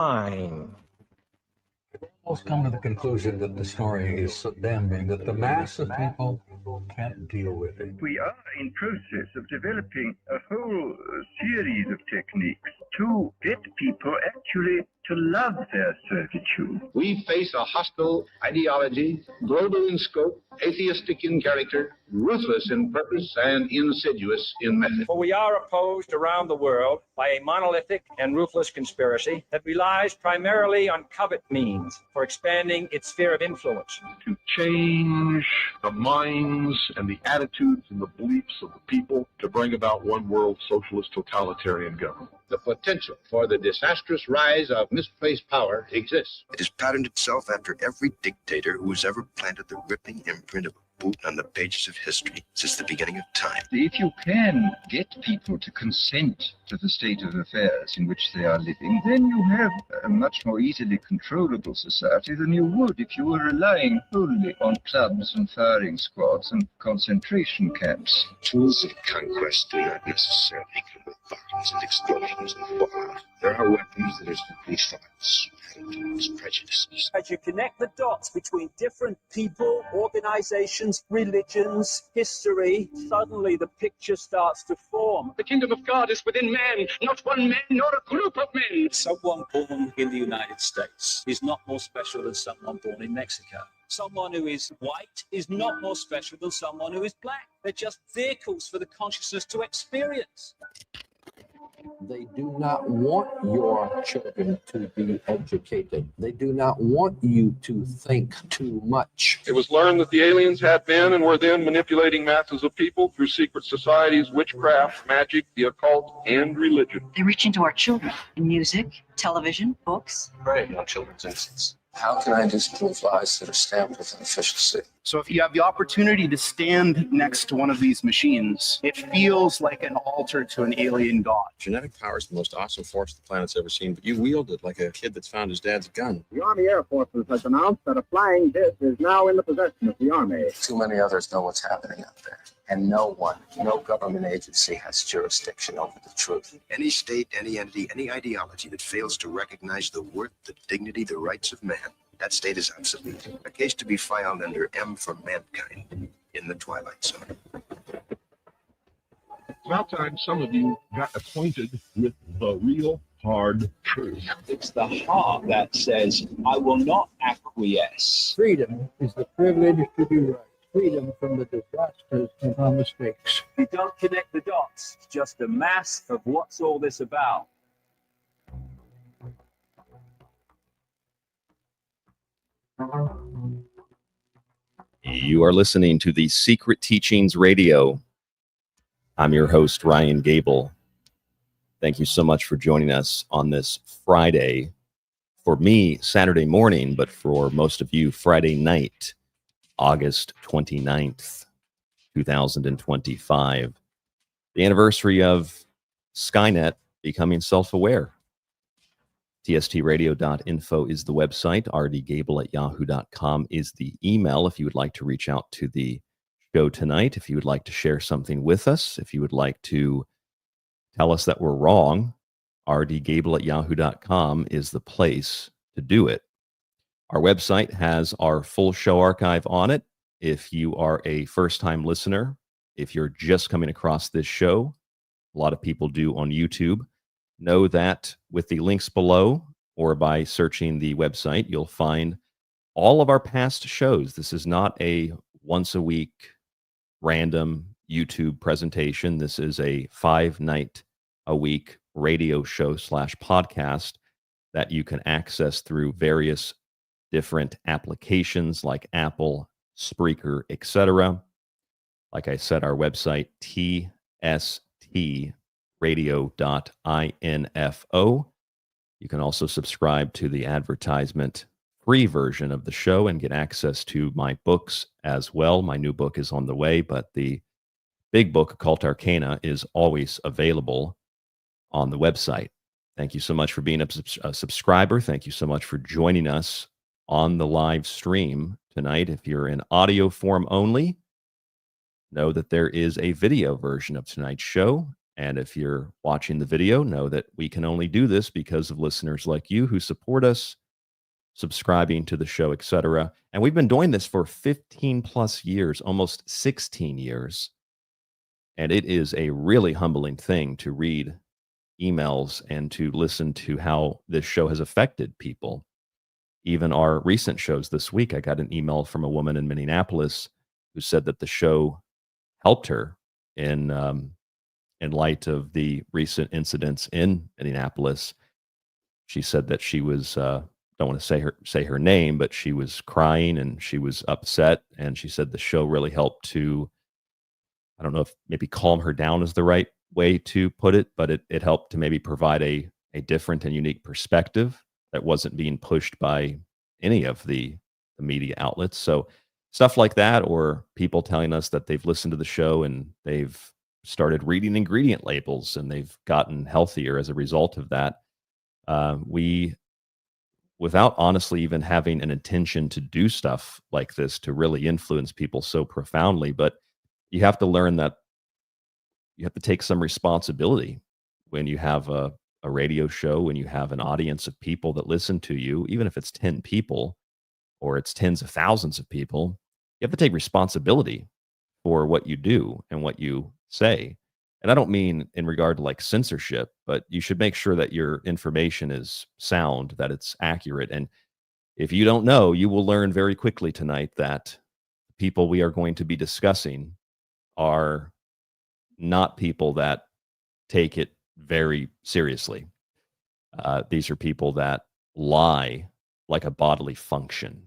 Fine. Almost come to the conclusion that the story is so damning that the mass of people can't deal with it. We are in process of developing a whole series of techniques to get people actually to love their servitude. We face a hostile ideology, global in scope, atheistic in character, ruthless in purpose, and insidious in method. For we are opposed around the world by a monolithic and ruthless conspiracy that relies primarily on covert means for expanding its sphere of influence. To change the minds and the attitudes and the beliefs of the people to bring about one world socialist totalitarian government. The potential for the disastrous rise of misplaced power exists. It has patterned itself after every dictator who has ever planted the ripping imprint of a boot on the pages of history since the beginning of time. If you can get people to consent to the state of affairs in which they are living, then you have a much more easily controllable society than you would if you were relying wholly on clubs and firing squads and concentration camps. Tools of conquest do not necessarily come with bombs and explosions and fallout. There are weapons that are simply thoughts, attitudes, prejudices. As you connect the dots between different people, organizations, religions, history, suddenly the picture starts to form. The kingdom of God is within man, not one man, nor a group of men. Someone born in the United States is not more special than someone born in Mexico. Someone who is white is not more special than someone who is black. They're just vehicles for the consciousness to experience. They do not want your children to be educated. They do not want you to think too much. It was learned that the aliens had been and were then manipulating masses of people through secret societies, witchcraft, magic, the occult, and religion. They reach into our children in music, television, books. Prey on children's innocence. How can I disprove lies that are stamped with an officialcy? So if you have the opportunity to stand next to one of these machines, it feels like an altar to an alien god. Genetic power is the most awesome force the planet's ever seen, but you wield it like a kid that's found his dad's gun. The Army Air Forces has announced that a flying disc is now in the possession of the Army. Too many others know what's happening out there. And no government agency has jurisdiction over the truth. Any state, any entity, any ideology that fails to recognize the worth, the dignity, the rights of man, that state is obsolete. A case to be filed under M for Mankind in the Twilight Zone. It's about time some of you got acquainted with the real hard truth. It's the heart that says, I will not acquiesce. Freedom is the privilege to be right. Freedom from the disasters of our mistakes. You don't connect the dots. It's just a mass of what's all this about. You are listening to the Secret Teachings Radio. I'm your host, Ryan Gable. Thank you so much for joining us on this Friday. For me, Saturday morning, but for most of you, Friday night, August 29th, 2025. The anniversary of Skynet becoming self-aware. tstradio.info is the website. rdgable@yahoo.com is the email if you would like to reach out to the show tonight, if you would like to share something with us, if you would like to tell us that we're wrong, rdgable@yahoo.com is the place to do it. Our website has our full show archive on it. If you are a first-time listener, if you're just coming across this show, a lot of people do on YouTube, know that with the links below or by searching the website, you'll find all of our past shows. This is not a once-a-week random YouTube presentation. This is a 5-night-a-week radio show / podcast that you can access through various different applications like Apple, Spreaker, etc. Like I said, our website, tstradio.info. You can also subscribe to the advertisement-free version of the show and get access to my books as well. My new book is on the way, but the big book, Occult Arcana, is always available on the website. Thank you so much for being a subscriber. Thank you so much for joining us on the live stream tonight. If you're in audio form only, know that there is a video version of tonight's show, And if you're watching the video, know that we can only do this because of listeners like you who support us, subscribing to the show, etc. And we've been doing this for 15 plus years, almost 16 years. And it is a really humbling thing to read emails and to listen to how this show has affected people. Even our recent shows this week, I got an email from a woman in Minneapolis who said that the show helped her in light of the recent incidents in Minneapolis. She said that she was, don't want to say her name, but she was crying and she was upset. And she said the show really helped to, I don't know if maybe calm her down is the right way to put it, but it helped to maybe provide a different and unique perspective that wasn't being pushed by any of the media outlets. So stuff like that, or people telling us that they've listened to the show and they've started reading ingredient labels and they've gotten healthier as a result of that. We, without honestly even having an intention to do stuff like this to really influence people so profoundly, but you have to learn that you have to take some responsibility when you have a radio show, when you have an audience of people that listen to you, even if it's 10 people or it's tens of thousands of people. You have to take responsibility for what you do and what you say. And I don't mean in regard to like censorship, but you should make sure that your information is sound, that it's accurate. And if you don't know, you will learn very quickly tonight that people we are going to be discussing are not people that take it very seriously. These are people that lie like a bodily function.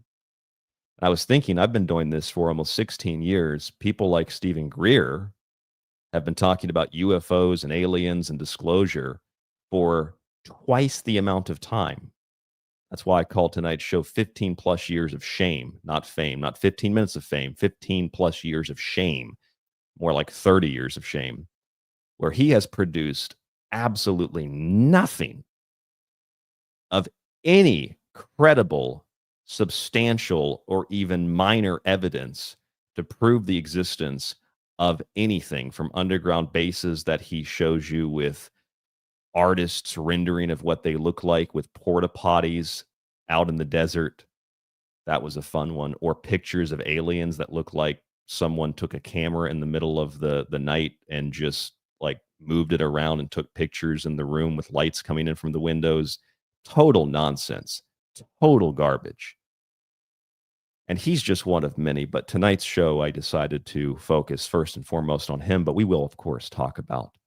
I was thinking, I've been doing this for almost 16 years. People like Stephen Greer have been talking about UFOs and aliens and disclosure for twice the amount of time. That's why I call tonight's show 15 plus years of shame, not fame, not 15 minutes of fame, 15 plus years of shame, more like 30 years of shame, where he has produced absolutely nothing of any credible, substantial, or even minor evidence to prove the existence of anything, from underground bases that he shows you with artists' rendering of what they look like with porta potties out in the desert. That was a fun one. Or pictures of aliens that look like someone took a camera in the middle of the night and just like moved it around and took pictures in the room with lights coming in from the windows. Total nonsense. Total garbage. And he's just one of many. But tonight's show, I decided to focus first and foremost on him. But we will, of course, talk about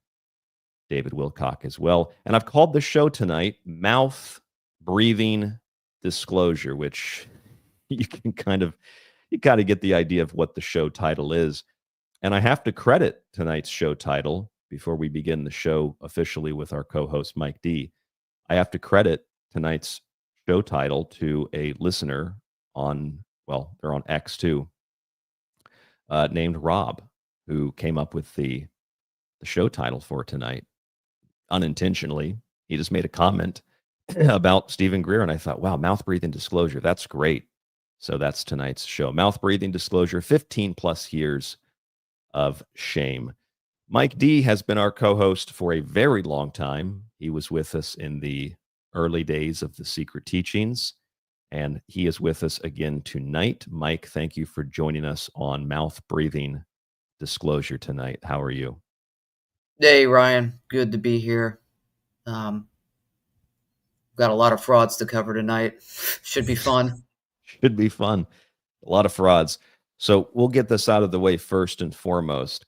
David Wilcock as well. And I've called the show tonight Mouth Breathing Disclosure, which you got to get the idea of what the show title is. And I have to credit tonight's show title before we begin the show officially with our co-host, Mike D. I have to credit tonight's show title to a listener on, well, they're on X too, named Rob, who came up with the show title for tonight. Unintentionally, he just made a comment about Stephen Greer, and I thought, wow, mouth breathing disclosure, that's great. So that's tonight's show, Mouth Breathing Disclosure, 15 plus years of shame. Mike D has been our co-host for a very long time. He was with us in the early days of the Secret Teachings, and he is with us again tonight. Mike, thank you for joining us on Mouth Breathing Disclosure tonight. How are you? Hey, Ryan. Good to be here. Got a lot of frauds to cover tonight. Should be fun. Should be fun. A lot of frauds. So we'll get this out of the way first and foremost.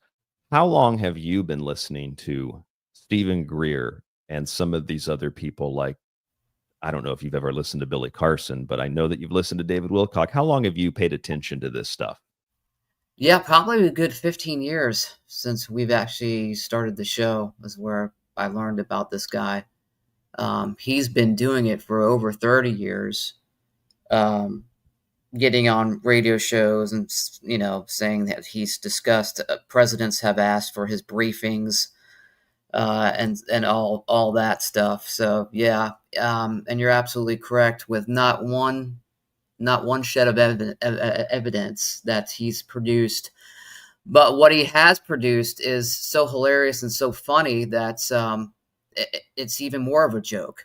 How long have you been listening to Stephen Greer and some of these other people? Like, I don't know if you've ever listened to Billy Carson, but I know that you've listened to David Wilcock. How long have you paid attention to this stuff? Yeah, probably a good 15 years since we've actually started the show is where I learned about this guy. He's been doing it for over 30 years. Getting on radio shows and, saying that he's discussed, presidents have asked for his briefings, and all that stuff. So yeah. And you're absolutely correct with not one shed of evidence that he's produced But what he has produced is so hilarious and so funny that it's even more of a joke.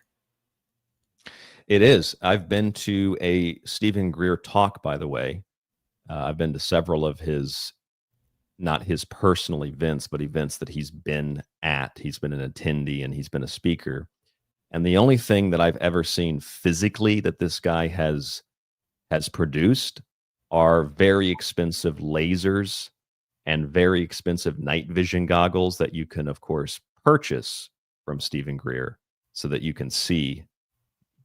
It is. I've been to a Stephen Greer talk, by the way. I've been to several of his, not his personal events, but events that he's been at. He's been an attendee and he's been a speaker. And the only thing that I've ever seen physically that this guy has produced are very expensive lasers and very expensive night vision goggles that you can, of course, purchase from Stephen Greer so that you can see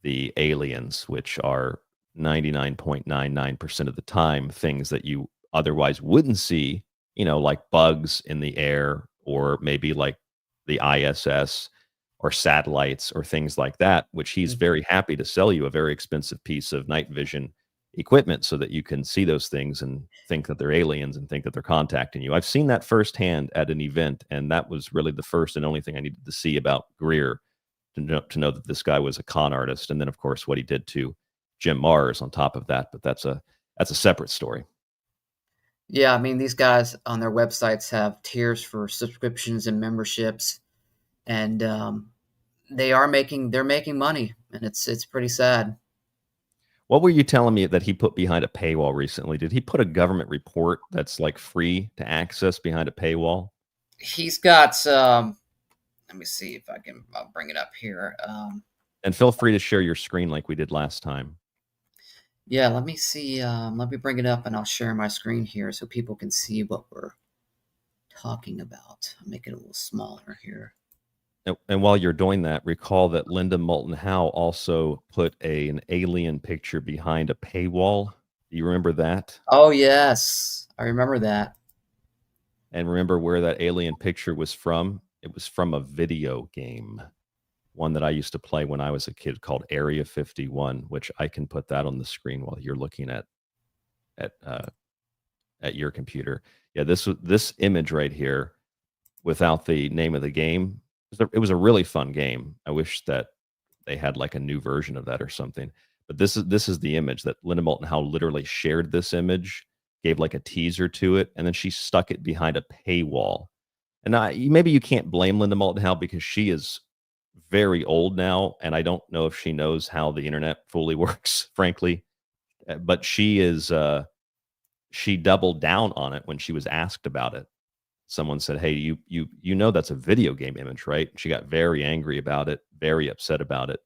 the aliens, which are 99.99% of the time things that you otherwise wouldn't see, like bugs in the air, or maybe like the ISS or satellites or things like that, which he's very happy to sell you a very expensive piece of night vision equipment so that you can see those things and think that they're aliens and think that they're contacting you. I've seen that firsthand at an event, and that was really the first and only thing I needed to see about Greer to know that this guy was a con artist. And then, of course, what he did to Jim Mars on top of that. But that's a separate story. Yeah, I mean, these guys on their websites have tiers for subscriptions and memberships, and they're making money, and it's pretty sad. What were you telling me that he put behind a paywall recently? Did he put a government report that's like free to access behind a paywall? He's got let me see if I'll bring it up here. And feel free to share your screen like we did last time. Yeah, let me see. Let me bring it up and I'll share my screen here so people can see what we're talking about. I'll make it a little smaller here. And while you're doing that, recall that Linda Moulton Howe also put an alien picture behind a paywall. Do you remember that? Oh, yes. I remember that. And remember where that alien picture was from? It was from a video game, one that I used to play when I was a kid called Area 51, which I can put that on the screen while you're looking at your computer. Yeah, this image right here, without the name of the game, it was a really fun game. I wish that they had like a new version of that or something. But this is the image that Linda Moulton Howe literally shared this image, gave like a teaser to it, and then she stuck it behind a paywall. And maybe you can't blame Linda Moulton Howe because she is very old now, and I don't know if she knows how the internet fully works, frankly. But she doubled down on it when she was asked about it. Someone said, "Hey, you know that's a video game image, right?" She got very angry about it, very upset about it.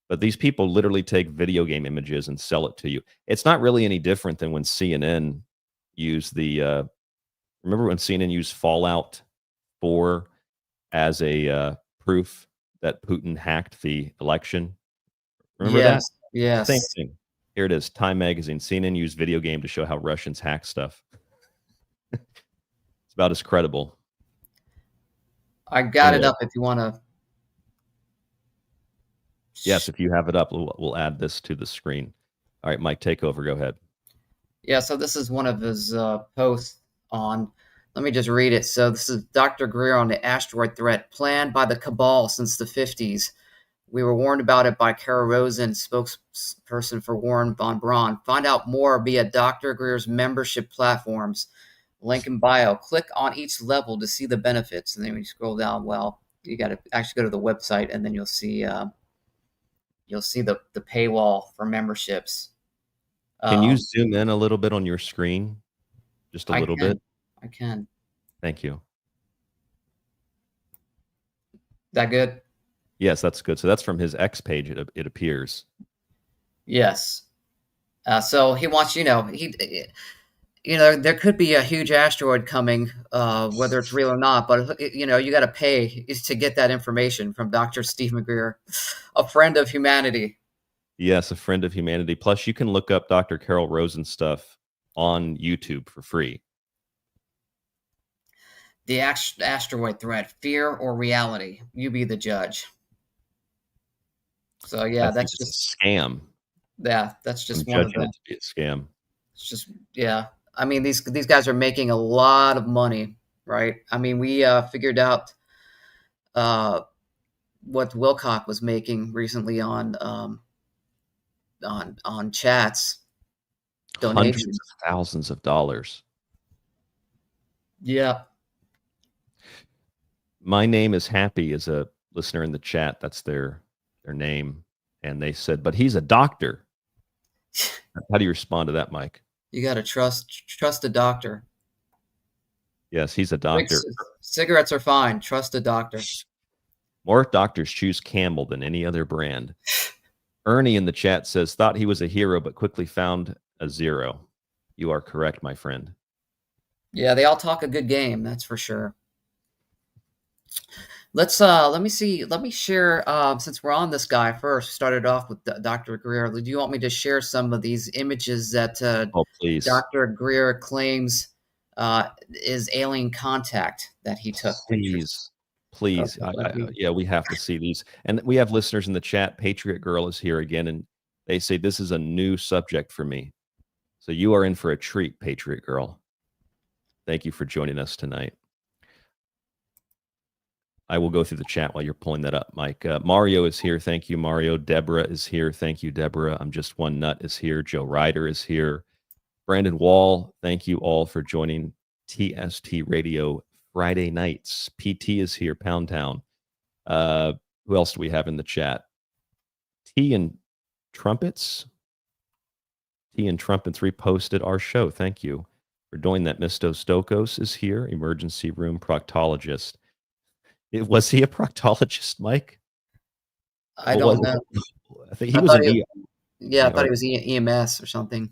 But these people literally take video game images and sell it to you. It's not really any different than when CNN used remember when CNN used Fallout 4 as a proof that Putin hacked the election? Remember that? Yes. Same thing. Here it is. Time Magazine. CNN used video game to show how Russians hack stuff. It's about as credible. I got it up if you want to. Yes, if you have it up, we'll add this to the screen. All right, Mike, take over. Go ahead. Yeah, so this is one of his posts on. Let me just read it. So this is Dr. Greer on the asteroid threat planned by the cabal since the 50s. We were warned about it by Kara Rosen, spokesperson for Warren von Braun. Find out more via Dr. Greer's membership platforms. Link in bio. Click on each level to see the benefits. And then when you scroll down, well, you got to actually go to the website, and then you'll see the paywall for memberships. Can you zoom in a little bit on your screen? Just a little bit? I can. Thank you. That good? Yes, that's good. So that's from his X page, it appears. Yes. So he wants, there could be a huge asteroid coming, whether it's real or not, but, you got to pay to get that information from Dr. Stephen Greer, a friend of humanity. Yes, a friend of humanity. Plus, you can look up Dr. Carol Rosen stuff on YouTube for free. The asteroid threat, fear or reality? You be the judge. So, yeah, that's just a scam. Yeah, that's just I'm one of judging them. it to be a scam. It's just, yeah. I mean, these guys are making a lot of money, right? I mean, we figured out what Wilcock was making recently on chats. Hundreds of thousands of dollars. Yeah. My name is Happy is a listener in the chat. That's their name. And they said, but he's a doctor. How do you respond to that, Mike? You got to trust a doctor. Yes, he's a doctor. Cigarettes are fine. Trust a doctor. More doctors choose Camel than any other brand. Ernie in the chat says, thought he was a hero, but quickly found a zero. You are correct, my friend. Yeah, they all talk a good game. That's for sure. Let me share, since we're on this guy first, started off with Dr. Greer. Do you want me to share some of these images that please. Dr. Greer claims is alien contact that he took? Please. Yeah, we have to see these. And we have listeners in the chat. Patriot Girl is here again, and they say this is a new subject for me. So you are in for a treat, Patriot Girl. Thank you for joining us tonight. I will go through the chat while you're pulling that up, Mike. Mario is here. Thank you, Mario. Deborah is here. Thank you, Deborah. I'm Just One Nut is here. Joe Ryder is here. Brandon Wall, thank you all for joining TST Radio Friday nights. PT is here. Pound Town. Who else do we have in the chat? Tea and Trumpets reposted our show. Thank you for doing that. Misto Stokos is here. Emergency room proctologist. Was he a proctologist, Mike? I don't know. I think he was an I thought he was EMS or something.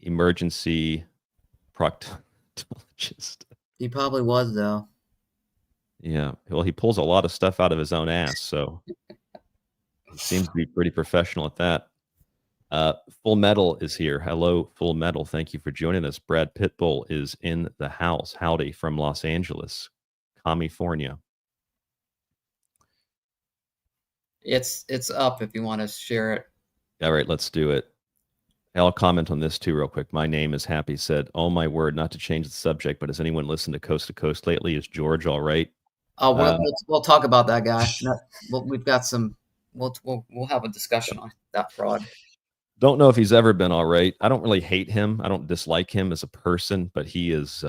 Emergency proctologist. He probably was, though. Yeah. Well, he pulls a lot of stuff out of his own ass, so he seems to be pretty professional at that. Full Metal is here. Hello, Full Metal. Thank you for joining us. Brad Pitbull is in the house. Howdy from Los Angeles, California. It's up if you want to share it. All right, let's do it. I'll comment on this too real quick. My name is Happy said, oh my word, not to change the subject, but has anyone listened to Coast lately? Is George all right? Oh, we'll talk about that guy. We've got some. We'll have a discussion on that fraud. Don't know if he's ever been all right. I don't really hate him. I don't dislike him as a person, but he is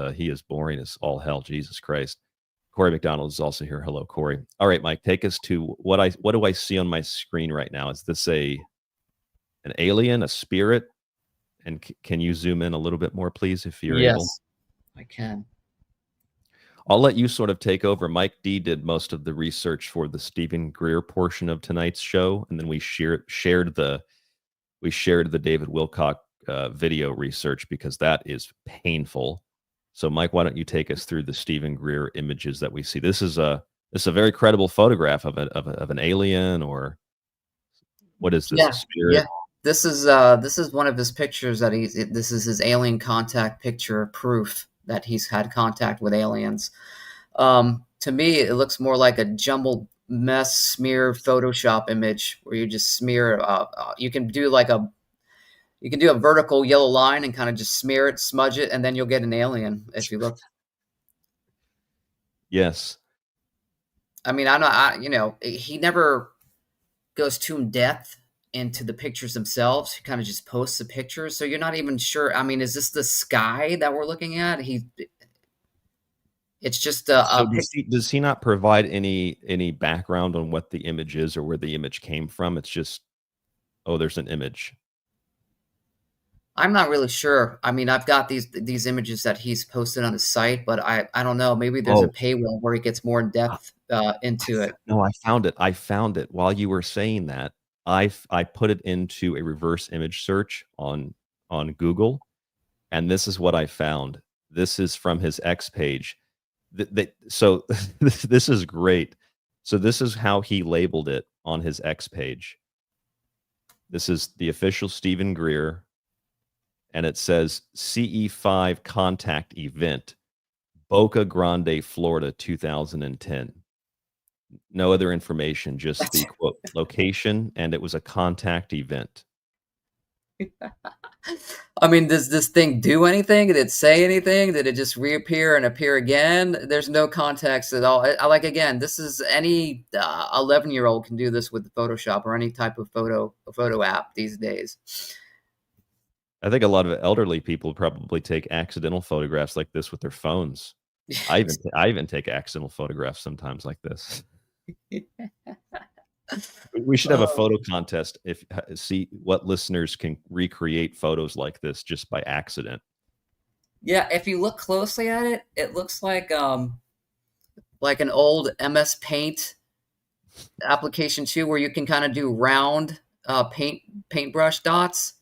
boring as all hell. Jesus Christ. Corey McDonald is also here. Hello, Corey. All right, Mike, take us to what do I see on my screen right now? Is this an alien, a spirit? And can you zoom in a little bit more, please, if you're able? Yes, I can. I'll let you sort of take over. Mike D did most of the research for the Stephen Greer portion of tonight's show, and then we shared the David Wilcock video research because that is painful. So, Mike, why don't you take us through the Stephen Greer images that we see? This is a very credible photograph of an alien, or what is this? Yeah, a spirit? Yeah. This is one of his pictures that this is his alien contact picture proof that he's had contact with aliens. To me, it looks more like a jumbled mess smear Photoshop image where you just smear. You can do a vertical yellow line and kind of just smear it, smudge it, and then you'll get an alien if you look. Yes. I mean, he never goes too in depth into the pictures themselves. He kind of just posts the pictures, so you're not even sure. I mean, is this the sky that we're looking at? It's just does he not provide any background on what the image is or where the image came from? It's just, oh, there's an image. I'm not really sure. I mean, I've got these images that he's posted on his site, but I don't know. Maybe there's a paywall where he gets more in depth into it. No, I found it while you were saying that. I put it into a reverse image search on Google, and this is what I found. This is from his X page. So this is great. So this is how he labeled it on his X page. This is the official Stephen Greer, and it says CE5 contact event, Boca Grande, Florida, 2010. No other information, just the quote location, and it was a contact event. I mean, does this thing do anything? Did it say anything? Did it just reappear and appear again? There's no context at all. Again, this is any 11-year-old can do this with Photoshop or any type of photo app these days. I think a lot of elderly people probably take accidental photographs like this with their phones. I even take accidental photographs sometimes like this. We should have a photo contest if see what listeners can recreate photos like this just by accident. Yeah, if you look closely at it, it looks like an old MS Paint application too, where you can kind of do round paintbrush dots,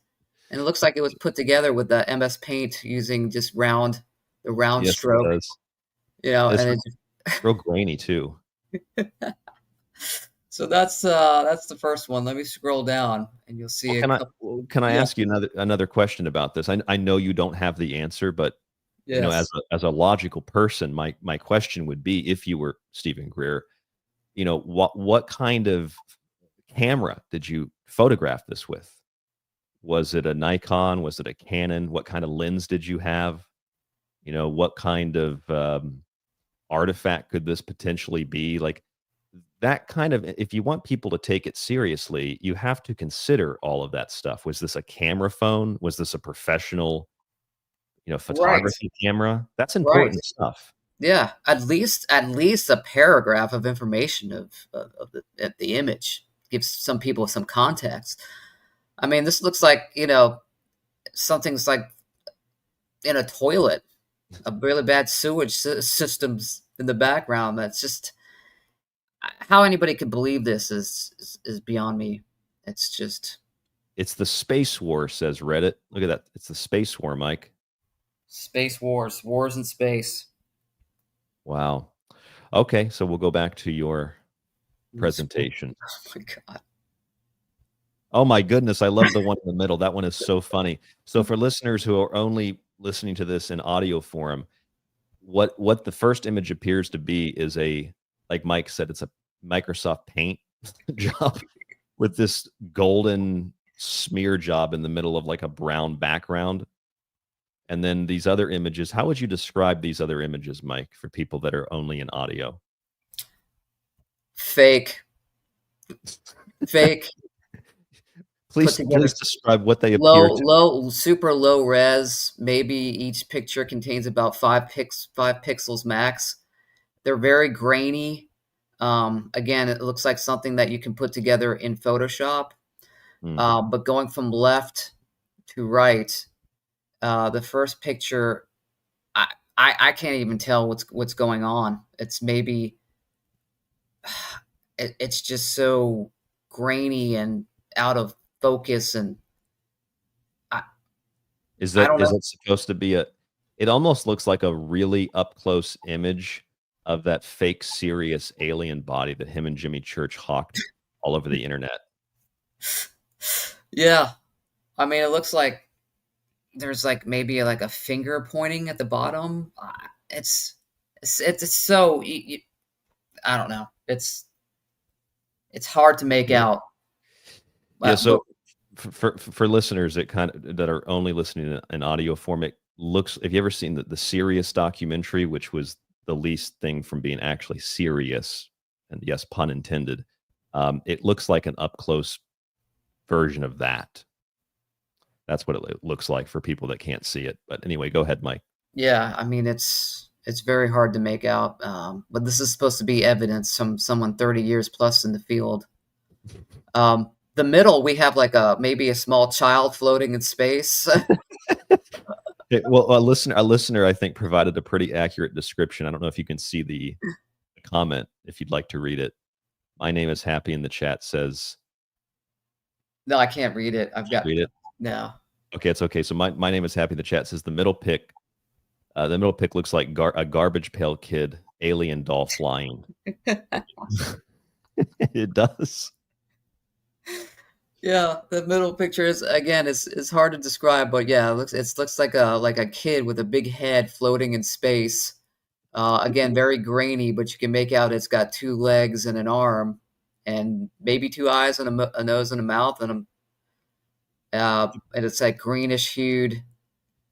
and it looks like it was put together with the MS Paint using just the round Yes, stroke. it does. You know, It's and real grainy too. so that's the first one. Let me scroll down, and you'll see. Can I ask you another question about this? I know you don't have the answer, but you know, Yes. as a logical person, my question would be, if you were Stephen Greer, you know, what kind of camera did you photograph this with? Was it a Nikon? Was it a Canon? What kind of lens did you have? You know, what kind of artifact could this potentially be? Like that kind of, if you want people to take it seriously, you have to consider all of that stuff. Was this a camera phone? Was this a professional, photography camera? That's important stuff. Yeah, at least a paragraph of information of the image gives some people some context. I mean, this looks like, something's like in a toilet, a really bad sewage systems in the background. That's just how anybody could believe this is beyond me. It's the space war, says Reddit. Look at that. It's the space war, Mike. Space wars in space. Wow. Okay, so we'll go back to your presentation. Oh my God. Oh my goodness, I love the one in the middle. That one is so funny. So for listeners who are only listening to this in audio form, what the first image appears to be is like Mike said, it's a Microsoft Paint job with this golden smear job in the middle of like a brown background. And then these other images, how would you describe these other images, Mike, for people that are only in audio? Fake. Please describe what they appear to. Super low res. Maybe each picture contains about 5 pixels max. They're very grainy. Again, it looks like something that you can put together in Photoshop. But going from left to right, the first picture, I can't even tell what's going on. It's maybe it's just so grainy and out of focus, and is it supposed to be it almost looks like a really up close image of that fake serious alien body that him and Jimmy Church hawked all over the internet. Yeah. I mean, it looks like there's like maybe like a finger pointing at the bottom. It's so I don't know. It's hard to make out. Yeah. So for listeners that are only listening in audio form, it looks. Have you ever seen the Serious documentary, which was the least thing from being actually serious, and yes, pun intended. It looks like an up close version of that. That's what it looks like for people that can't see it. But anyway, go ahead, Mike. Yeah, I mean, it's very hard to make out. But this is supposed to be evidence from someone 30 years plus in the field. The middle, we have like maybe a small child floating in space. Well, a listener, I think, provided a pretty accurate description. I don't know if you can see the comment if you'd like to read it. My name is Happy in the chat says. No, I can't read it. Read it. No. Okay, it's okay. So my name is Happy in the chat says the middle pic looks like a garbage pail kid alien doll flying. It does. Yeah, the middle picture is hard to describe, but yeah, it looks like a kid with a big head floating in space. Again, very grainy, but you can make out it's got 2 legs and an arm, and maybe 2 eyes and a nose and a mouth, and it's like greenish hued.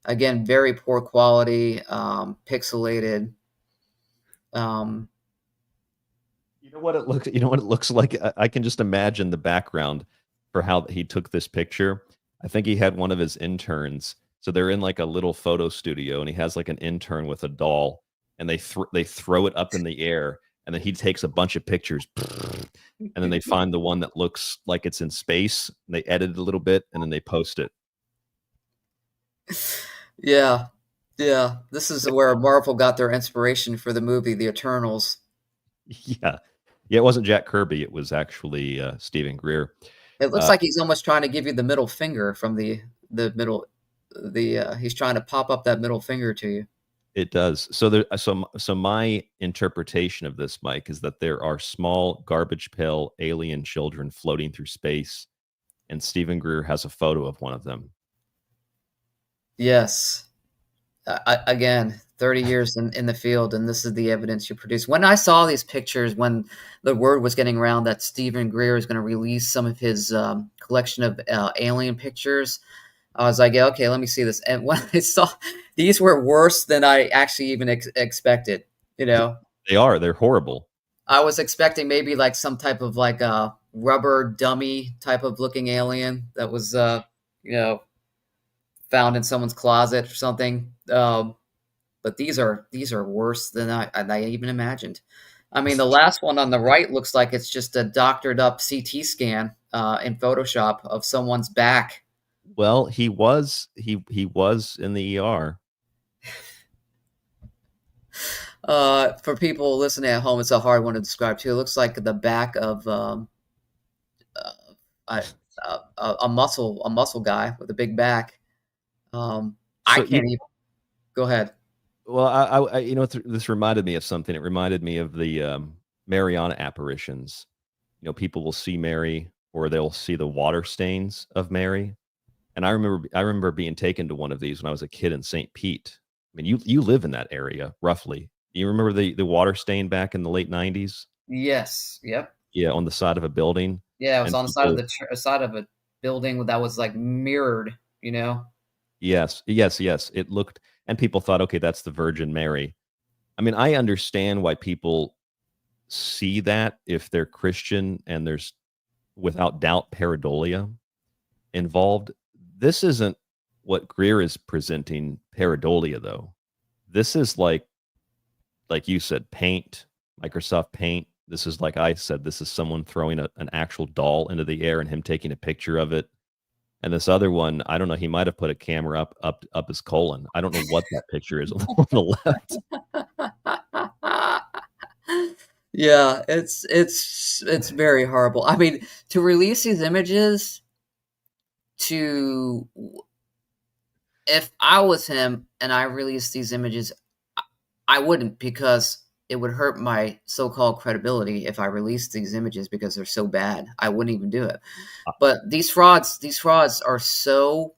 Again, very poor quality, pixelated. You know what it looks like? I can just imagine the background for how he took this picture. I think he had one of his interns. So they're in like a little photo studio, and he has like an intern with a doll, and they throw it up in the air, and then he takes a bunch of pictures, and then they find the one that looks like it's in space. And they edit it a little bit, and then they post it. Yeah. This is where Marvel got their inspiration for the movie The Eternals. Yeah. It wasn't Jack Kirby. It was actually Stephen Greer. It looks like he's almost trying to give you the middle finger from the middle. He's trying to pop up that middle finger to you. It does. So my interpretation of this, Mike, is that there are small garbage pail alien children floating through space, and Stephen Greer has a photo of one of them. Yes. Again, 30 years in the field, and this is the evidence you produce. When I saw these pictures, when the word was getting around that Stephen Greer is going to release some of his collection of alien pictures, I was like, yeah, okay, let me see this. And when I saw these were worse than I actually even expected, you know. They're horrible. I was expecting maybe like some type of like a rubber dummy type of looking alien that was, found in someone's closet or something. But these are worse than I even imagined. I mean, the last one on the right looks like it's just a doctored up CT scan in Photoshop of someone's back. Well, he was in the ER. For people listening at home, it's a hard one to describe too. It looks like the back of a muscle guy with a big back. I can't even. Go ahead. Well, I this reminded me of something. It reminded me of the Mariana apparitions. You know, people will see Mary, or they'll see the water stains of Mary. And I remember being taken to one of these when I was a kid in St. Pete. I mean, you live in that area roughly. You remember the water stain back in the late 90s? Yes. Yep. Yeah, on the side of a building. Yeah, it was on the side of the side of a building that was like mirrored. You know. Yes. It looked, and people thought, okay, that's the Virgin Mary. I mean, I understand why people see that if they're Christian and there's, without doubt, pareidolia involved. This isn't what Greer is presenting, pareidolia, though. This is like you said, paint, Microsoft Paint. This is, like I said, this is someone throwing an actual doll into the air and him taking a picture of it. And this other one, I don't know, he might have put a camera up his colon. I don't know what that picture is on the left. Yeah, it's very horrible. I mean, to release these images, if I was him and I released these images, I wouldn't, because it would hurt my so-called credibility if I released these images because they're so bad. I wouldn't even do it. But these frauds are so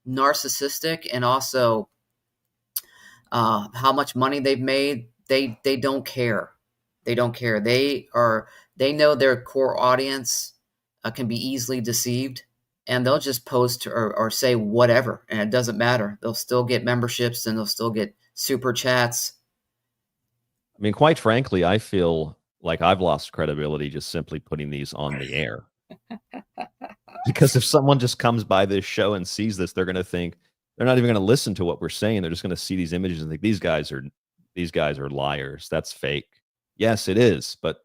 narcissistic, and also how much money they've made. They don't care. They don't care. They know their core audience can be easily deceived, and they'll just post or say whatever, and it doesn't matter. They'll still get memberships, and they'll still get super chats. I mean, quite frankly, I feel like I've lost credibility just simply putting these on the air. Because if someone just comes by this show and sees this, they're going to think, they're not even going to listen to what we're saying. They're just going to see these images and think these guys are liars. That's fake. Yes, it is. But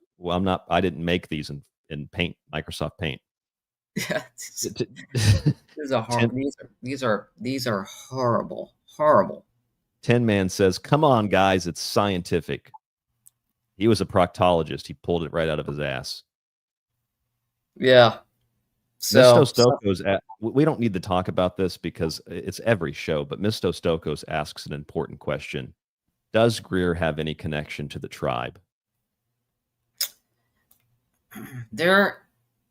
I didn't make these in Paint, Microsoft Paint. Yeah, these are horrible. 10 Man says, come on, guys, it's scientific. He was a proctologist. He pulled it right out of his ass. Yeah. So we don't need to talk about this because it's every show, but Miss Stokos asks an important question. Does Greer have any connection to the tribe? There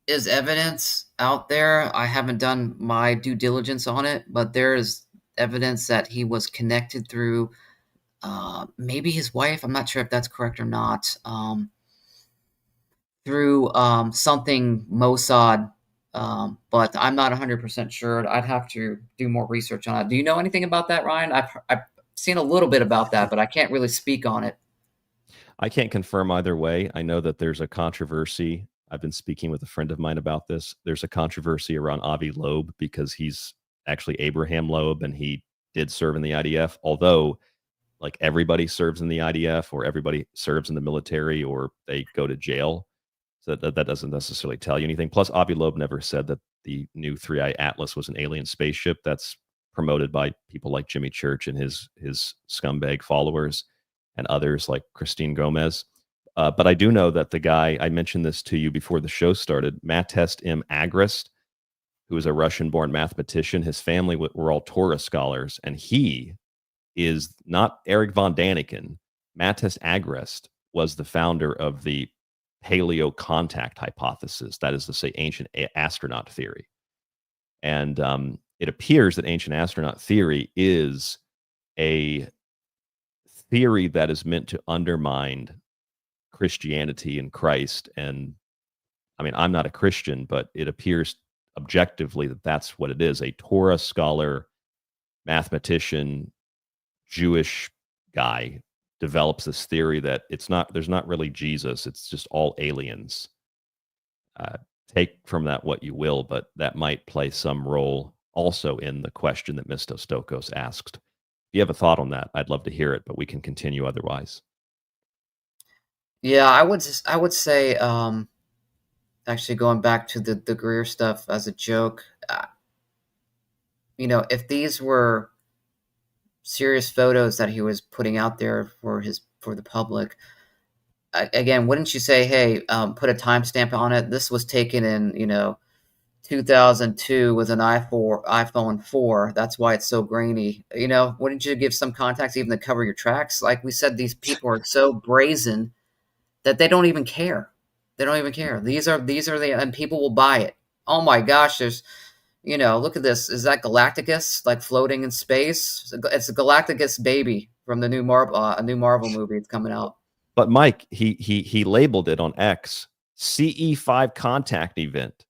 is evidence out there. I haven't done my due diligence on it, but there is evidence that he was connected through maybe his wife. I'm not sure if that's correct or not. Through something Mossad, but I'm not 100% sure. I'd have to do more research on it. Do you know anything about that, Ryan? I've seen a little bit about that, but I can't really speak on it. I can't confirm either way. I know that there's a controversy I've been speaking with a friend of mine about this. There's a controversy around Avi Loeb because he's actually Abraham Loeb and he did serve in the IDF, although like everybody serves in the IDF or everybody serves in the military or they go to jail. So that doesn't necessarily tell you anything. Plus, Avi Loeb never said that the new 3i Atlas was an alien spaceship. That's promoted by people like Jimmy Church and his scumbag followers and others like Christine Gomez. But I do know that the guy, I mentioned this to you before the show started, Matest M. Agrest, who is a Russian-born mathematician. His family were all Torah scholars, and he is not Eric von Daniken. Matest Agrest was the founder of the paleo contact hypothesis, that is to say, ancient astronaut theory. And it appears that ancient astronaut theory is a theory that is meant to undermine Christianity and Christ. And I mean, I'm not a Christian, but it appears objectively that that's what it is. A Torah scholar, mathematician, Jewish guy develops this theory that there's not really Jesus, it's just all aliens. Take from that what you will, but that might play some role also in the question that Mr. Stokos asked. If you have a thought on that, I'd love to hear it, but we can continue otherwise. Yeah, I would say, actually going back to the Greer stuff as a joke, if these were serious photos that he was putting out there for the public, again, wouldn't you say, hey, put a timestamp on it? This was taken in, 2002 with an iPhone 4. That's why it's so grainy. Wouldn't you give some context even to cover your tracks? Like we said, these people are so brazen that they don't even care. They don't even care. These are and people will buy it. Oh my gosh, there's, look at this. Is that Galacticus like floating in space? It's a Galacticus baby from the new Marvel movie. It's coming out. But Mike, he labeled it on X CE5 contact event.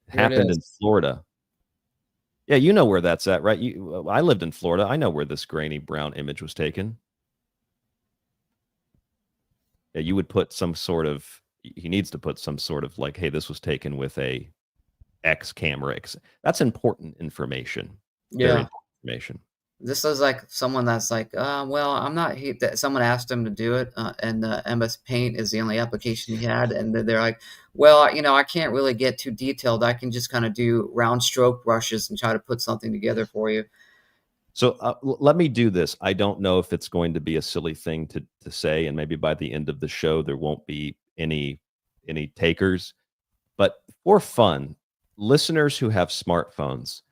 Happened in Florida. Yeah, you know where that's at, right? I lived in Florida. I know where this grainy brown image was taken. Yeah, you would put some sort of, he needs to put some sort of like, hey, this was taken with a X camera. That's important information. Yeah. Very important information. This is like someone that's like, well, I'm not. Someone asked him to do it, and MS Paint is the only application he had, and they're like, well, I can't really get too detailed. I can just kind of do round stroke brushes and try to put something together for you. So let me do this. I don't know if it's going to be a silly thing to say, and maybe by the end of the show there won't be any takers. But for fun, listeners who have smartphones,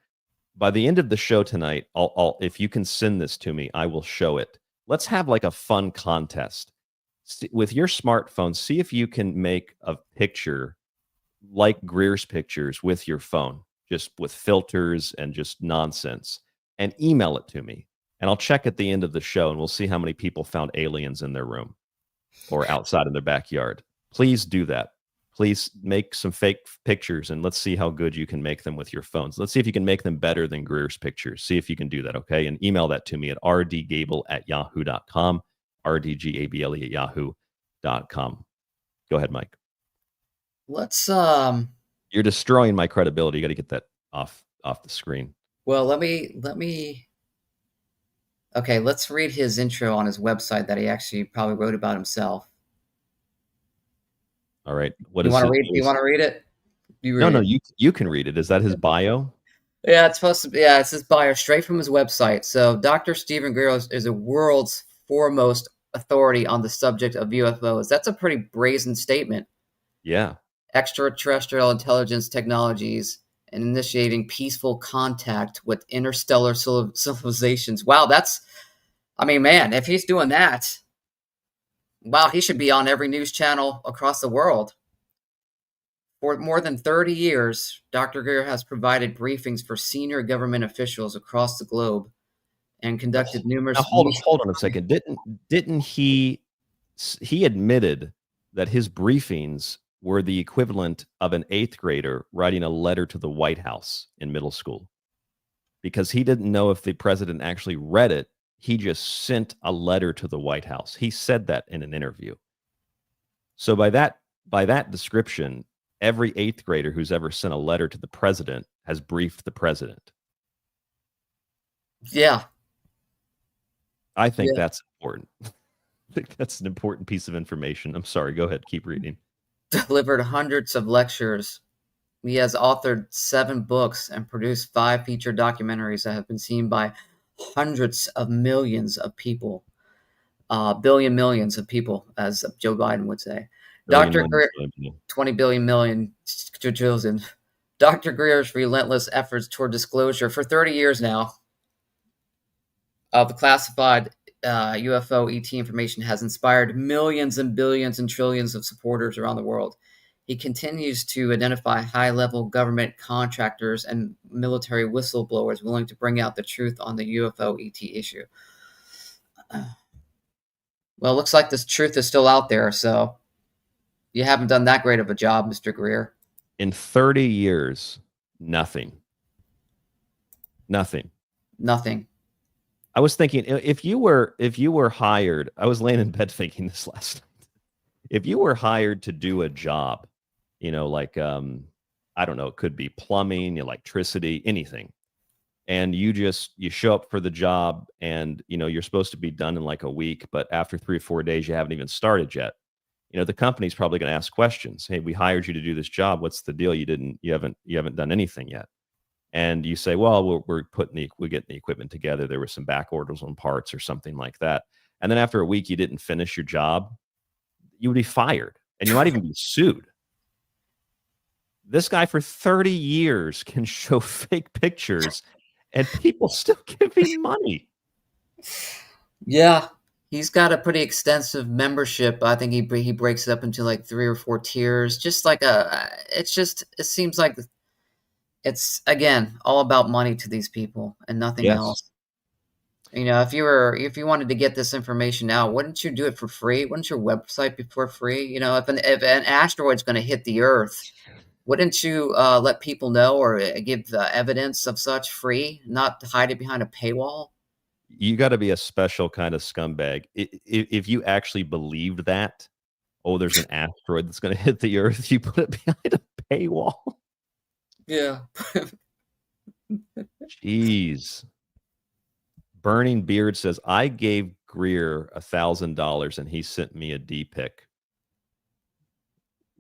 by the end of the show tonight, I'll if you can send this to me, I will show it. Let's have like a fun contest. With your smartphone, see if you can make a picture like Greer's pictures with your phone, just with filters and just nonsense, and email it to me. And I'll check at the end of the show, and we'll see how many people found aliens in their room or outside in their backyard. Please do that. Please make some fake pictures, and let's see how good you can make them with your phones. Let's see if you can make them better than Greer's pictures. See if you can do that, okay? And email that to me at rdgable@yahoo.com, rdgable@yahoo.com. Go ahead, Mike. Let's You're destroying my credibility. You got to get that off the screen. Well, let me. Okay, let's read his intro on his website that he actually probably wrote about himself. All right. You want to read? You want to read it? No, you can read it. Is that his bio? Yeah, it's supposed to be. Yeah, it's his bio straight from his website. So, Dr. Stephen Greer is the world's foremost authority on the subject of UFOs. That's a pretty brazen statement. Yeah. Extraterrestrial intelligence technologies and initiating peaceful contact with interstellar civilizations. Wow, man, if he's doing that, wow, he should be on every news channel across the world. For more than 30 years, Dr. Greer has provided briefings for senior government officials across the globe and conducted numerous... Now, hold on a second. Didn't he admitted that his briefings were the equivalent of an 8th grader writing a letter to the White House in middle school, because he didn't know if the president actually read it. He just sent a letter to the White House. He said that in an interview. So by that by that description, every 8th grader who's ever sent a letter to the president has briefed the president. Yeah. I think that's important. I think that's an important piece of information. I'm sorry. Go ahead. Keep reading. Delivered hundreds of lectures. He has authored 7 books and produced 5 feature documentaries that have been seen by hundreds of millions of people. Millions of people, as Joe Biden would say. Dr. Greer, 20 billion million trillion. Dr. Greer's relentless efforts toward disclosure for 30 years now of the classified UFO ET information has inspired millions and billions and trillions of supporters around the world. He continues to identify high-level government contractors and military whistleblowers willing to bring out the truth on the UFO ET issue. Well, it looks like this truth is still out there, so you haven't done that great of a job, Mr. Greer. In 30 years, nothing. Nothing. Nothing. I was thinking, if you were hired, I was laying in bed thinking this last night. If you were hired to do a job, like, I don't know, it could be plumbing, electricity, anything. And you show up for the job and, you're supposed to be done in like a week, but after 3 or 4 days, you haven't even started yet. The company's probably going to ask questions. Hey, we hired you to do this job. What's the deal? You haven't done anything yet. And you say, well, we're getting the equipment together. There were some back orders on parts or something like that. And then after a week, you didn't finish your job. You would be fired and you might even be sued. This guy for 30 years can show fake pictures and people still give him money. Yeah, he's got a pretty extensive membership. I think he breaks it up into like 3 or 4 tiers. Just like it seems like it's, again, all about money to these people and nothing else. If you wanted to get this information out, wouldn't you do it for free? Wouldn't your website be for free? If an asteroid's going to hit the Earth, wouldn't you let people know or give evidence of such free, not hide it behind a paywall? You got to be a special kind of scumbag. If you actually believed that, there's an asteroid that's going to hit the Earth, you put it behind a paywall. Yeah. Jeez. Burning Beard says, I gave Greer $1,000 and he sent me a D-pic.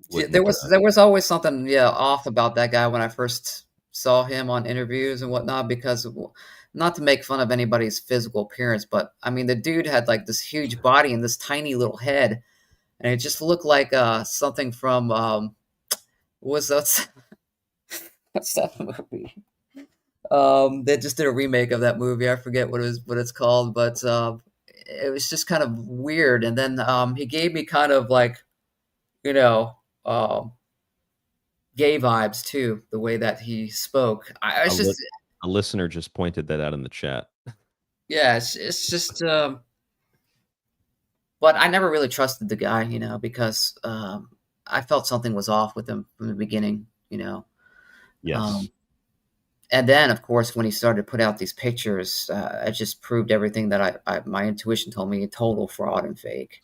There was always something off about that guy when I first saw him on interviews and whatnot, because not to make fun of anybody's physical appearance, but I mean the dude had like this huge body and this tiny little head, and it just looked like something from what's that movie? They just did a remake of that movie. I forget what it's called, but it was just kind of weird. And then he gave me kind of like, gay vibes too, the way that he spoke. A listener just pointed that out in the chat. Yeah, it's just. But I never really trusted the guy, because I felt something was off with him from the beginning, Yes. And then, of course, when he started to put out these pictures, it just proved everything that my intuition told me: total fraud and fake.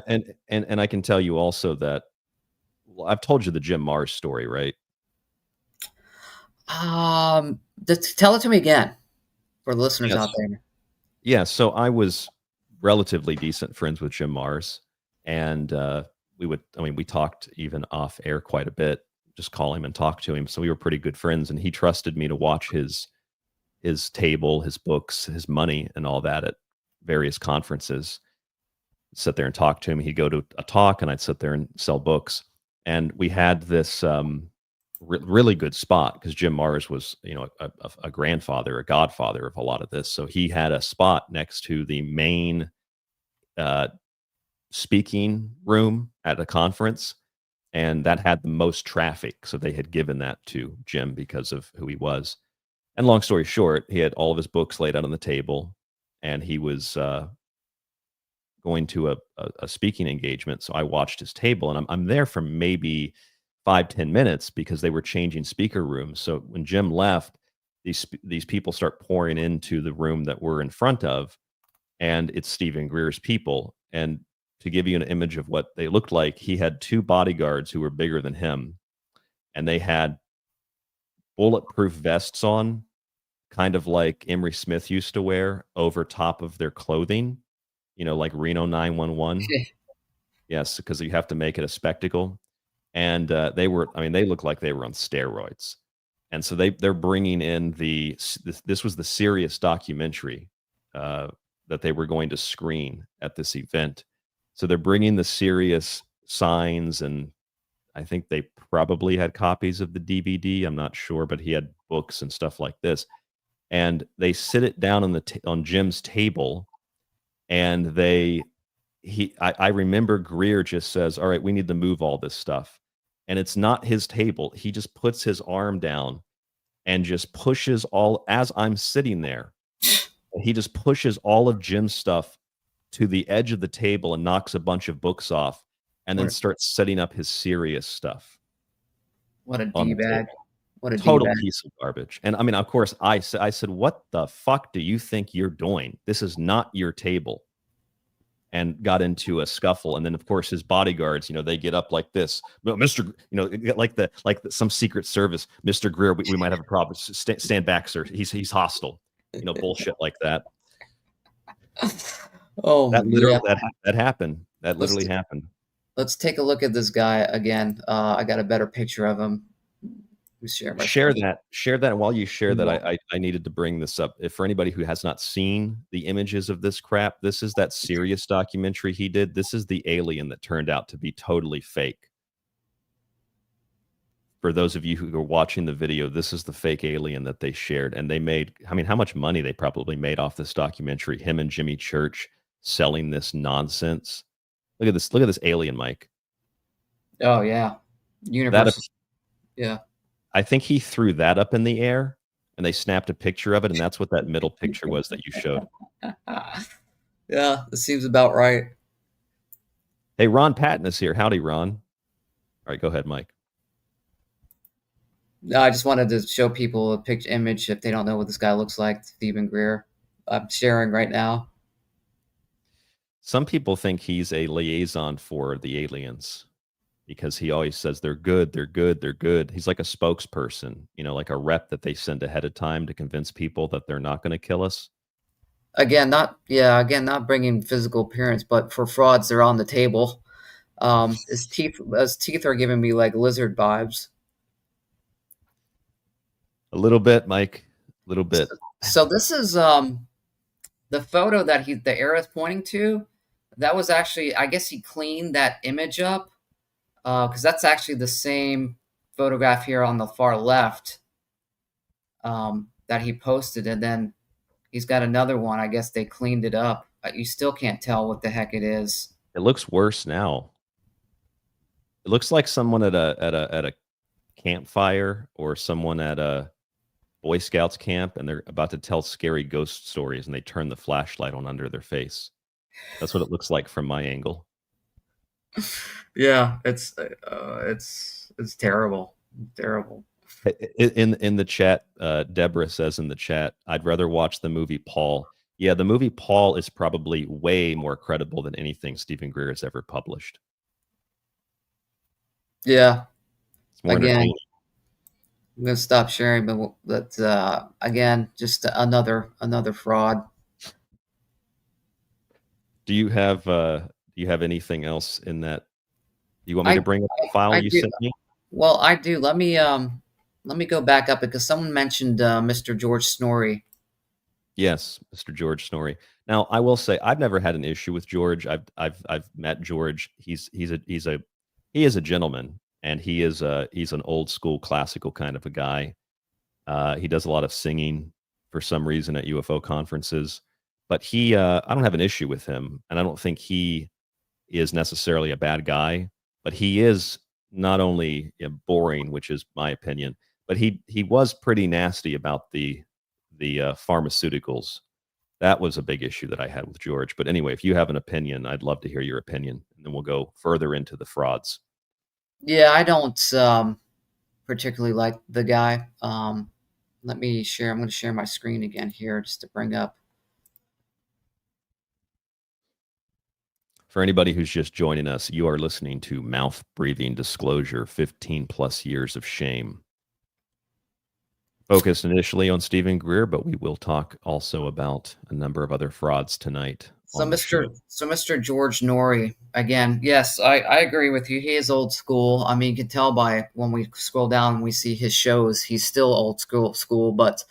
And I can tell you also that I've told you the Jim Mars story, right? Tell it to me again for the listeners out there. Yeah, so I was relatively decent friends with Jim Mars, and we talked even off air quite a bit. Just call him and talk to him. So we were pretty good friends, and he trusted me to watch his table, his books, his money, and all that at various conferences. Sit there and talk to him. He'd go to a talk, and I'd sit there and sell books. And we had this really good spot because Jim Mars was, a grandfather, a godfather of a lot of this. So he had a spot next to the main speaking room at a conference. And that had the most traffic. So they had given that to Jim because of who he was. And long story short, he had all of his books laid out on the table, and he was going to a speaking engagement. So I watched his table, and I'm there for maybe 5-10 minutes because they were changing speaker rooms. So when Jim left, these people start pouring into the room that we're in front of, and it's Stephen Greer's people. And to give you an image of what they looked like, he had 2 bodyguards who were bigger than him, and they had bulletproof vests on, kind of like Emery Smith used to wear over top of their clothing, like Reno 911. Yes, because you have to make it a spectacle. And they looked like they were on steroids. And so they're bringing in this was the serious documentary that they were going to screen at this event. So they're bringing the serious signs, and I think they probably had copies of the DVD. I'm not sure, but he had books and stuff like this. And they sit it down on Jim's table, and I remember Greer just says, "All right, we need to move all this stuff." And it's not his table. He just puts his arm down and just pushes as I'm sitting there, he just pushes all of Jim's stuff to the edge of the table and knocks a bunch of books off, and then starts setting up his serious stuff. What a D-bag. What a total D-bag. piece of garbage. And I mean, of course, I said, "What the fuck do you think you're doing? This is not your table." And got into a scuffle. And then, of course, his bodyguards, they get up like this. "Well, Mr. Some Secret Service, Mr. Greer, we might have a problem. Stand back, sir. He's hostile." Bullshit like that. Oh, that literally yeah. that happened. That literally happened. Let's take a look at this guy again. I got a better picture of him. Share that. And while you share that, I needed to bring this up. If for anybody who has not seen the images of this crap, this is that serious documentary he did. This is the alien that turned out to be totally fake. For those of you who are watching the video, this is the fake alien that they shared. And they made, how much money they probably made off this documentary, him and Jimmy Church selling this nonsense. Look at this alien, Mike. Oh, yeah. Universe. Yeah. I think he threw that up in the air, and they snapped a picture of it, and that's what that middle picture was that you showed. Yeah, this seems about right. Hey, Ron Patton is here. Howdy, Ron. All right, go ahead, Mike. No, I just wanted to show people a picture image if they don't know what this guy looks like, Stephen Greer. I'm sharing right now. Some people think he's a liaison for the aliens, because he always says they're good, they're good, they're good. He's like a spokesperson, like a rep that they send ahead of time to convince people that they're not going to kill us. Again, not bringing physical appearance, but for frauds, they're on the table. His teeth are giving me like lizard vibes. A little bit, Mike. A little bit. So this is the photo that the arrow is pointing to. That was actually, I guess he cleaned that image up. Because that's actually the same photograph here on the far left that he posted. And then he's got another one. I guess they cleaned it up. You still can't tell what the heck it is. It looks worse now. It looks like someone at a campfire, or someone at a Boy Scouts camp, and they're about to tell scary ghost stories, and they turn the flashlight on under their face. That's what it looks like from my angle. Yeah, it's terrible. Terrible. In the chat, Deborah says in the chat, "I'd rather watch the movie Paul." Yeah, the movie Paul is probably way more credible than anything Stephen Greer has ever published. Yeah. It's more Again, entertaining. I'm gonna stop sharing, but again, just another fraud. Do you have anything else in that? You want me to bring up the file you sent me? Well, I do. Let me go back up, because someone mentioned Mr. George Snorri. Yes, Mr. George Snorri. Now, I will say I've never had an issue with George. I've met George. He is a gentleman, and he's an old school classical kind of a guy. He does a lot of singing for some reason at UFO conferences. But I don't have an issue with him, and I don't think he is necessarily a bad guy. But he is not only boring, which is my opinion, but he was pretty nasty about the pharmaceuticals. That was a big issue that I had with George. But anyway, if you have an opinion, I'd love to hear your opinion, and then we'll go further into the frauds. Yeah, I don't particularly like the guy. Let me share. I'm going to share my screen again here just to bring up. For anybody who's just joining us, you are listening to Mouth Breathing Disclosure, 15 plus years of shame. Focused initially on Stephen Greer, but we will talk also about a number of other frauds tonight. So Mr. George Norrie, again, yes, I agree with you. He is old school. I mean, you can tell by when we scroll down and we see his shows, he's still old school, but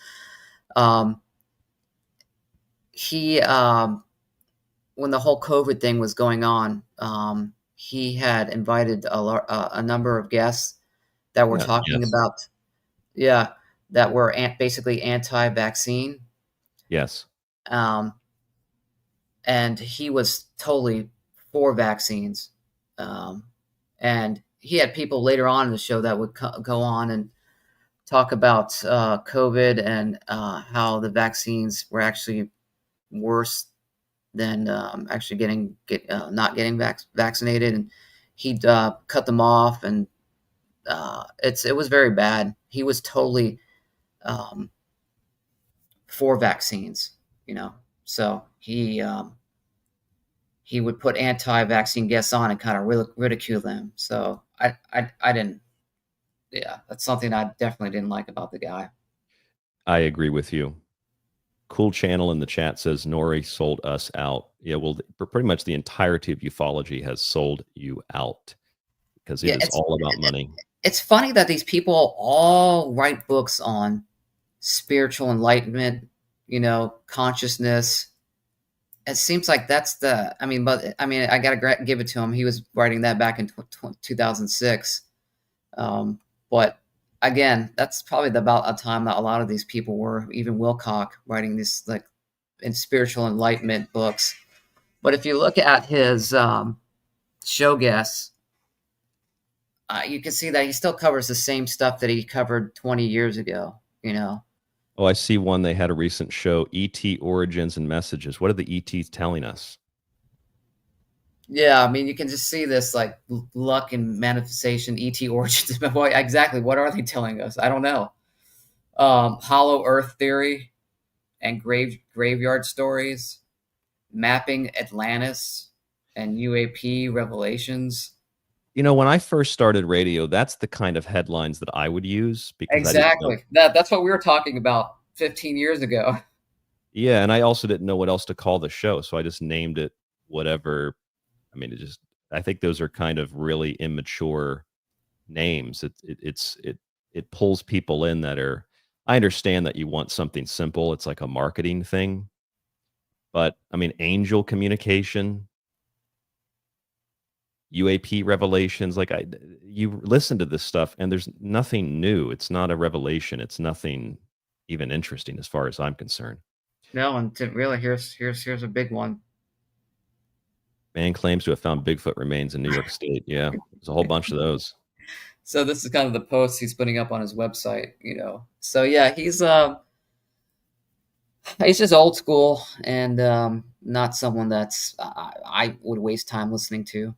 he when the whole COVID thing was going on, he had invited a number of guests that were talking about, that were basically anti-vaccine. Yes. And he was totally for vaccines. And he had people later on in the show that would go on and talk about COVID and how the vaccines were actually worse than actually not getting vaccinated. And he'd cut them off, and it was very bad. He was totally for vaccines, So he would put anti-vaccine guests on and kind of ridicule them. So I didn't. Yeah, that's something I definitely didn't like about the guy. I agree with you. Cool Channel in the chat says Norrie sold us out. Yeah, well, pretty much the entirety of ufology has sold you out because it is all about money. It's funny that these people all write books on spiritual enlightenment, consciousness. It seems like that's I got to give it to him. He was writing that back in 2006. But again, that's probably about a time that a lot of these people were, even Wilcock, writing these in spiritual enlightenment books. But if you look at his show guests, you can see that he still covers the same stuff that he covered 20 years ago, Oh, I see one. They had a recent show, ET Origins and Messages. What are the ETs telling us? Yeah, I mean, you can just see this luck and manifestation, ET Origins. Exactly, what are they telling us? I don't know. Hollow Earth theory and graveyard stories, mapping Atlantis and UAP revelations. When I first started radio, that's the kind of headlines that I would use. Because exactly. That's what we were talking about 15 years ago. Yeah, and I also didn't know what else to call the show, so I just named it whatever. I mean, I think those are kind of really immature names. It pulls people in that are, I understand that you want something simple. It's like a marketing thing. But I mean, angel communication, UAP revelations, you listen to this stuff and there's nothing new. It's not a revelation. It's nothing even interesting as far as I'm concerned. No, and really, here's a big one. Man claims to have found Bigfoot remains in New York State. Yeah, there's a whole bunch of those. So this is kind of the post he's putting up on his website, So yeah, he's just old school and not someone that's I would waste time listening to,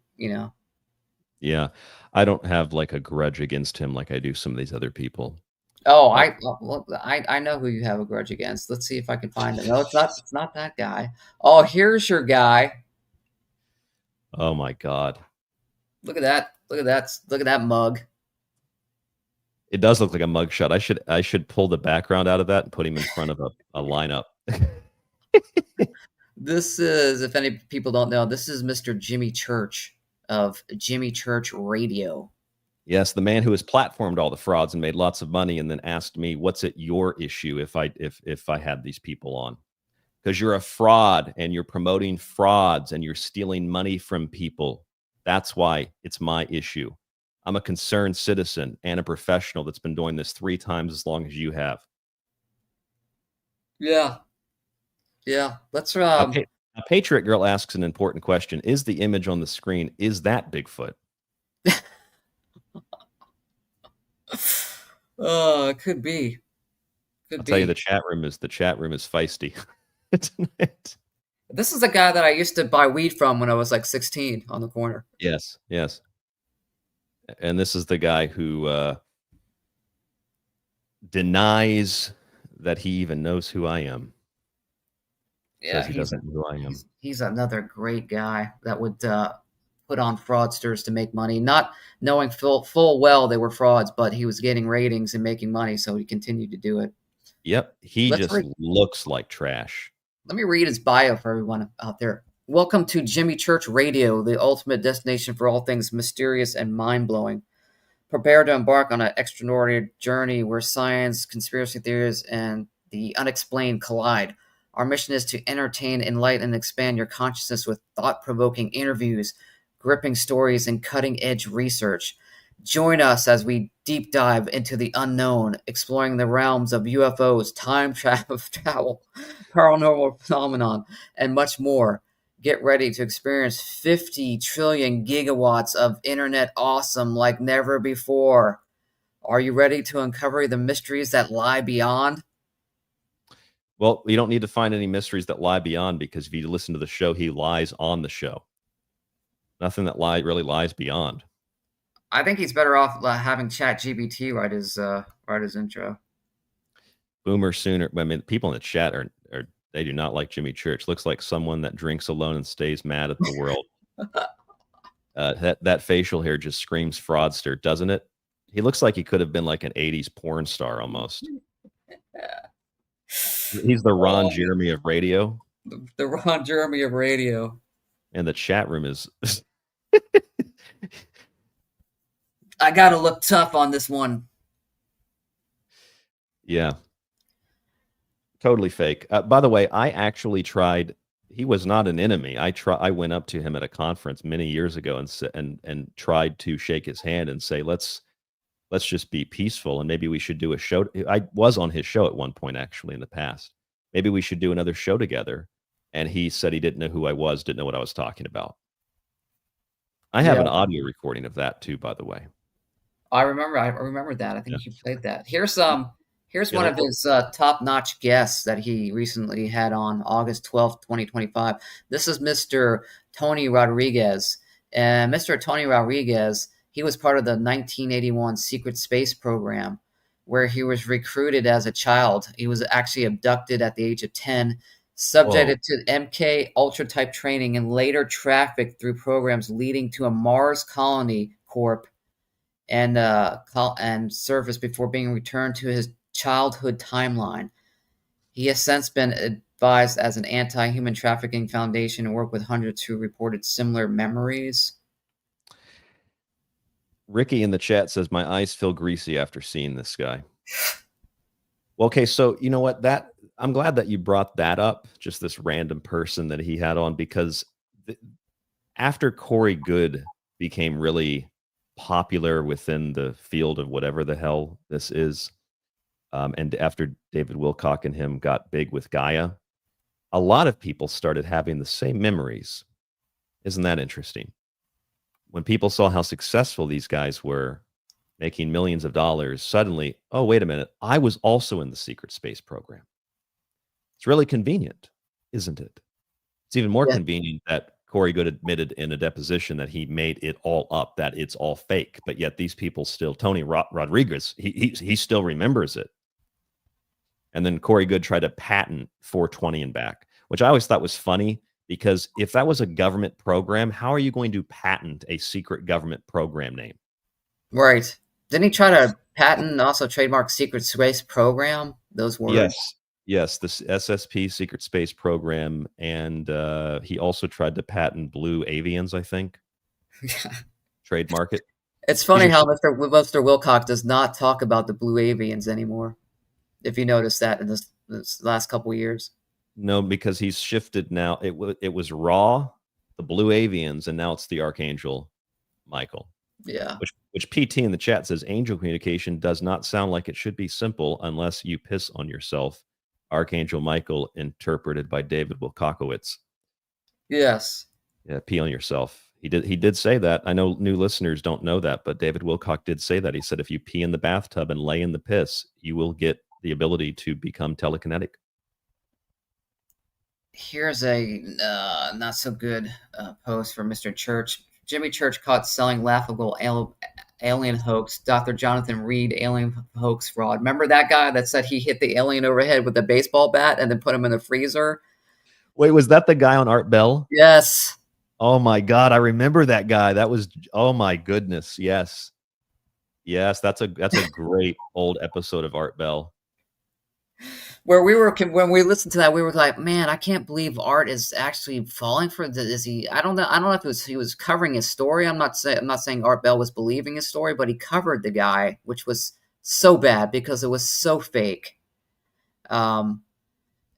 Yeah, I don't have a grudge against him like I do some of these other people. Oh, I know who you have a grudge against. Let's see if I can find him. No, it's not that guy. Oh, here's your guy. Oh my God. Look at that. Look at that mug. It does look like a mugshot. I should pull the background out of that and put him in front of a lineup. This is, if any people don't know, this is Mr. Jimmy Church of Jimmy Church Radio. Yes, the man who has platformed all the frauds and made lots of money and then asked me, what's it your issue if I had these people on? Because you're a fraud and you're promoting frauds and you're stealing money from people. That's why it's my issue. I'm a concerned citizen and a professional that's been doing this 3 times as long as you have. Yeah. Yeah. Let's A Patriot Girl asks an important question. Is the image on the screen, is that Bigfoot? It could be. I'll tell you, the chat room is feisty tonight. This is a guy that I used to buy weed from when I was 16 on the corner. Yes. And this is the guy who denies that he even knows who I am. says he doesn't enjoy him. He's another great guy that would put on fraudsters to make money, not knowing full well they were frauds, but he was getting ratings and making money, so he continued to do it. Yep, he looks like trash. Let me read his bio for everyone out there. Welcome to Jimmy Church Radio, the ultimate destination for all things mysterious and mind-blowing. Prepare to embark on an extraordinary journey where science, conspiracy theories, and the unexplained collide. Our mission is to entertain, enlighten, and expand your consciousness with thought-provoking interviews, gripping stories, and cutting-edge research. Join us as we deep dive into the unknown, exploring the realms of UFOs, time travel, paranormal phenomenon, and much more. Get ready to experience 50 trillion gigawatts of internet awesome like never before. Are you ready to uncover the mysteries that lie beyond? Well, you don't need to find any mysteries that lie beyond, because if you listen to the show, he lies on the show. Nothing that really lies beyond. I think he's better off having ChatGPT write his intro. Boomer Sooner. I mean, people in the chat they do not like Jimmy Church. Looks like someone that drinks alone and stays mad at the world. That facial hair just screams fraudster, doesn't it? He looks like he could have been like an 80s porn star almost. He's the Ron Jeremy of radio. The Ron Jeremy of radio. And the chat room is... I gotta look tough on this one. Yeah. Totally fake. By the way, I actually tried. He was not an enemy. I went up to him at a conference many years ago and tried to shake his hand and say, let's just be peaceful, and maybe we should do a show. I was on his show at one point, actually, in the past. Maybe we should do another show together. And he said he didn't know who I was, didn't know what I was talking about. I have an audio recording of that too, by the way. I remember that. I think you played that. Here's one of his top-notch guests that he recently had on August 12th, 2025. This is Mr. Tony Rodriguez. And Mr. Tony Rodriguez, he was part of the 1981 secret space program, where he was recruited as a child. He was actually abducted at the age of 10, subjected to MK Ultra type training, and later trafficked through programs leading to a Mars colony corp and service before being returned to his childhood timeline. He has since been advised as an anti-human trafficking foundation and worked with hundreds who reported similar memories. Ricky in the chat says, my eyes feel greasy after seeing this guy. Well, okay, so you know what? I'm glad that you brought that up, just this random person that he had on, because after Corey Goode became really popular within the field of whatever the hell this is, and after David Wilcock and him got big with Gaia, a lot of people started having the same memories. Isn't that interesting? When people saw how successful these guys were, making millions of dollars, suddenly, oh, wait a minute, I was also in the secret space program. It's really convenient, isn't it? It's even more convenient that Corey Goode admitted in a deposition that he made it all up, that it's all fake, but yet these people still, Tony Rodriguez, he still remembers it. And then Corey Goode tried to patent 420 and back, which I always thought was funny, because if that was a government program, how are you going to patent a secret government program name? Right. Didn't he try to patent and also trademark secret space program? Those words. Yes, this SSP secret space program, and he also tried to patent blue avians, I think. Trademark it. It's funny how Mr. Wilcock does not talk about the blue avians anymore, if you notice that in this last couple of years. No, because he's shifted now. It was Raw, the blue avians, and now it's the Archangel Michael. Yeah. Which PT in the chat says, angel communication does not sound like it should be simple unless you piss on yourself. Archangel Michael, interpreted by David Wilcockowitz. Yes. Yeah, pee on yourself. He did say that. I know new listeners don't know that, but David Wilcock did say that. He said if you pee in the bathtub and lay in the piss, you will get the ability to become telekinetic. Here's a not so good post from Mr. Church. Jimmy Church caught selling laughable alien hoax. Dr. Jonathan Reed, alien hoax fraud. Remember that guy that said he hit the alien overhead with a baseball bat and then put him in the freezer? Wait, was that the guy on Art Bell? Yes. Oh my God, I remember that guy. That was, oh my goodness, yes. Yes, that's a great old episode of Art Bell. Where when we listened to that, we were like, man, I can't believe Art is actually falling for this. Is he? I don't know if he was covering his story. I'm not saying Art Bell was believing his story, but he covered the guy, which was so bad because it was so fake. People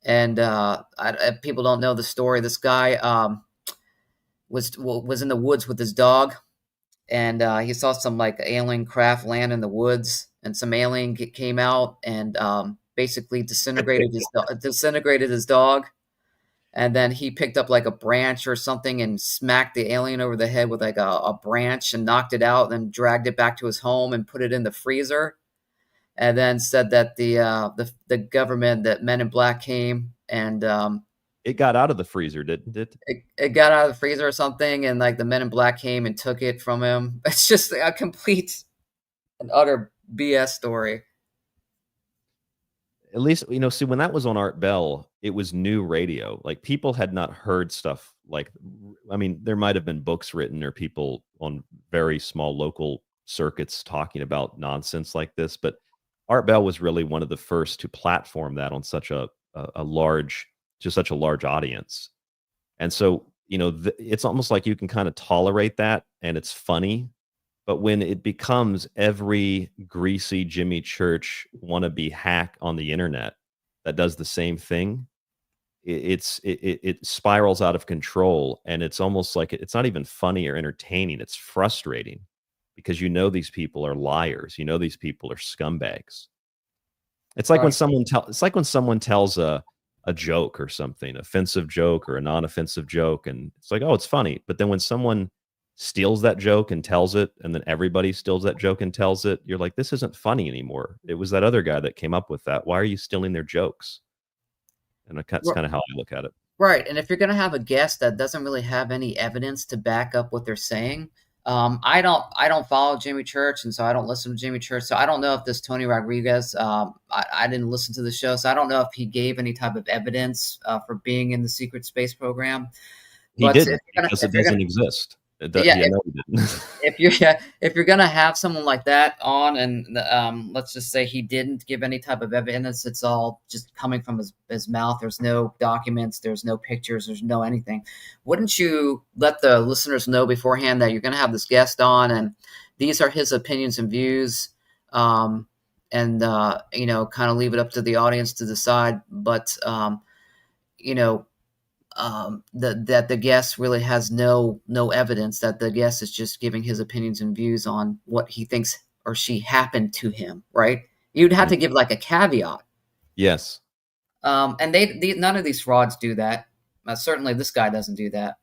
don't know the story. This guy was in the woods with his dog, and he saw some like alien craft land in the woods, and some alien came out and basically disintegrated his dog, and then he picked up like a branch or something and smacked the alien over the head with like a branch and knocked it out, and then dragged it back to his home and put it in the freezer, and then said that the government, that Men in Black came and it got out of the freezer, didn't it? It got out of the freezer or something, and like the Men in Black came and took it from him. It's just a complete and utter BS story. At least, see, when that was on Art Bell, it was new radio. Like, people had not heard stuff like, there might have been books written or people on very small local circuits talking about nonsense like this, but Art Bell was really one of the first to platform that on such a large audience. And so, it's almost like you can kind of tolerate that and it's funny. But when it becomes every greasy Jimmy Church wannabe hack on the internet that does the same thing, it spirals out of control. And it's almost like it's not even funny or entertaining. It's frustrating because these people are liars. These people are scumbags. It's like when someone tells a joke or something, offensive joke or a non-offensive joke, and it's like, oh, it's funny. But then when someone steals that joke and tells it, and then everybody steals that joke and tells it, you're like, this isn't funny anymore. It was that other guy that came up with that. Why are you stealing their jokes? And that's kind of how I look at it. Right. And if you're going to have a guest that doesn't really have any evidence to back up what they're saying, I don't follow Jimmy Church, and so I don't listen to Jimmy Church. So I don't know if this Tony Rodriguez, I didn't listen to the show, so I don't know if he gave any type of evidence for being in the secret space program. He didn't, because it doesn't exist. If you're gonna have someone like that on, and let's just say he didn't give any type of evidence, it's all just coming from his mouth. There's no documents, there's no pictures, there's no anything. Wouldn't you let the listeners know beforehand that you're gonna have this guest on, and these are his opinions and views, and kind of leave it up to the audience to decide, but that the guest really has no evidence, that the guest is just giving his opinions and views on what he thinks or she happened to him, right? You'd have to give like a caveat. Yes. And none of these frauds do that. Certainly this guy doesn't do that.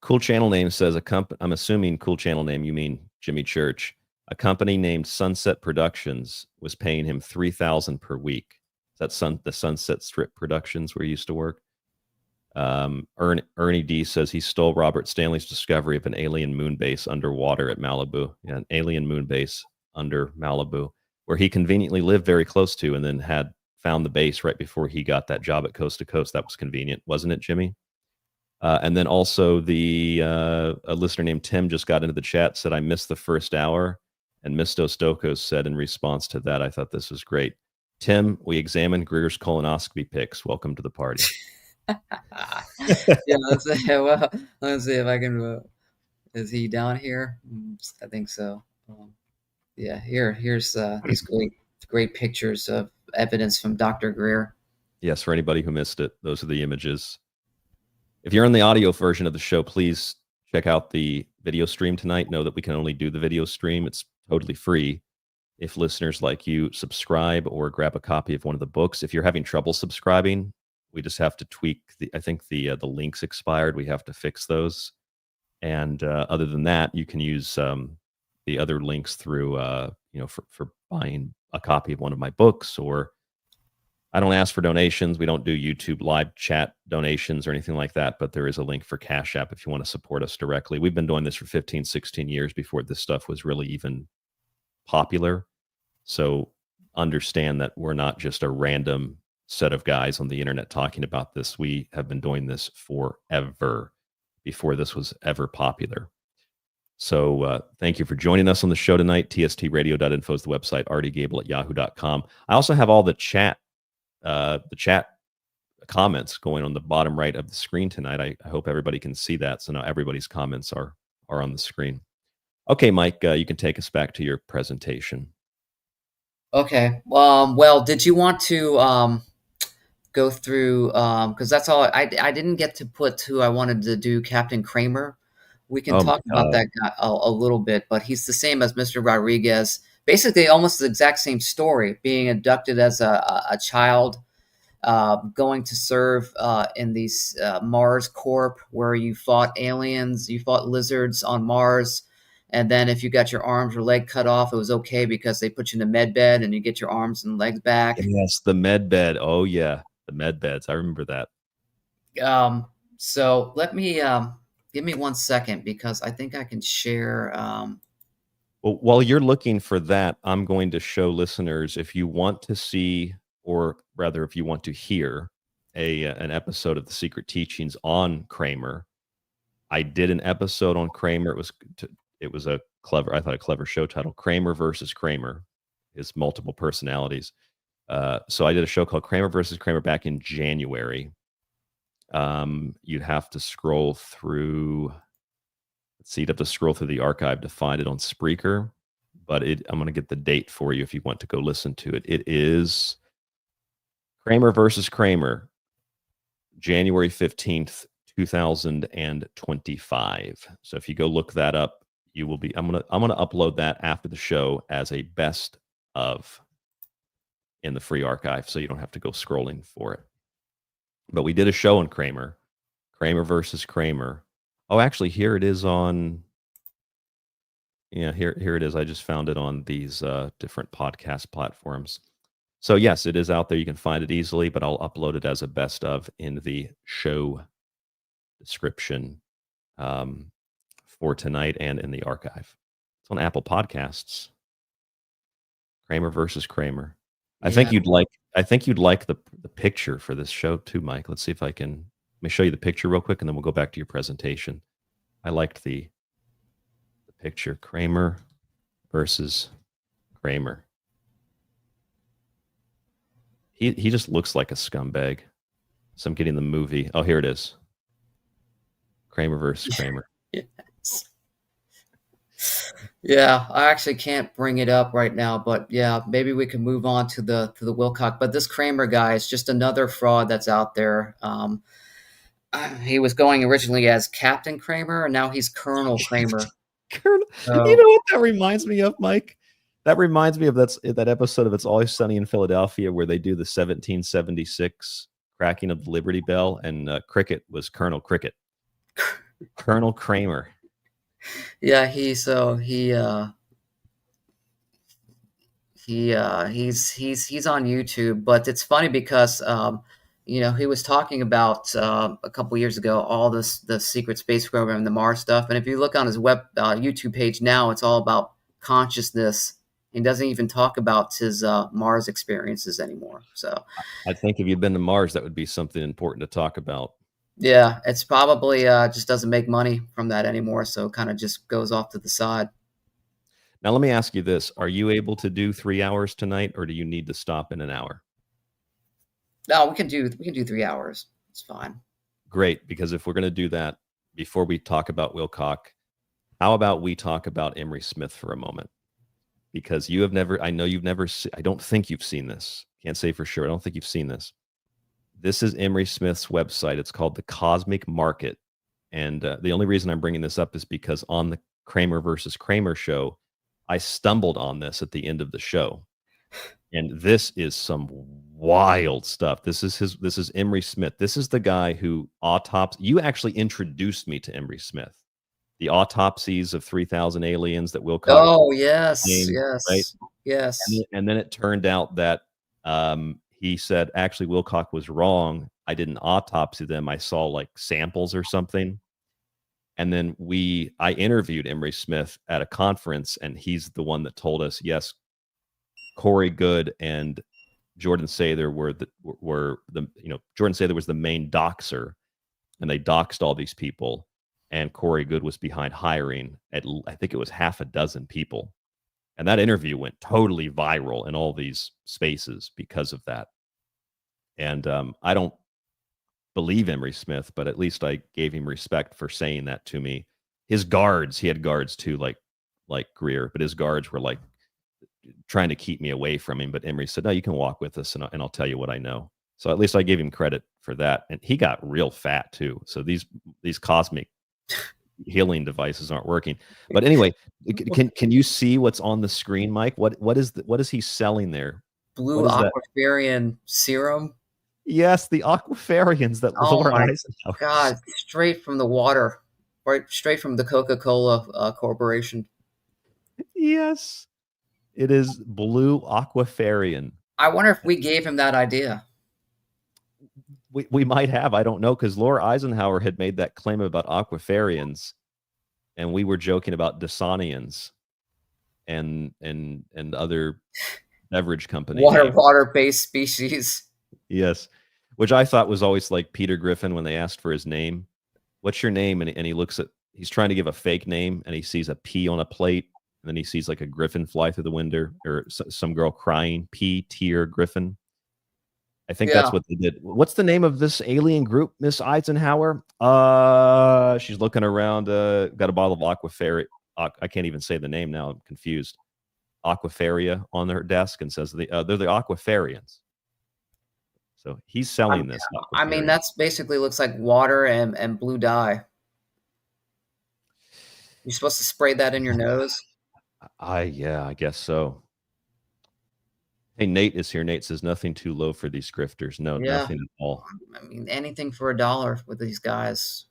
Cool Channel Name says I'm assuming Cool Channel Name, you mean Jimmy Church. A company named Sunset Productions was paying him $3,000 per week. Is that the Sunset Strip Productions where he used to work? Ernie D says he stole Robert Stanley's discovery of an alien moon base underwater at Malibu. Yeah, an alien moon base under Malibu, where he conveniently lived very close to, and then had found the base right before he got that job at Coast to Coast. That was convenient, wasn't it, Jimmy? And then also a listener named Tim just got into the chat, said, I missed the first hour. And Misto Stokos said in response to that, I thought this was great. Tim, we examined Greer's colonoscopy pics. Welcome to the party. Yeah, let's see if I can. Is he down here? I think so. Yeah, here's these great pictures of evidence from Dr. Greer. Yes, for anybody who missed it, those are the images. If you're in the audio version of the show, please check out the video stream tonight. Know that we can only do the video stream. It's totally free. If listeners like you subscribe or grab a copy of one of the books, if you're having trouble subscribing, we just have to tweak I think the links expired. We have to fix those. And other than that, you can use the other links through, for buying a copy of one of my books. Or I don't ask for donations. We don't do YouTube live chat donations or anything like that, but there is a link for Cash App if you want to support us directly. We've been doing this for 15, 16 years before this stuff was really even popular. So understand that we're not just a random set of guys on the internet talking about this. We have been doing this forever, before this was ever popular. So thank you for joining us on the show tonight. tstradio.info is the website, rdgable@yahoo.com. I also have all the chat comments going on the bottom right of the screen tonight. I hope everybody can see that. So now everybody's comments are on the screen. Okay, Mike, you can take us back to your presentation. Okay. Well, did you want to go through, because that's all I didn't get to put who I wanted to do, Captain Cramer. We can talk about that guy a little bit, but he's the same as Mr. Rodriguez. Basically, almost the exact same story, being abducted as a child, going to serve in these Mars Corp, where you fought aliens, you fought lizards on Mars, and then if you got your arms or leg cut off, it was okay because they put you in a med bed and you get your arms and legs back. Yes, the med bed. Oh yeah, the med beds. I remember that. So let me give me 1 second, because I think I can share. Well, while you're looking for that, I'm going to show listeners, if you want to see, or rather, if you want to hear an episode of The Secret Teachings on Cramer, I did an episode on Cramer. It was a clever show title, Cramer versus Cramer, his multiple personalities. So I did a show called Cramer versus Cramer back in January. You'd have to scroll through. You'd have to scroll through the archive to find it on Spreaker, but I'm going to get the date for you if you want to go listen to it. It is Cramer versus Cramer, January 15th, 2025. So if you go look that up, you will be. I'm gonna upload that after the show as a best of in the free archive, so you don't have to go scrolling for it. But we did a show on Cramer versus Cramer. Oh, actually, here it is on. Yeah, here it is. I just found it on these different podcast platforms. So yes, it is out there. You can find it easily, but I'll upload it as a best of in the show description for tonight and in the archive. It's on Apple Podcasts. Cramer versus Cramer. I think you'd like the picture for this show too, Mike. Let's see if I can. Let me show you the picture real quick, and then we'll go back to your presentation. I liked the picture. Cramer versus Cramer. He just looks like a scumbag. So I'm getting the movie. Oh, here it is. Cramer versus Cramer. Yes. Yeah, I actually can't bring it up right now, but yeah, maybe we can move on to the Wilcock. But this Cramer guy is just another fraud that's out there. He was going originally as Captain Cramer, and now he's Colonel Cramer. Colonel. You know what that reminds me of, Mike? That reminds me of that episode of It's Always Sunny in Philadelphia where they do the 1776 cracking of the Liberty Bell, and Cricket was Colonel Cricket. Colonel Cramer. Yeah, he's on YouTube, but it's funny because he was talking about a couple years ago all the secret space program and the Mars stuff, and if you look on his YouTube page now, it's all about consciousness. He doesn't even talk about his Mars experiences anymore. So I think if you'd been to Mars, that would be something important to talk about. Yeah, it's probably just doesn't make money from that anymore, so it kind of just goes off to the side. Now, let me ask you this. Are you able to do 3 hours tonight, or do you need to stop in an hour? No, we can do 3 hours. It's fine. Great, because if we're going to do that, before we talk about Wilcock, how about we talk about Emery Smith for a moment? Because I don't think you've seen this. Can't say for sure. I don't think you've seen this. This is Emery Smith's website. It's called The Cosmic Market. And the only reason I'm bringing this up is because on the Cramer versus Cramer show, I stumbled on this at the end of the show. And this is some wild stuff. This is Emery Smith. This is the guy who you actually introduced me to Emery Smith. The autopsies of 3,000 aliens that Wilcock. Oh, yes. Named, Yes. right? Yes. And then it turned out that he said, actually, Wilcock was wrong. I didn't autopsy them. I saw like samples or something. And then I interviewed Emery Smith at a conference, and he's the one that told us, yes, Corey Goode and Jordan Sather Jordan Sather was the main doxer, and they doxed all these people, and Corey Goode was behind hiring I think it was half a dozen people. And that interview went totally viral in all these spaces because of that. And I don't believe Emery Smith, but at least I gave him respect for saying that to me. His guards, he had guards too, like Greer, but his guards were like trying to keep me away from him. But Emery said, no, you can walk with us and I'll tell you what I know. So at least I gave him credit for that. And he got real fat too. So these cosmic healing devices aren't working. But anyway, can you see what's on the screen, Mike? What is he selling there? Blue Aquafarian serum. Yes, the Aquafarians that Laura Eisenhower. God, straight from the water, right? Straight from the Coca-Cola Corporation. Yes, it is Blue Aquafarian. I wonder if we gave him that idea. We might have. I don't know, because Laura Eisenhower had made that claim about Aquafarians, and we were joking about Dasanians and other beverage company water-based species. Yes, which I thought was always like Peter Griffin when they asked for his name. What's your name? And he looks at, he's trying to give a fake name, and he sees a P on a plate, and then he sees like a griffin fly through the window, or some girl crying, P tier griffin. I think that's what they did. What's the name of this alien group, Miss Eisenhower? She's looking around. Got a bottle of Aquafaria. I can't even say the name now. I'm confused. Aquafaria on her desk, and says they're the Aquafarians. So he's selling this. I mean, that's basically looks like water and blue dye. You're supposed to spray that in your nose? Yeah, I guess so. Hey, Nate is here. Nate says nothing too low for these grifters. No, nothing at all. I mean, anything for $1 with these guys.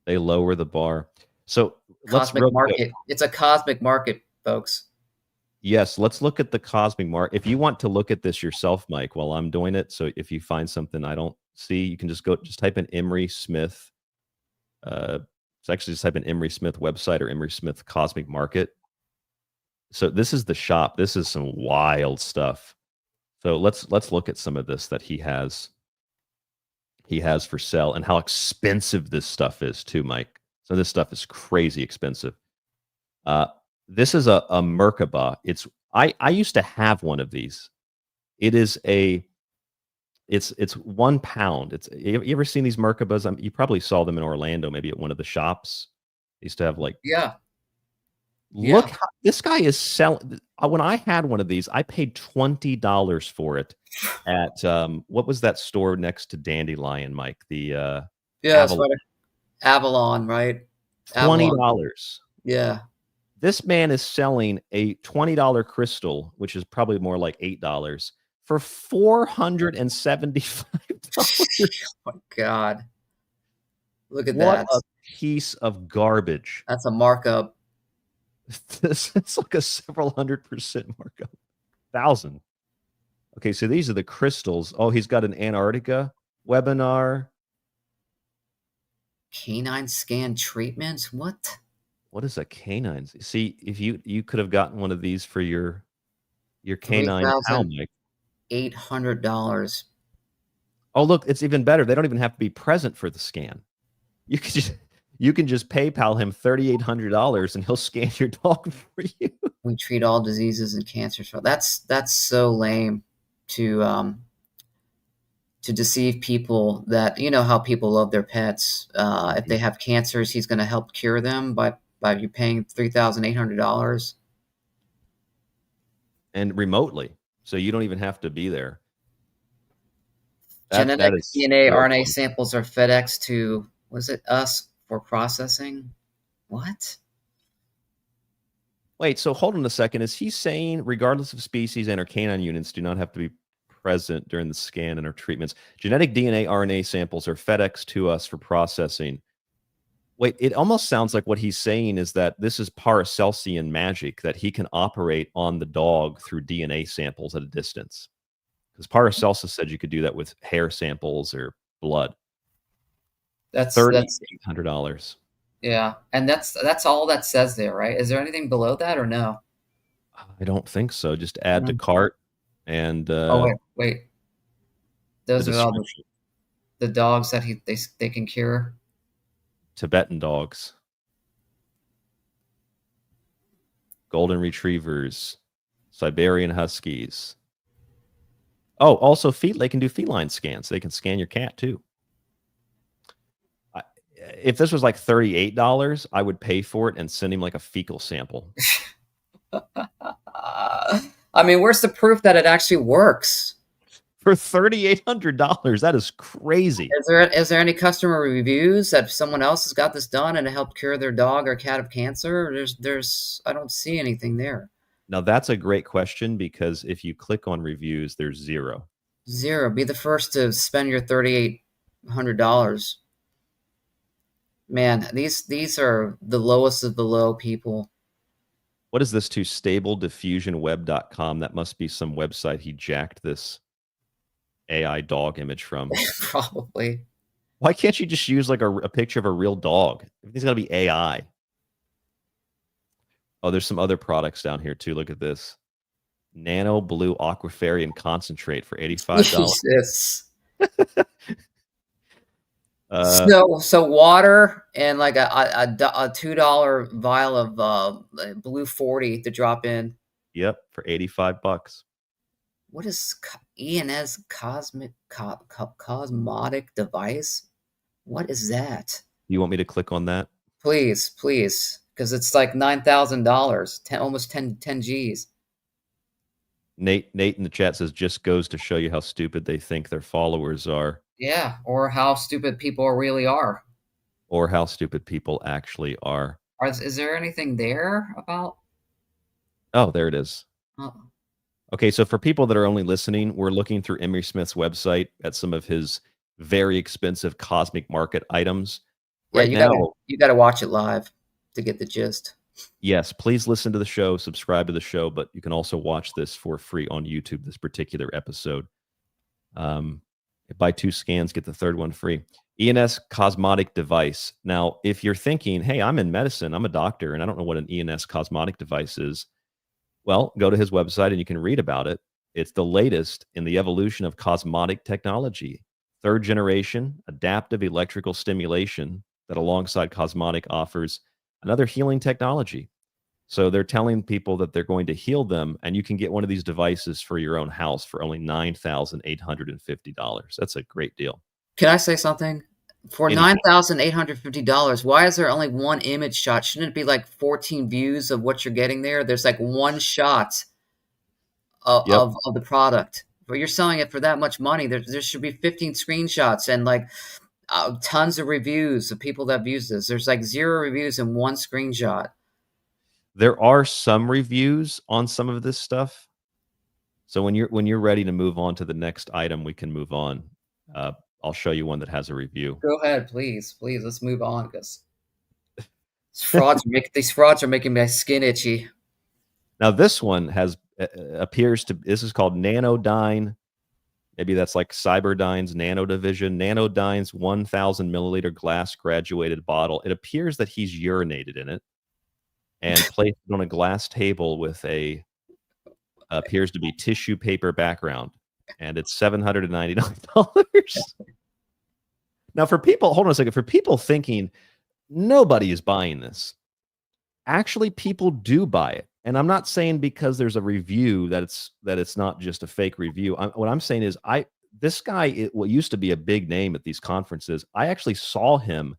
They lower the bar. So cosmic market. It's a cosmic market, folks. Yes, let's look at the cosmic market. If you want to look at this yourself, Mike, while I'm doing it, so if you find something I don't see, you can just type in Emery Smith. It's actually just type in Emery Smith website or Emery Smith Cosmic Market. So this is the shop. This is some wild stuff. So let's look at some of this that he has for sale, and how expensive this stuff is too, Mike. So this stuff is crazy expensive. This is a Merkaba. I used to have one of these. It is it's 1 pound. You ever seen these Merkabas? You probably saw them in Orlando, maybe at one of the shops. They used to have like Look how this guy is selling. When I had one of these, I paid $20 for it at what was that store next to Dandelion, Mike? The Avalon, right? $20. Yeah. This man is selling a $20 crystal, which is probably more like $8, for $475. Oh my God. Look at what that. A piece of garbage. That's a markup. It's like a several 100% markup. 1,000. Okay, so these are the crystals. Oh, he's got an Antarctica webinar. Canine scan treatments? What? What is a canine? See, if you could have gotten one of these for your canine pal, Mike. $800. Oh, look, it's even better. They don't even have to be present for the scan. You can just PayPal him $3,800 and he'll scan your dog for you. We treat all diseases and cancers. That's so lame to deceive people that, you know how people love their pets. If they have cancers, he's going to help cure them by you paying $3,800. And remotely. So you don't even have to be there. Genetic DNA, RNA samples are FedEx to, was it us? For processing? What? Wait, so hold on a second. Is he saying, regardless of species and or canine units do not have to be present during the scan and or treatments, genetic DNA, RNA samples are FedEx to us for processing? Wait, it almost sounds like what he's saying is that this is Paracelsian magic, that he can operate on the dog through DNA samples at a distance. Because Paracelsus said you could do that with hair samples or blood. That's $3,800. Yeah, and that's all that says there, right? Is there anything below that or no? I don't think so. Just add to cart. And oh wait. Those the are all the dogs that they can cure. Tibetan dogs, golden retrievers, Siberian huskies. Oh, also they can do feline scans. They can scan your cat too. If this was like $38, I would pay for it and send him like a fecal sample. I mean, where's the proof that it actually works? For $3,800, that is crazy. Is there any customer reviews that someone else has got this done and it helped cure their dog or cat of cancer? I don't see anything there. Now that's a great question, because if you click on reviews, there's zero. Zero. Be the first to spend your $3,800. Man, these are the lowest of the low, people. What is this to stablediffusionweb.com? That must be some website he jacked this AI dog image from. Probably. Why can't you just use like a picture of a real dog? Everything's got to be AI. Oh, there's some other products down here too. Look at this. Nano Blue Aquafarian Concentrate for $85. Jesus. So water and like a $2 vial of Blue 40 to drop in. Yep, for $85. What is ENS cosmetic device? What is that? You want me to click on that? Please, because it's like $9,000, almost 10 G's. Nate in the chat says, just goes to show you how stupid they think their followers are. Yeah, or how stupid people really are. Or how stupid people actually are. Is there anything there about? Oh, there it is. Oh. Okay, so for people that are only listening, we're looking through Emery Smith's website at some of his very expensive cosmic market items. Yeah, you gotta watch it live to get the gist. Yes, please listen to the show, subscribe to the show, but you can also watch this for free on YouTube, this particular episode. Buy 2 scans, get the third one free. ENS cosmetic device. Now, if you're thinking, hey, I'm in medicine, I'm a doctor, and I don't know what an ENS cosmetic device is, well, go to his website and you can read about it. It's the latest in the evolution of cosmetic technology. 3rd generation adaptive electrical stimulation that alongside cosmetic offers another healing technology. So they're telling people that they're going to heal them, and you can get one of these devices for your own house for only $9,850. That's a great deal. Can I say something? For $9,850, why is there only one image shot? Shouldn't it be like 14 views of what you're getting there? There's like one shot of the product. But you're selling it for that much money. There should be 15 screenshots and like tons of reviews of people that have used this. There's like 0 reviews and 1 screenshot. There are some reviews on some of this stuff. So when you're ready to move on to the next item, we can move on. I'll show you one that has a review. Go ahead, please. Let's move on, because these frauds are making my skin itchy. Now this one this is called Nanodyne. Maybe that's like Cyberdyne's Nano Division. Nanodyne's 1,000 milliliter glass graduated bottle. It appears that he's urinated in it and placed it on a glass table with appears to be tissue paper background. And it's $799. Now for people, hold on a second. For people thinking nobody is buying this, actually people do buy it. And I'm not saying because there's a review that it's not just a fake review. What I'm saying is this guy, what used to be a big name at these conferences, I actually saw him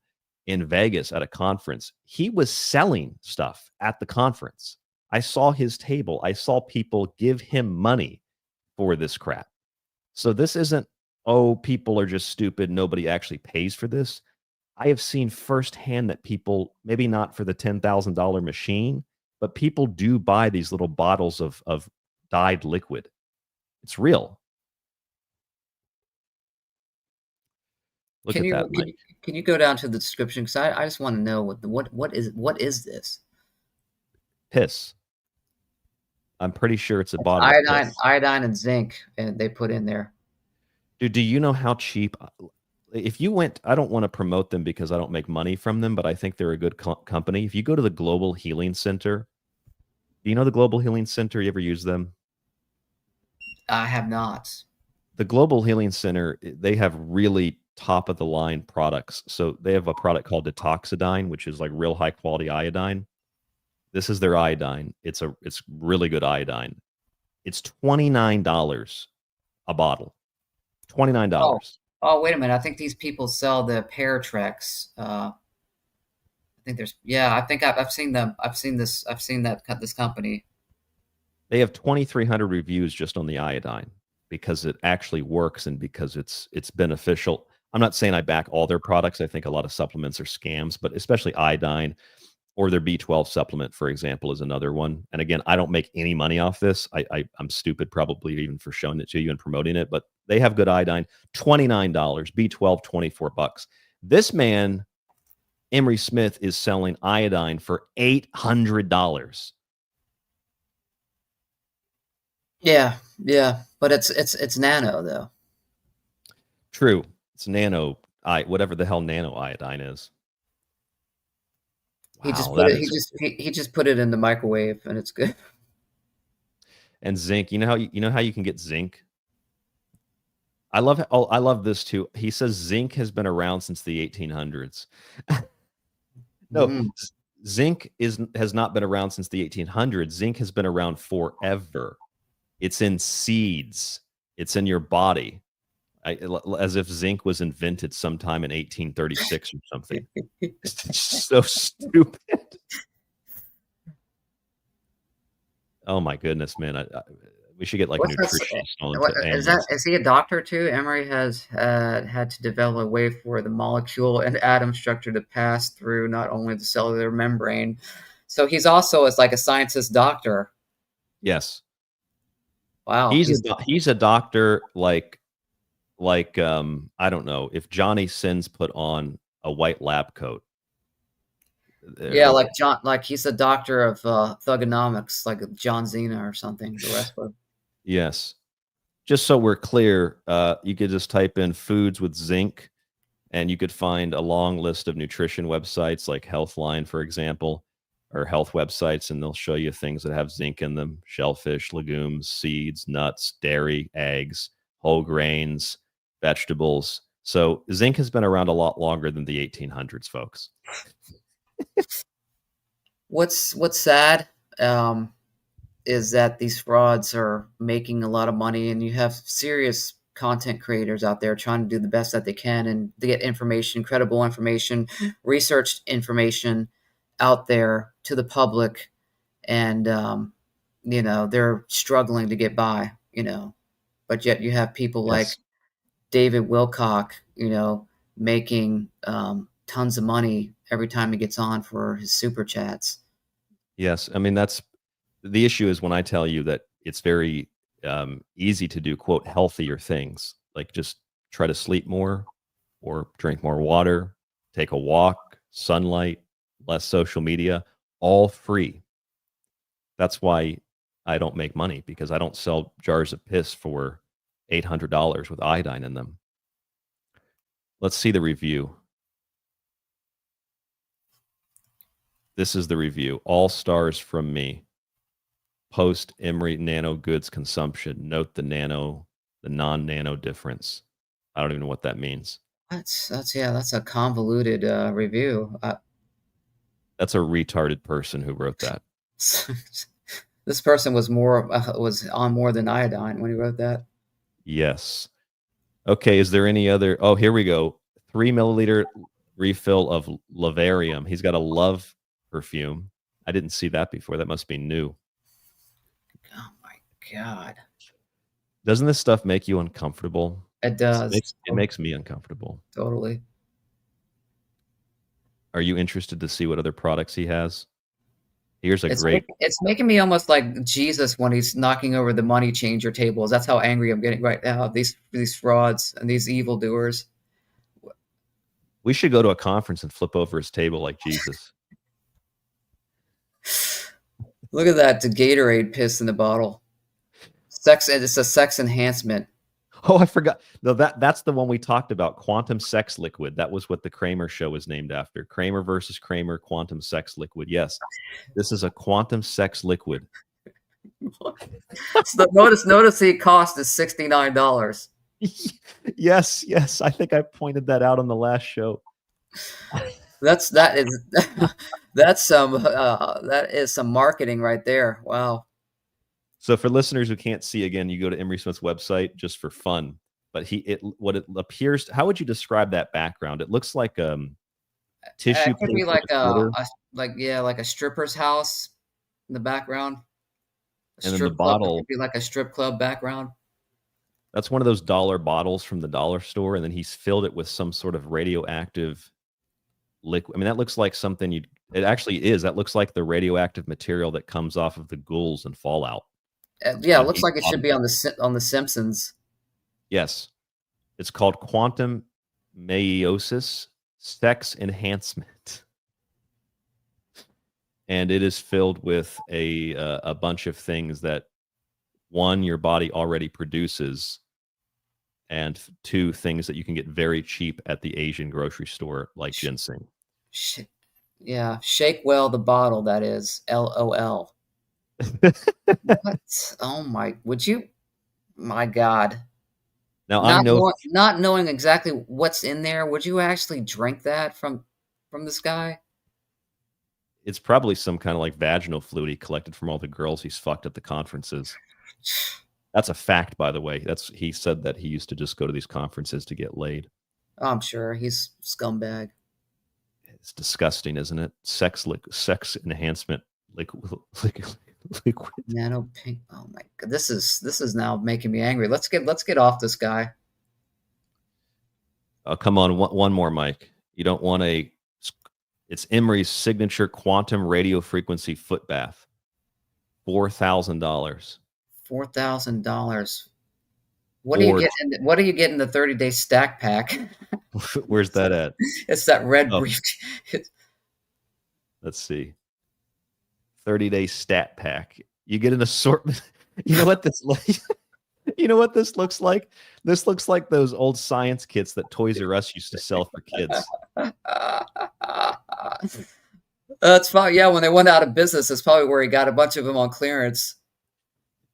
in Vegas at a conference. He was selling stuff at the conference. I saw his table. I saw people give him money for this crap. So this isn't, oh, people are just stupid, nobody actually pays for this. I have seen firsthand that people, maybe not for the $10,000 machine, but people do buy these little bottles of dyed liquid. It's real. Look at that. Can you go down to the description? Because I just want to know what is this? Piss. I'm pretty sure it's a bottle of piss. Iodine and zinc, and they put in there. Dude, do you know how cheap? If you went, I don't want to promote them because I don't make money from them, but I think they're a good company. If you go to the Global Healing Center, do you know the Global Healing Center? You ever use them? I have not. The Global Healing Center, they have really top of the line products. So they have a product called Detoxidine, which is like real high quality iodine. This is their iodine. It's really good iodine. It's $29 a bottle. $29. Oh, wait a minute. I think these people sell the Paratrex. I think there's, I think I've seen them. I've seen this company. They have 2,300 reviews just on the iodine because it actually works and because it's beneficial. I'm not saying I back all their products. I think a lot of supplements are scams, but especially iodine or their B12 supplement, for example, is another one. And again, I don't make any money off this. I'm stupid probably even for showing it to you and promoting it, but they have good iodine. $29, B12, $24. This man, Emery Smith, is selling iodine for $800. Yeah, but it's nano though. True, it's nano, whatever the hell nano iodine is. He just put it in the microwave and it's good. And zinc, you know how you can get zinc? I love this too. He says zinc has been around since the 1800s. No, zinc has not been around since the 1800s. Zinc has been around forever. It's in seeds. It's in your body. As if zinc was invented sometime in 1836 or something. It's so stupid. Oh my goodness, man! We should get like a nutritionist. Is he a doctor too? Emery has had to develop a way for the molecule and atom structure to pass through not only the cellular membrane. So he's also like a scientist doctor. Yes. Wow. He's a doctor like I don't know if Johnny Sins put on a white lab coat. Yeah, like he's a doctor of thugonomics, like John Cena or something, the wrestler. Yes. Just so we're clear, you could just type in foods with zinc and you could find a long list of nutrition websites like Healthline, for example, or health websites, and they'll show you things that have zinc in them: shellfish, legumes, seeds, nuts, dairy, eggs, whole grains, vegetables. So zinc has been around a lot longer than the 1800s, folks. What's sad is that these frauds are making a lot of money, and you have serious content creators out there trying to do the best that they can and to get information, credible information, researched information out there to the public, and they're struggling to get by, but yet you have people like David Wilcock, making tons of money every time he gets on for his super chats. Yes, I mean, that's the issue. Is when I tell you that it's very easy to do, quote, healthier things, like just try to sleep more or drink more water, take a walk, sunlight, less social media, all free. That's why I don't make money, because I don't sell jars of piss for $800 with iodine in them. Let's see the review. This is the review. All stars from me. Post Emery nano goods consumption. Note the non-nano difference. I don't even know what that means. That's a convoluted review. That's a retarded person who wrote that. This person was on more than iodine when he wrote that. Yes. Okay, is there any other? Oh, here we go. 3 milliliter refill of Lavarium. He's got a love perfume. I didn't see that before. That must be new. Oh my God. Doesn't this stuff make you uncomfortable? It does. It makes me uncomfortable. Totally. Are you interested to see what other products he has? Here's It's making me almost like Jesus when he's knocking over the money changer tables. That's how angry I'm getting right now. These frauds and these evildoers. We should go to a conference and flip over his table like Jesus. Look at that, the Gatorade piss in the bottle. It's a sex enhancement. Oh, I forgot. No, that's the one we talked about. Quantum sex liquid. That was what the Cramer show was named after. Cramer versus Cramer, quantum sex liquid. Yes, this is a quantum sex liquid. So notice the cost is $69. Yes. I think I pointed that out on the last show. That's some marketing right there. Wow. So for listeners who can't see, again, you go to Emery Smith's website just for fun. But what it appears, how would you describe that background? It looks like tissue. It could be like like a stripper's house in the background. And then the bottle could be like a strip club background. That's one of those dollar bottles from the dollar store, and then he's filled it with some sort of radioactive liquid. I mean, that looks like something it actually is. That looks like the radioactive material that comes off of the ghouls in Fallout. Yeah, it looks like it should be on the Simpsons. Yes. It's called quantum meiosis sex enhancement. And it is filled with a bunch of things that, one, your body already produces, and two, things that you can get very cheap at the Asian grocery store, like ginseng. Yeah, shake well the bottle, that is. LOL. What? Oh my, would you? My God. Now, not knowing exactly what's in there, would you actually drink that from this guy? It's probably some kind of like vaginal fluid he collected from all the girls he's fucked at the conferences. That's a fact, by the way. He said that he used to just go to these conferences to get laid. Oh, I'm sure he's a scumbag. It's disgusting, isn't it? Sex enhancement liquid. Nano pink. Oh my God, this is now making me angry. Let's get off this guy. Oh, come on, one more, Mike. You don't want It's Emery's signature quantum radio frequency foot bath. $4,000. $4,000. What do you get? What do you get in the 30-day stack pack? Where's that at? It's that red brief. Let's see. 30-day stat pack. You get an assortment. You know what this like? You know what this looks like? This looks like those old science kits that Toys R Us used to sell for kids. That's probably, yeah, when they went out of business, that's probably where he got a bunch of them on clearance.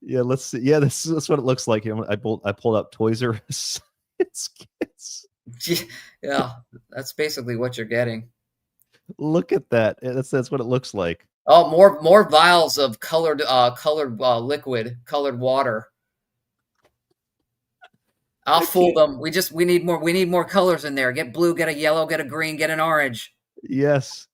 Yeah, let's see. Yeah, that's what it looks like. I pulled up Toys R Us science kits. Yeah, that's basically what you're getting. Look at that. That's what it looks like. Oh, more vials of colored liquid, colored water. I'll fool them. We need more colors in there. Get blue, get a yellow, get a green, get an orange. Yes.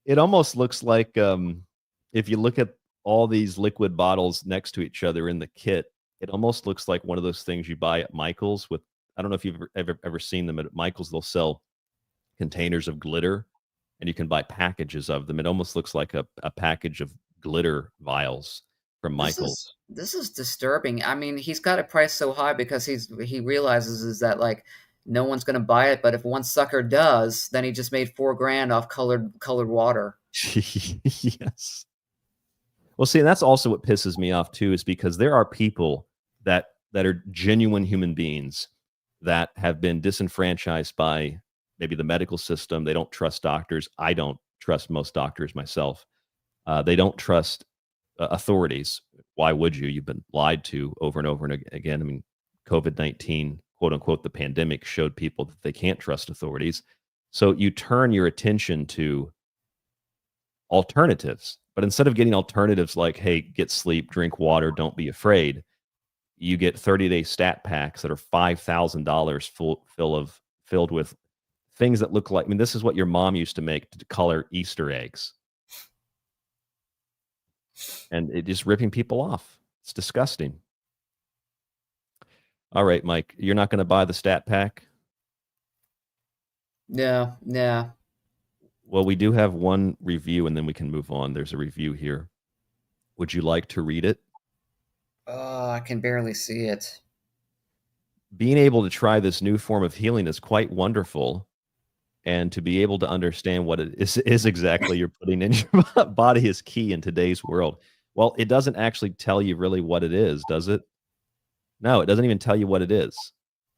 It almost looks like if you look at all these liquid bottles next to each other in the kit, it almost looks like one of those things you buy at Michael's with, I don't know if you've ever seen them at Michael's. They'll sell containers of glitter and you can buy packages of them. It almost looks like a package of glitter vials from Michael's. This is disturbing. I mean, he's got it priced so high because he realizes is that like no one's going to buy it, but if one sucker does, then he just made $4,000 off colored water. Yes. Well, see, and that's also what pisses me off too, is because there are people that are genuine human beings that have been disenfranchised by maybe the medical system. They don't trust doctors. I don't trust most doctors myself. They don't trust authorities. Why would you? You've been lied to over and over and again. I mean, COVID-19, quote unquote, the pandemic showed people that they can't trust authorities. So you turn your attention to alternatives. But instead of getting alternatives like, hey, get sleep, drink water, don't be afraid, you get 30-day stat packs that are $5,000 filled with things that look like, I mean, this is what your mom used to make to color Easter eggs. And it is ripping people off. It's disgusting. All right, Mike, you're not going to buy the stat pack? No. Well, we do have one review, and then we can move on. There's a review here. Would you like to read it? Oh, I can barely see it. Being able to try this new form of healing is quite wonderful. And to be able to understand what it is exactly you're putting in your body is key in today's world. Well, it doesn't actually tell you really what it is, does it? No, it doesn't even tell you what it is.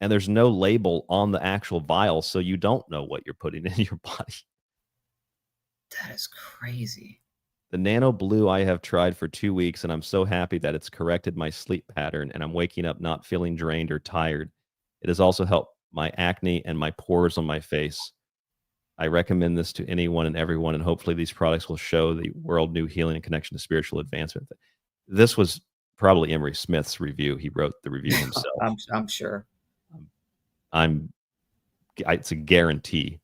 And there's no label on the actual vial, so you don't know what you're putting in your body. That is crazy. The Nano Blue I have tried for 2 weeks, and I'm so happy that it's corrected my sleep pattern, and I'm waking up not feeling drained or tired. It has also helped my acne and my pores on my face. I recommend this to anyone and everyone, and hopefully these products will show the world new healing and connection to spiritual advancement. This was probably Emery Smith's review. He wrote the review himself. I'm sure. It's a guarantee.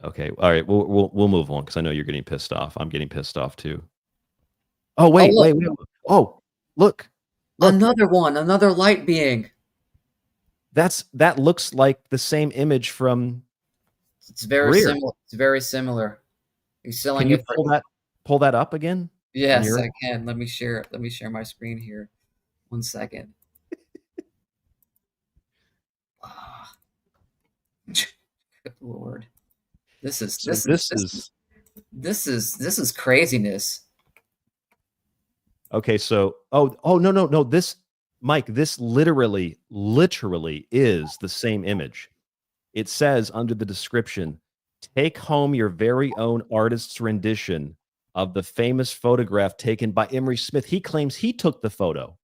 Okay, all right. We'll move on because I know you're getting pissed off. I'm getting pissed off too. Oh wait. Oh, look. Another one. Another light being. That looks like the same image from. It's very Greer. similar. It's very similar. He's selling Can you it for. pull that up again? Yes, I can. Let me share my screen here. 1 second. Good Lord. This is craziness. Okay, so no. This, Mike, this literally is the same image. It says under the description, take home your very own artist's rendition of the famous photograph taken by Emery Smith. He claims he took the photo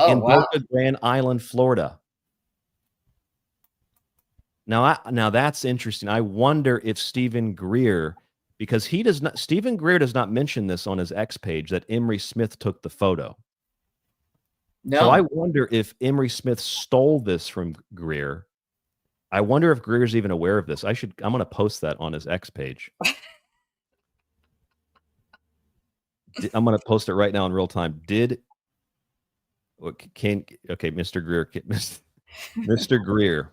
in Boca Grande Island, Florida. Now that's interesting. I wonder if Stephen Greer, because Stephen Greer does not mention this on his X page that Emery Smith took the photo. No. So I wonder if Emery Smith stole this from Greer. I wonder if Greer's even aware of this. I'm going to post that on his X page. I'm going to post it right now in real time. Mr. Greer,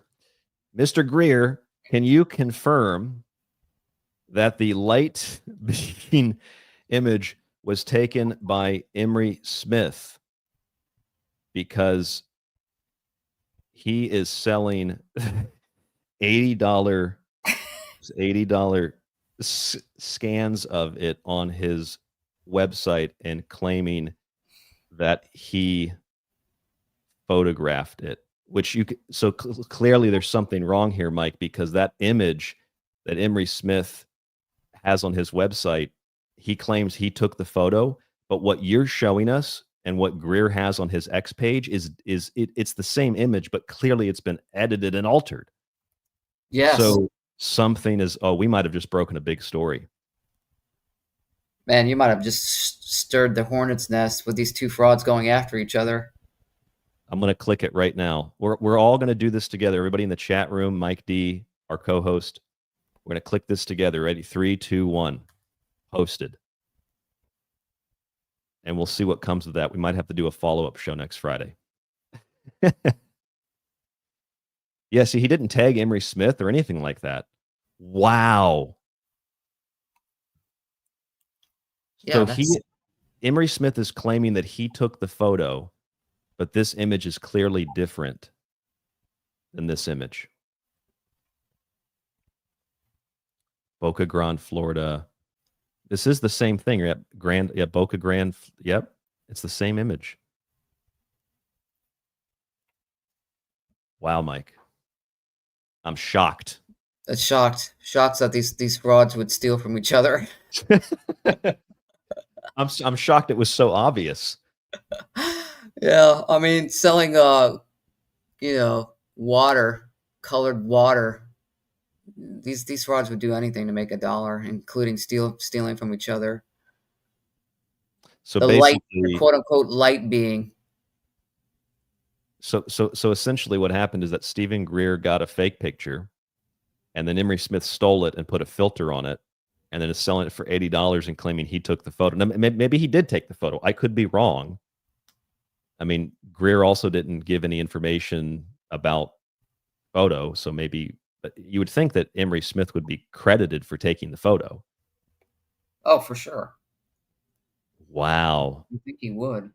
Mr. Greer, can you confirm that the light being image was taken by Emery Smith? Because he is selling $80 scans of it on his website and claiming that he photographed it. Which clearly there's something wrong here, Mike, because that image that Emery Smith has on his website, he claims he took the photo, but what you're showing us and what Greer has on his X page it's the same image, but clearly it's been edited and altered. Yes. So something we might have just broken a big story. Man, you might have just stirred the hornet's nest with these two frauds going after each other. I'm going to click it right now. We're all going to do this together. Everybody in the chat room, Mike D, our co-host, we're going to click this together. Ready? 3, 2, 1. Posted. And we'll see what comes of that. We might have to do a follow-up show next Friday. Yeah, see, he didn't tag Emery Smith or anything like that. Wow. Yeah, so Emery Smith is claiming that he took the photo, but this image is clearly different than this image. Boca Grande, Florida. This is the same thing. Boca Grande. Yep, it's the same image. Wow, Mike. I'm shocked. That's shocked. Shocked that these frauds would steal from each other. I'm shocked it was so obvious. Yeah, I mean, selling colored water. These frauds would do anything to make $1, including stealing from each other. So the quote unquote light being. So essentially what happened is that Stephen Greer got a fake picture, and then Emery Smith stole it and put a filter on it, and then is selling it for $80 and claiming he took the photo. Now, maybe he did take the photo. I could be wrong. I mean, Greer also didn't give any information about photo, so maybe you would think that Emery Smith would be credited for taking the photo. Oh, for sure. Wow. You think he would?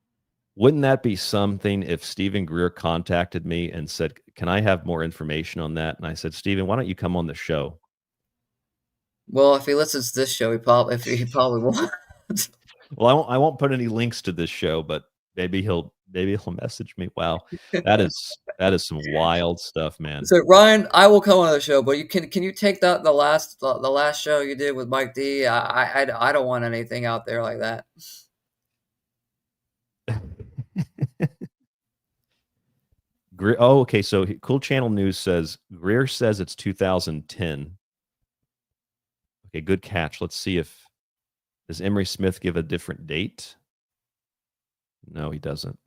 Wouldn't that be something if Stephen Greer contacted me and said, can I have more information on that? And I said, Stephen, why don't you come on the show? Well, if he listens to this show, he probably won't. Well, I won't put any links to this show, but maybe he'll message me. Wow, that is That is some wild stuff, man. So Ryan, I will come on the show, but can you take the last show you did with Mike D? I don't want anything out there like that. Oh, okay. So Cool Channel News says Greer says it's 2010. Okay, good catch. Let's see if does Emery Smith give a different date? No, he doesn't.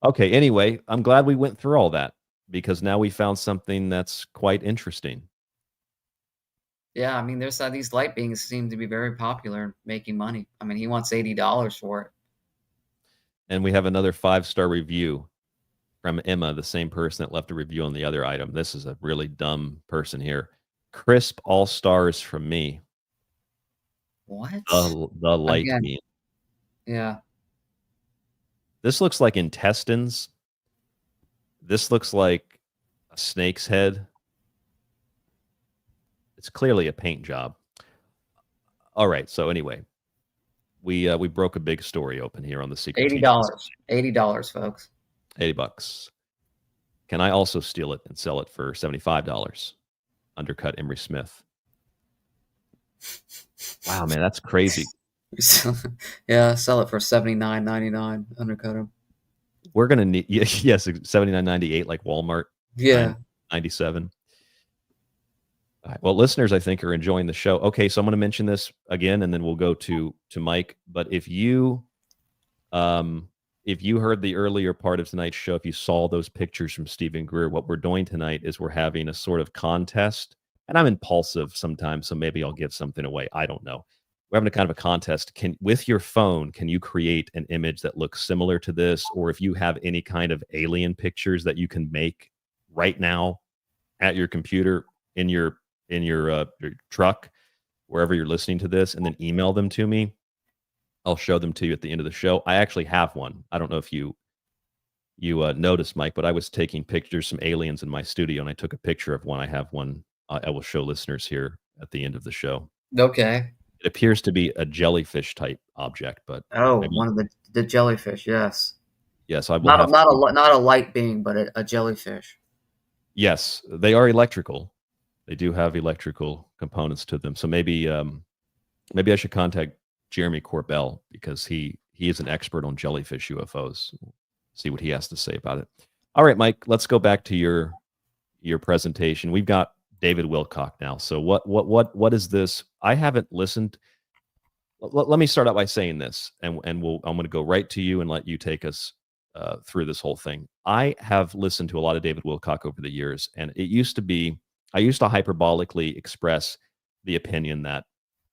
Okay, anyway, I'm glad we went through all that because now we found something that's quite interesting. Yeah, I mean, there's these light beings seem to be very popular and making money. I mean, he wants $80 for it. And we have another 5-star review from Emma, the same person that left a review on the other item. This is a really dumb person here. Crisp all stars from me. What? The light being. Yeah. This looks like intestines. This looks like a snake's head. It's clearly a paint job. All right. So anyway, we broke a big story open here on the Secret $80. $80, folks. $80. Can I also steal it and sell it for $75? Undercut Emery Smith. Wow, man, that's crazy. Yeah, sell it for $79.99. Undercut him. We're gonna need yes, $79.98 like Walmart. Yeah, $97. All right. Well, listeners, I think are enjoying the show. Okay, so I'm going to mention this again, and then we'll go to Mike. But if you heard the earlier part of tonight's show, if you saw those pictures from Stephen Greer, what we're doing tonight is we're having a sort of contest. And I'm impulsive sometimes, so maybe I'll give something away. I don't know. We're having a kind of a contest. With your phone, can you create an image that looks similar to this? Or if you have any kind of alien pictures that you can make right now at your computer, in your truck, wherever you're listening to this, and then email them to me, I'll show them to you at the end of the show. I actually have one. I don't know if you noticed, Mike, but I was taking pictures from aliens in my studio, and I took a picture of one. I have one. I will show listeners here at the end of the show. Okay. It appears to be a jellyfish type object, but one of the jellyfish. Yes. Yes, I will not a light being, but a jellyfish. Yes, they are electrical. They do have electrical components to them. So maybe I should contact Jeremy Corbell because he is an expert on jellyfish UFOs. See what he has to say about it. All right, Mike, let's go back to your presentation. We've got David Wilcock now. So what is this? I haven't listened. Let me start out by saying this, and I'm going to go right to you and let you take us through this whole thing. I have listened to a lot of David Wilcock over the years, and I used to hyperbolically express the opinion that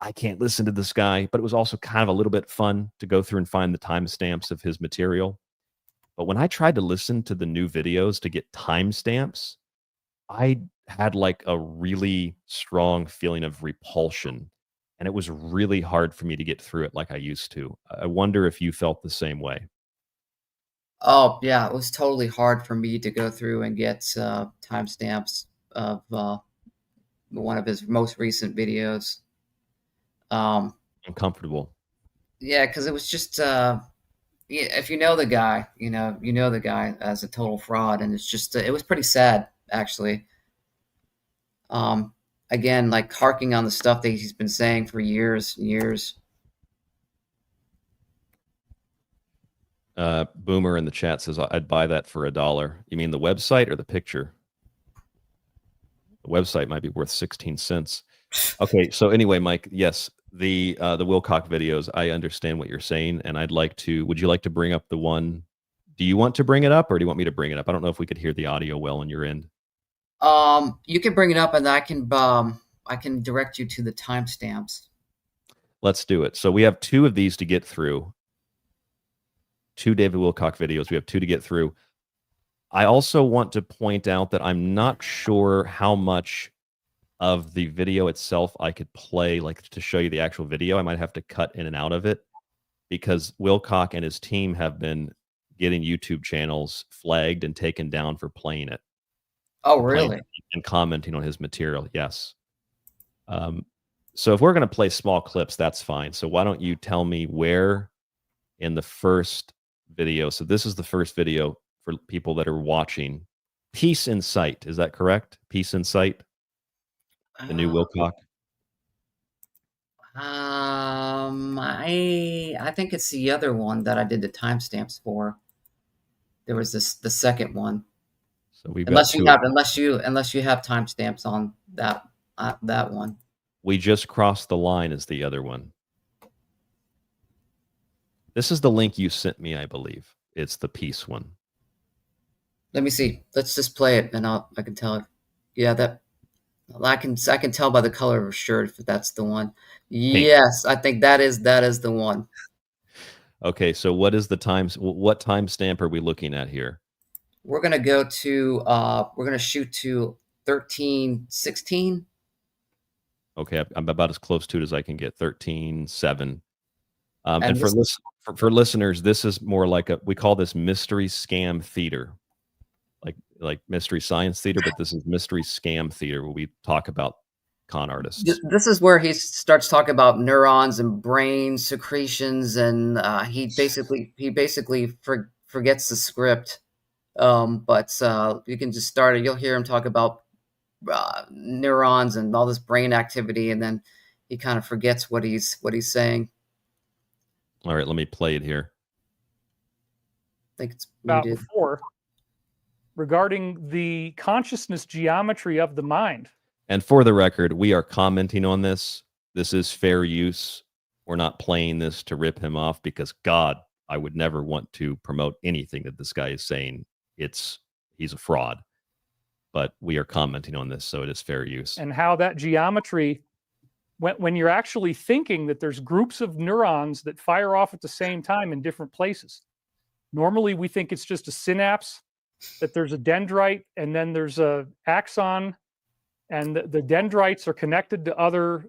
I can't listen to this guy, but it was also kind of a little bit fun to go through and find the timestamps of his material. But when I tried to listen to the new videos to get timestamps, I had like a really strong feeling of repulsion, and it was really hard for me to get through it like I used to. I wonder if you felt the same way. Oh, yeah, it was totally hard for me to go through and get timestamps of one of his most recent videos. Uncomfortable. Yeah, because it was just if you know the guy, you know the guy as a total fraud, and it's just it was pretty sad actually. Again, like harking on the stuff that he's been saying for years and years. Boomer in the chat says I'd buy that for $1. You mean the website or the picture? The website might be worth 16 cents. Okay, so anyway, Mike, yes, the Wilcock videos, I understand what you're saying, and would you like to bring up the one? Do you want to bring it up, or do you want me to bring it up? I don't know if we could hear the audio well on your end. You can bring it up, and I can direct you to the timestamps. Let's do it. So we have 2 of these to get through. 2 David Wilcock videos. We have 2 to get through. I also want to point out that I'm not sure how much of the video itself I could play, like to show you the actual video. I might have to cut in and out of it because Wilcock and his team have been getting YouTube channels flagged and taken down for playing it. Oh, really? And commenting on his material. Yes. So if we're going to play small clips, that's fine. So why don't you tell me where in the first video? So this is the first video for people that are watching Peace in Sight. Is that correct? Peace in Sight. The new Wilcock. I think it's the other one that I did the timestamps for. There was the second one. So we've unless got you two. have unless you have timestamps on that one. We Just Crossed the Line is the other one. This is the link you sent me, I believe. It's the Peace one. Let me see. Let's just play it, and I can tell it. Yeah, that I can tell by the color of her shirt if that's the one. Yes, I think that is the one. Okay, so what is the times? What timestamp are we looking at here? We're gonna go to. We're gonna shoot to 13:16. Okay, I'm about as close to it as I can get. 13:07. And And for listeners, this is more like we call this mystery scam theater, like mystery science theater, but this is mystery scam theater where we talk about con artists. This is where he starts talking about neurons and brain secretions, and he basically forgets the script. But you can just start it. You'll hear him talk about neurons and all this brain activity, and then he kind of forgets what he's saying. All right, let me play it here. I think it's about muted. before regarding the consciousness geometry of the mind. And for the record, we are commenting on this. This is fair use. We're not playing this to rip him off because, God, I would never want to promote anything that this guy is saying. He's a fraud. But we are commenting on this, so it is fair use. And how that geometry, when you're actually thinking that there's groups of neurons that fire off at the same time in different places. Normally, we think it's just a synapse, that there's a dendrite, and then there's a axon, and the dendrites are connected to other,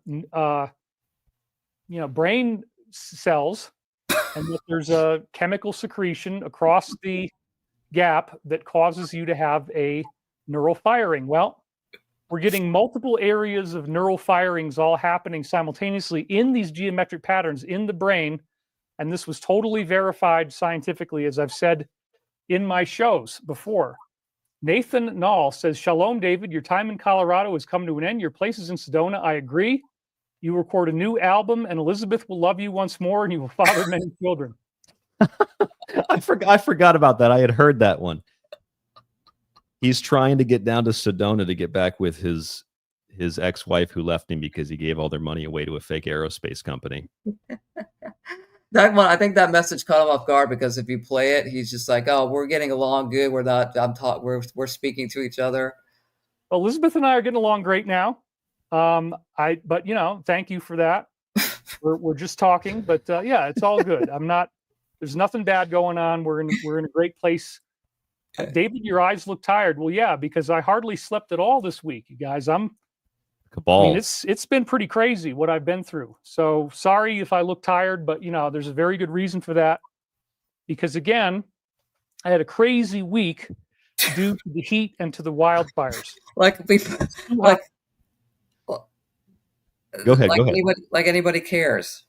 brain cells, and that there's a chemical secretion across the gap that causes you to have a neural firing. Well, we're getting multiple areas of neural firings all happening simultaneously in these geometric patterns in the brain. And this was totally verified scientifically, as I've said in my shows before. Nathan Nall says, "Shalom, David. Your time in Colorado has come to an end. Your place is in Sedona. I agree. You record a new album, and Elizabeth will love you once more, and you will father many children." I forgot about that. I had heard that one. He's trying to get down to Sedona to get back with his ex-wife who left him because he gave all their money away to a fake aerospace company. That one, I think that message caught him off guard because if you play it, he's just like, "Oh, we're getting along good. We're speaking to each other." Elizabeth and I are getting along great now. But thank you for that. We're just talking, but yeah, it's all good. There's nothing bad going on. We're in a great place. David, your eyes look tired. Well, yeah, because I hardly slept at all this week, you guys. Cabal. I mean, it's been pretty crazy what I've been through. So sorry if I look tired, but there's a very good reason for that. Because again, I had a crazy week due to the heat and to the wildfires. Go ahead. Anybody cares.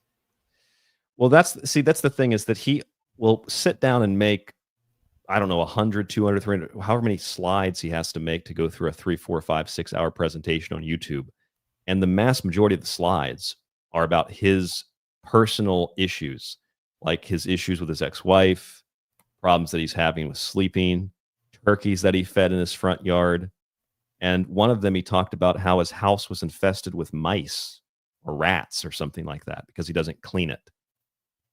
Well, that's the thing is that he will sit down and make, I don't know, 100, 200, 300, however many slides he has to make to go through a 3, 4, 5, 6 hour presentation on YouTube. And the mass majority of the slides are about his personal issues, like his issues with his ex-wife, problems that he's having with sleeping, turkeys that he fed in his front yard. And one of them, he talked about how his house was infested with mice or rats or something like that because he doesn't clean it.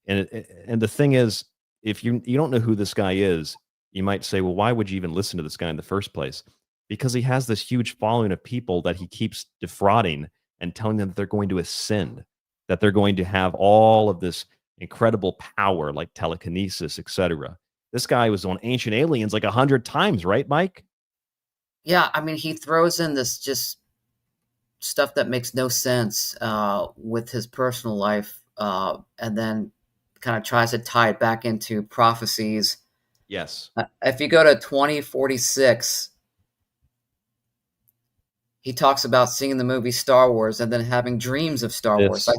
And the thing is, if you don't know who this guy is, you might say, well, why would you even listen to this guy in the first place? Because he has this huge following of people that he keeps defrauding and telling them that they're going to ascend, that they're going to have all of this incredible power like telekinesis, etc. This guy was on Ancient Aliens like 100 times, right, Mike? Yeah, I mean, he throws in this just stuff that makes no sense with his personal life, and then kind of tries to tie it back into prophecies. Yes. If you go to 2046, he talks about seeing the movie Star Wars and then having dreams of Star Wars.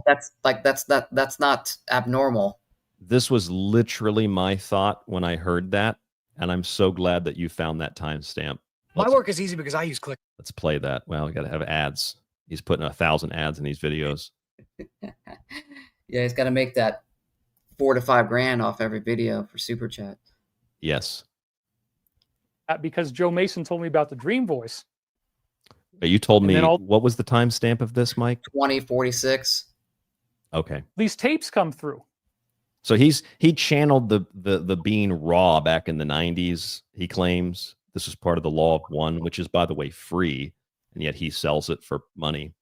That's not abnormal. This was literally my thought when I heard that, and I'm so glad that you found that timestamp. My work is easy because I use Click. Let's play that. Well, we got to have ads. He's putting 1,000 ads in these videos. Yeah, he's got to make that $4 to $5 grand off every video for Super Chat. Yes. Because Joe Mason told me about the Dream Voice. But you told me, what was the timestamp of this, Mike? 2046. Okay. These tapes come through. So he channeled the being raw back in the 90s, he claims. This is part of the Law of One, which is, by the way, free, and yet he sells it for money.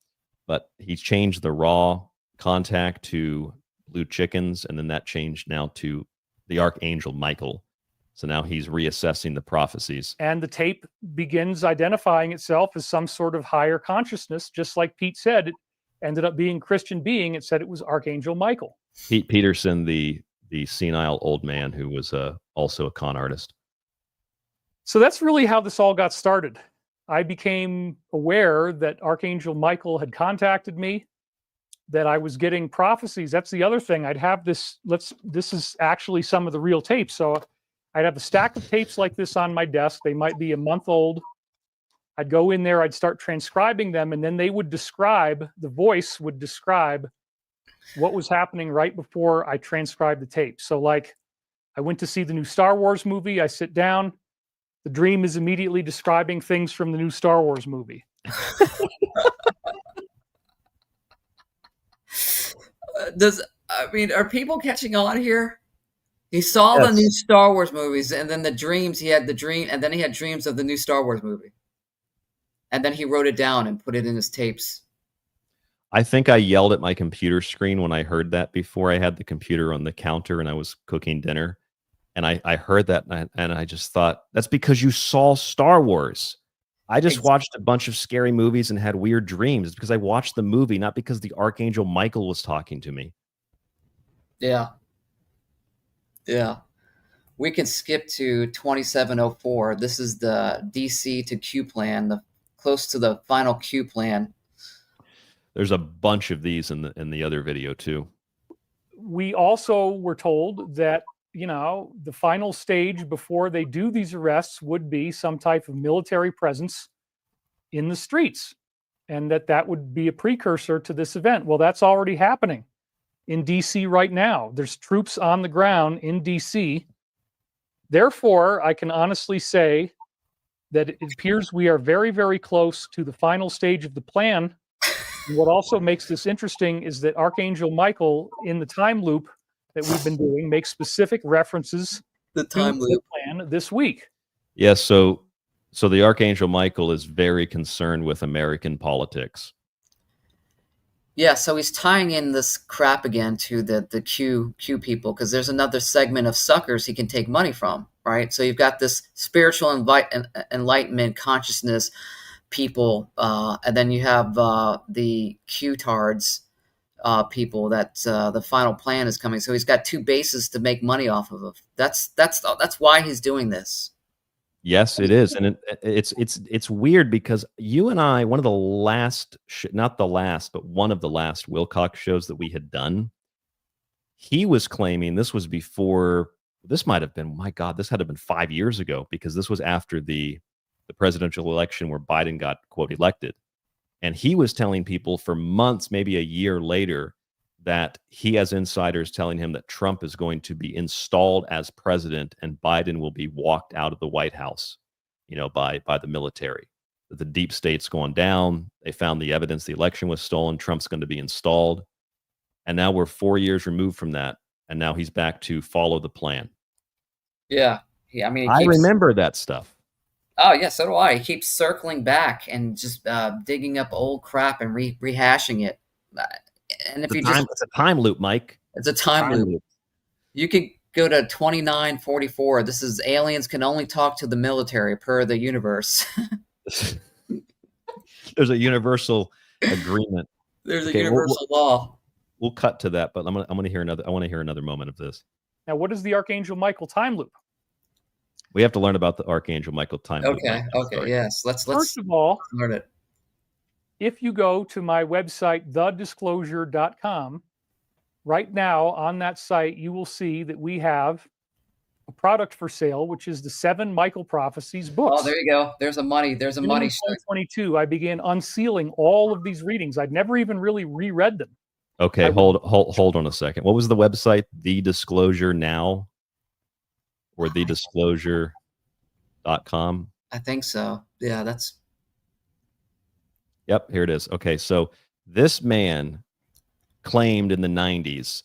But he changed the raw contact to blue chickens, and then that changed now to the Archangel Michael. So now he's reassessing the prophecies. And the tape begins identifying itself as some sort of higher consciousness, just like Pete said. It ended up being Christian being. It said it was Archangel Michael. Pete Peterson, the senile old man who was also a con artist. So that's really how this all got started. I became aware that Archangel Michael had contacted me, that I was getting prophecies. That's the other thing. I'd have this, this is actually some of the real tapes. So I'd have a stack of tapes like this on my desk. They might be a month old. I'd go in there, I'd start transcribing them, and then they would describe, the voice would describe what was happening right before I transcribed the tape. So like, I went to see the new Star Wars movie. I sit down. The dream is immediately describing things from the new Star Wars movie. Are people catching on here? He saw the new Star Wars movies, and then the dreams, he had the dream, and then he had dreams of the new Star Wars movie. And then he wrote it down and put it in his tapes. I think I yelled at my computer screen when I heard that before. I had the computer on the counter and I was cooking dinner. And I heard that and I just thought, that's because you saw Star Wars. I just watched a bunch of scary movies and had weird dreams. It's because I watched the movie, not because the Archangel Michael was talking to me. Yeah. Yeah. We can skip to 2704. This is the DC to Q plan, close to the final Q plan. There's a bunch of these in the other video too. We also were told that, you know, the final stage before they do these arrests would be some type of military presence in the streets, and that would be a precursor to this event. Well, that's already happening in DC right now. There's troops on the ground in DC. Therefore, I can honestly say that it appears we are very, very close to the final stage of the plan. And what also makes this interesting is that Archangel Michael, in the time loop that we've been doing, makes specific references to the plan this week. Yes, so the Archangel Michael is very concerned with American politics. Yeah, so he's tying in this crap again to the Q people, because there's another segment of suckers he can take money from, right? So you've got this spiritual enlightenment consciousness people, and then you have the Q-tards people that the final plan is coming. So he's got two bases to make money off of. That's why he's doing this. Yes, it is, and it's weird because you and I, one of the last, not the last, but one of the last Wilcock shows that we had done, he was claiming this was before. This might have been, my God, this had to have been 5 years ago, because this was after the presidential election where Biden got, quote, elected. And he was telling people for months, maybe a year later, that he has insiders telling him that Trump is going to be installed as president and Biden will be walked out of the White House, you know, by the military. The deep state's going down. They found the evidence the election was stolen. Trump's going to be installed. And now we're 4 years removed from that. And now he's back to follow the plan. Yeah. I mean, I remember that stuff. Oh, yeah, so do I. He keeps circling back and just digging up old crap and rehashing it. And if it's a time loop, Mike. It's a time loop. You could go to 2944. This is aliens can only talk to the military per the universe. There's a universal agreement. There's a universal law. We'll cut to that, but I want to hear another moment of this. Now, what is the Archangel Michael time loop? We have to learn about the Archangel Michael time loop. Okay. Yes. Let's First of all, learn it. If you go to my website, thedisclosure.com, right now on that site, you will see that we have a product for sale, which is the 7 Michael Prophecies books. Oh, there you go. There's a money. There's a money. In 2022, I began unsealing all of these readings. I'd never even really reread them. Okay, hold on a second. What was the website? The Disclosure Now or thedisclosure.com? I think so. Yeah, that's. Yep, here it is. Okay, so this man claimed in the 90s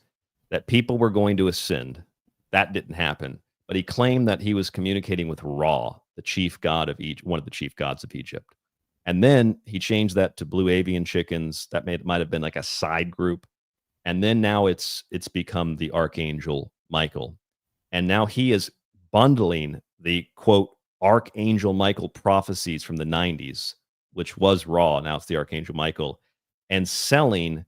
that people were going to ascend. That didn't happen. But he claimed that he was communicating with Ra, the chief god of one of the chief gods of Egypt. And then he changed that to Blue Avian Chickens. That might have been like a side group. And then now it's become the Archangel Michael. And now he is bundling the, quote, Archangel Michael prophecies from the 90s, which was Ra, now it's the Archangel Michael, and selling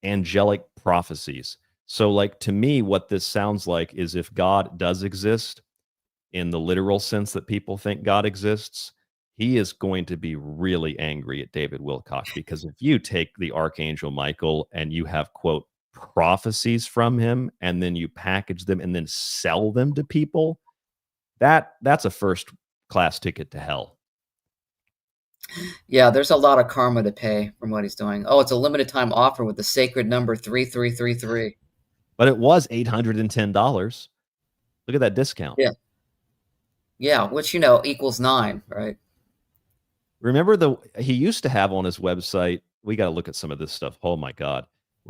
angelic prophecies. So, like, to me, what this sounds like is if God does exist in the literal sense that people think God exists, he is going to be really angry at David Wilcock, because if you take the Archangel Michael and you have, quote, prophecies from him, and then you package them and then sell them to people, that's a first-class ticket to hell. Yeah, there's a lot of karma to pay from what he's doing. Oh, it's a limited time offer with the sacred number 3333. But it was $810. Look at that discount. Yeah. Yeah, which, equals 9, right? Remember he used to have on his website, we got to look at some of this stuff. Oh my God.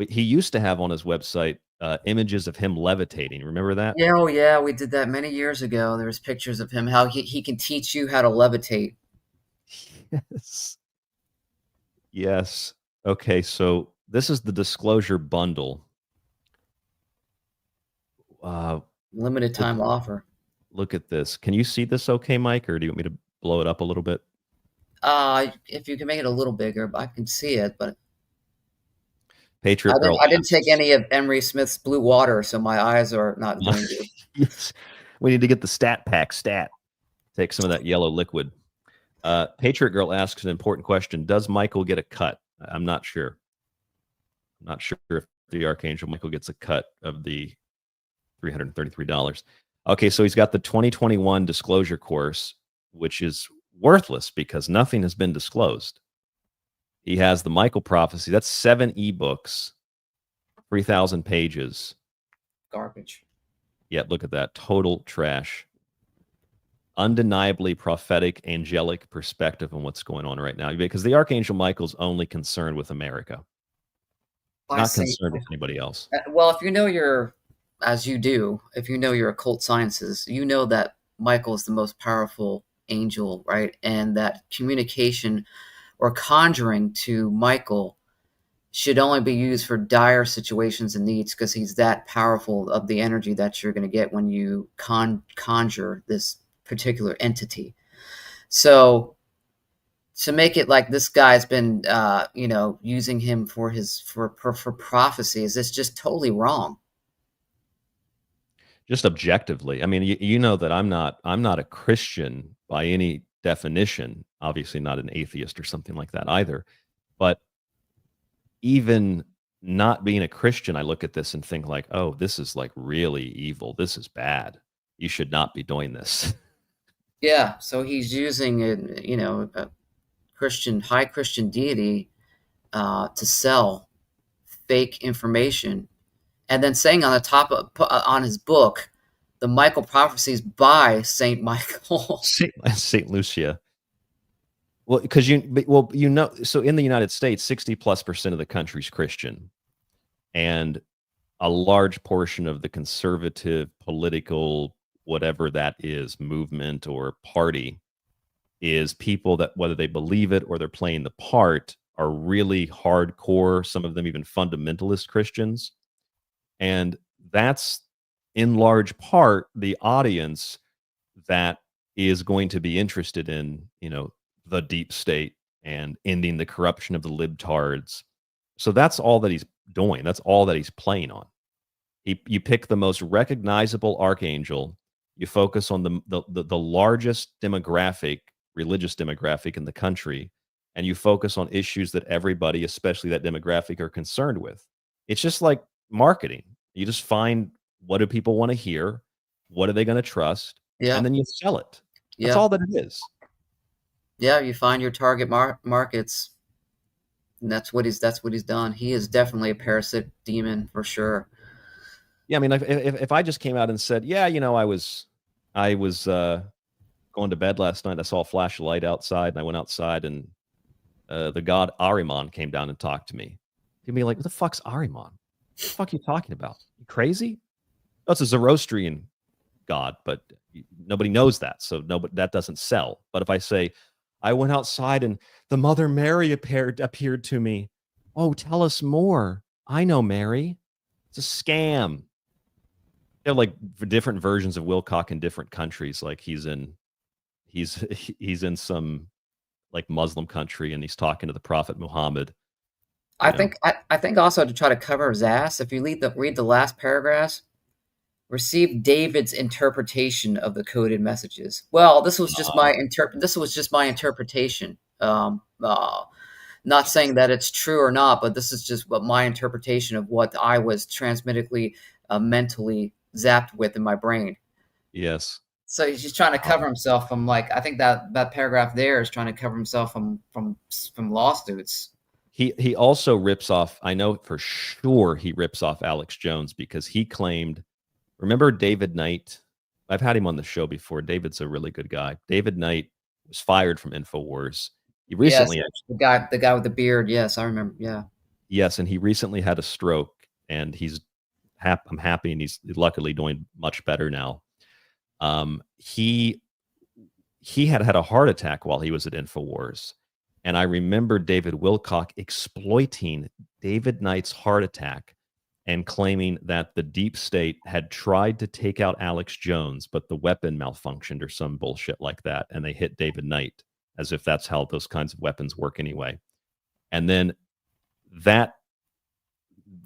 He used to have on his website images of him levitating. Remember that? Yeah, oh yeah, we did that many years ago. There was pictures of him, how he can teach you how to levitate. Yes. Yes. Okay, so this is the disclosure bundle. Limited time offer. Look at this. Can you see this okay, Mike, or do you want me to blow it up a little bit? If you can make it a little bigger, I can see it, but Patriot Girl. I didn't take any of Emery Smith's blue water, so my eyes are not doing good. Yes. We need to get the stat pack stat. Take some of that yellow liquid. Patriot Girl asks an important question. Does Michael get a cut? I'm not sure. I'm not sure if the Archangel Michael gets a cut of the $333. Okay, so he's got the 2021 disclosure course, which is worthless because nothing has been disclosed. He has the Michael prophecy. That's 7 ebooks, 3,000 pages. Garbage. Yeah, look at that. Total trash. Undeniably prophetic, angelic perspective on what's going on right now, because the Archangel Michael's only concerned with America. Not concerned with anybody else. Well, if you know your occult sciences, you know that Michael is the most powerful angel, right? And that communication or conjuring to Michael should only be used for dire situations and needs, because he's that powerful of the energy that you're going to get when you conjure this particular entity. So to make it like this guy's been using him for prophecies, it's just totally wrong. Just objectively. I mean, you know that I'm not a Christian by any definition, obviously not an atheist or something like that either. But even not being a Christian, I look at this and think like, oh, this is like really evil. This is bad. You should not be doing this. Yeah, so he's using a high Christian deity to sell fake information, and then saying on the top of on his book, the Michael prophecies by Saint Michael, Saint Lucia. Well, because so in the United States, 60+% of the country's Christian, and a large portion of the conservative political, whatever that is, movement or party, is people that, whether they believe it or they're playing the part, are really hardcore, some of them even fundamentalist Christians. And that's in large part the audience that is going to be interested in, the deep state and ending the corruption of the libtards. So that's all that he's doing. That's all that he's playing on. You pick the most recognizable archangel. You focus on the largest demographic, religious demographic in the country, and you focus on issues that everybody, especially that demographic, are concerned with. It's just like marketing. You just find, what do people want to hear? What are they going to trust? Yeah. And then you sell it. That's Yeah. all that it is. Yeah, you find your target markets. And that's what he's done. He is definitely a parasitic demon for sure. Yeah, I mean, if I just came out and said, yeah, you know, I was going to bed last night, I saw a flash of light outside, and I went outside, and the god Ahriman came down and talked to me. You'd be like, what the fuck's Ahriman? What the fuck are you talking about? You crazy? That's a Zoroastrian god, but nobody knows that, so that doesn't sell. But if I say, I went outside and the Mother Mary appeared to me. Oh, tell us more. I know Mary. It's a scam. They have like different versions of Wilcock in different countries. Like he's in some like Muslim country and he's talking to the Prophet Muhammad. I think also to try to cover his ass, if you read the last paragraphs, receive David's interpretation of the coded messages. Well, this was just my interpretation. Not saying that it's true or not, but this is just what my interpretation of what I was transmittingly mentally zapped with in my brain. Yes. So he's just trying to cover himself from, like, I think that paragraph there is trying to cover himself from lawsuits. He also rips off, I know for sure he rips off Alex Jones, because he claimed, remember David Knight? I've had him on the show before. David's a really good guy. David Knight was fired from InfoWars. He recently, yes, the guy with the beard. Yes, I remember. Yeah. Yes, and he recently had a stroke, and I'm happy, and he's luckily doing much better now. He had a heart attack while he was at InfoWars, and I remember David Wilcock exploiting David Knight's heart attack and claiming that the deep state had tried to take out Alex Jones, but the weapon malfunctioned or some bullshit like that, and they hit David Knight, as if that's how those kinds of weapons work anyway. And then that,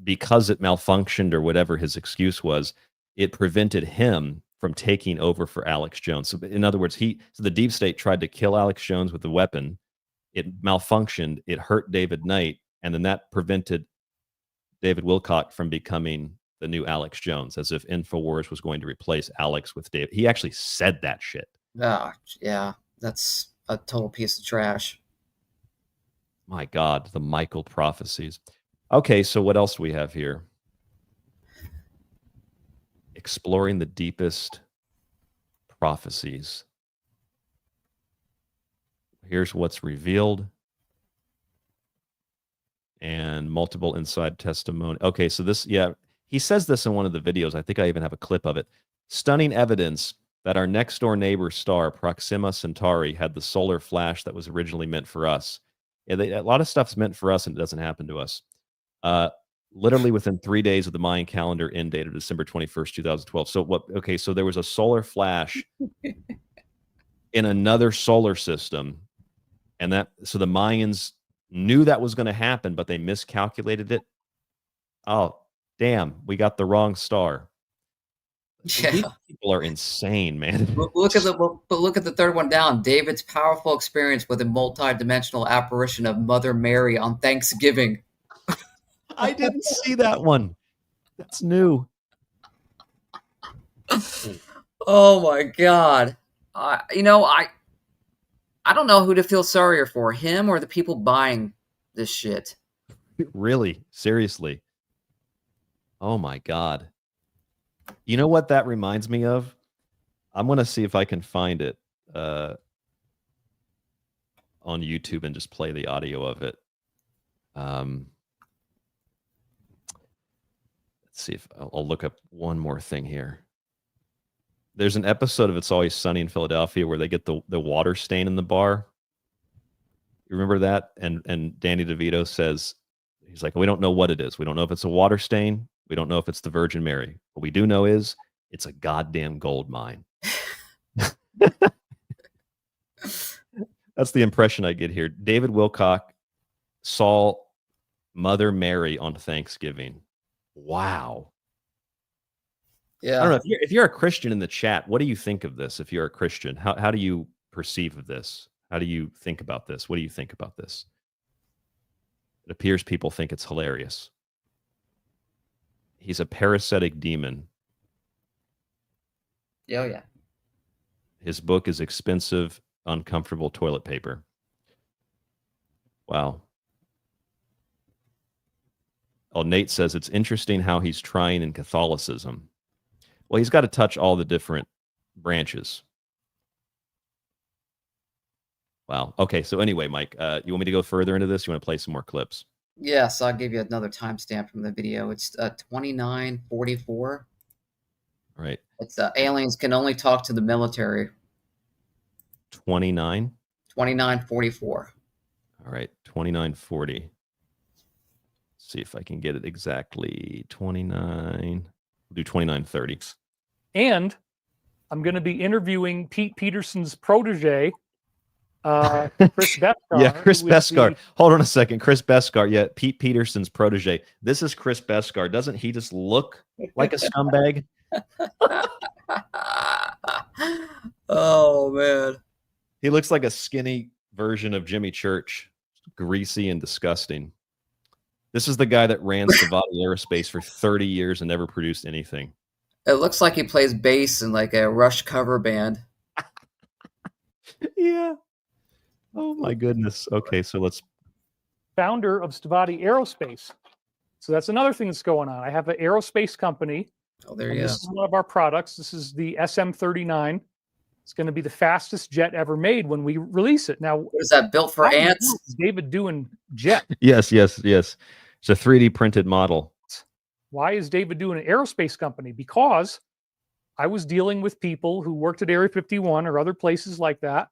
because it malfunctioned or whatever his excuse was, it prevented him from taking over for Alex Jones. So in other words, so the deep state tried to kill Alex Jones with the weapon. It malfunctioned. It hurt David Knight. And then that prevented David Wilcock from becoming the new Alex Jones, as if InfoWars was going to replace Alex with David. He actually said that shit. Yeah, that's a total piece of trash. My God, the Michael prophecies. Okay, so what else do we have here? Exploring the deepest prophecies. Here's what's revealed. And multiple inside testimony. Okay, so this, yeah, he says this in one of the videos. I think I even have a clip of it. Stunning evidence that our next door neighbor star, Proxima Centauri, had the solar flash that was originally meant for us. Yeah, a lot of stuff's meant for us and it doesn't happen to us. Literally within 3 days of the Mayan calendar end date of December 21st, 2012. So what? Okay, so there was a solar flash in another solar system, and so the Mayans knew that was going to happen, but they miscalculated it. Oh, damn, we got the wrong star. Yeah. These people are insane, man. Look at the third one down. David's powerful experience with a multi-dimensional apparition of Mother Mary on Thanksgiving. I didn't see that one. That's new. Oh my God. I don't know who to feel sorrier for, him or the people buying this shit. Really? Seriously? Oh my God. You know what that reminds me of? I'm going to see if I can find it on YouTube and just play the audio of it. Let's see if I'll look up one more thing here. There's an episode of It's Always Sunny in Philadelphia where they get the water stain in the bar. You remember that? And Danny DeVito says, he's like, we don't know what it is. We don't know if it's a water stain. We don't know if it's the Virgin Mary. What we do know is it's a goddamn gold mine. That's the impression I get here. David Wilcock saw Mother Mary on Thanksgiving. Wow. Yeah. I don't know if you're a Christian in the chat, what do you think of this? If you're a Christian, how do you perceive of this? How do you think about this? What do you think about this? It appears people think it's hilarious. He's a parasitic demon. Oh, yeah. His book is Expensive, Uncomfortable Toilet Paper. Wow. Oh, Nate says it's interesting how he's trying in Catholicism. Well, he's got to touch all the different branches. Wow. Okay. So anyway, Mike, you want me to go further into this? You want to play some more clips? Yes, I'll give you another timestamp from the video. It's 2944. All right. It's aliens can only talk to the military. 2944. All right. 2940. Let's see if I can get it exactly. 29. We'll do 2930. And I'm going to be interviewing Pete Peterson's protege, Chris Beskar. Yeah, Chris Beskar. Hold on a second. Chris Beskar. Yeah, Pete Peterson's protege. This is Chris Beskar. Doesn't he just look like a scumbag? Oh, man. He looks like a skinny version of Jimmy Church. Greasy and disgusting. This is the guy that ran Savati Aerospace for 30 years and never produced anything. It looks like he plays bass in like a Rush cover band. Yeah. Oh my goodness. Okay, so let's. Founder of Savati Aerospace. So that's another thing that's going on. I have an aerospace company. Oh, there you go. This is one of our products. This is the SM-39. It's going to be the fastest jet ever made when we release it. Now, what is that, built for ants? Is David doing jet? Yes. It's a 3D printed model. Why is David doing an aerospace company? Because I was dealing with people who worked at Area 51 or other places like that.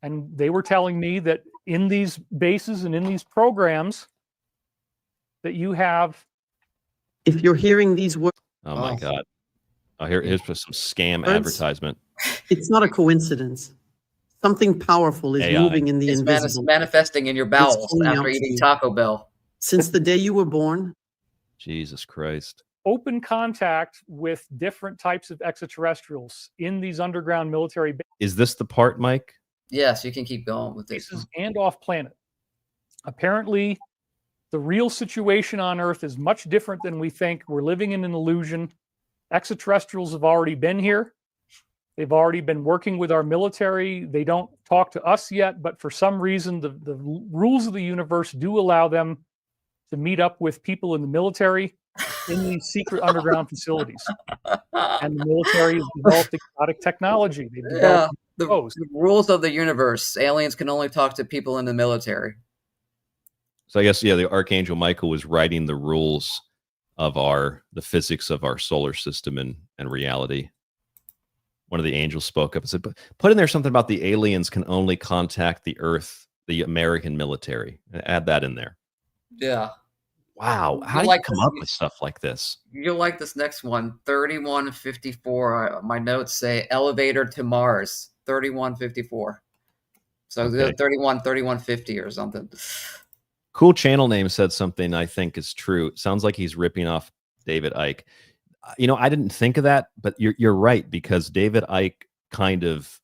And they were telling me that in these bases and in these programs that you have. If you're hearing these words. Oh my God. Oh, here's some scam advertisement. It's not a coincidence. Something powerful is AI. Moving in the It's invisible. manifesting in your bowels calling after out to eating you. Taco Bell. Since the day you were born. Jesus Christ. Open contact with different types of extraterrestrials in these underground military bases. Is this the part, Mike? Yes, you can keep going with this. And off planet. Apparently, the real situation on Earth is much different than we think. We're living in an illusion. Extraterrestrials have already been here. They've already been working with our military. They don't talk to us yet, but for some reason, the rules of the universe do allow them to meet up with people in the military in these secret underground facilities. And the military has developed exotic technology. They've developed the rules of the universe. Aliens can only talk to people in the military. So I guess, yeah, the Archangel Michael was writing the rules of the physics of our solar system and reality. One of the angels spoke up and said, put in there something about the aliens can only contact the Earth, the American military. Add that in there. Yeah. Wow. How do you come up with stuff like this? You'll like this next one. 3154. My notes say elevator to Mars. 3154. So Okay. 3150 or something. Cool Channel Name said something I think is true. It sounds like he's ripping off David Icke. You know, I didn't think of that, but you're right, because David Icke kind of,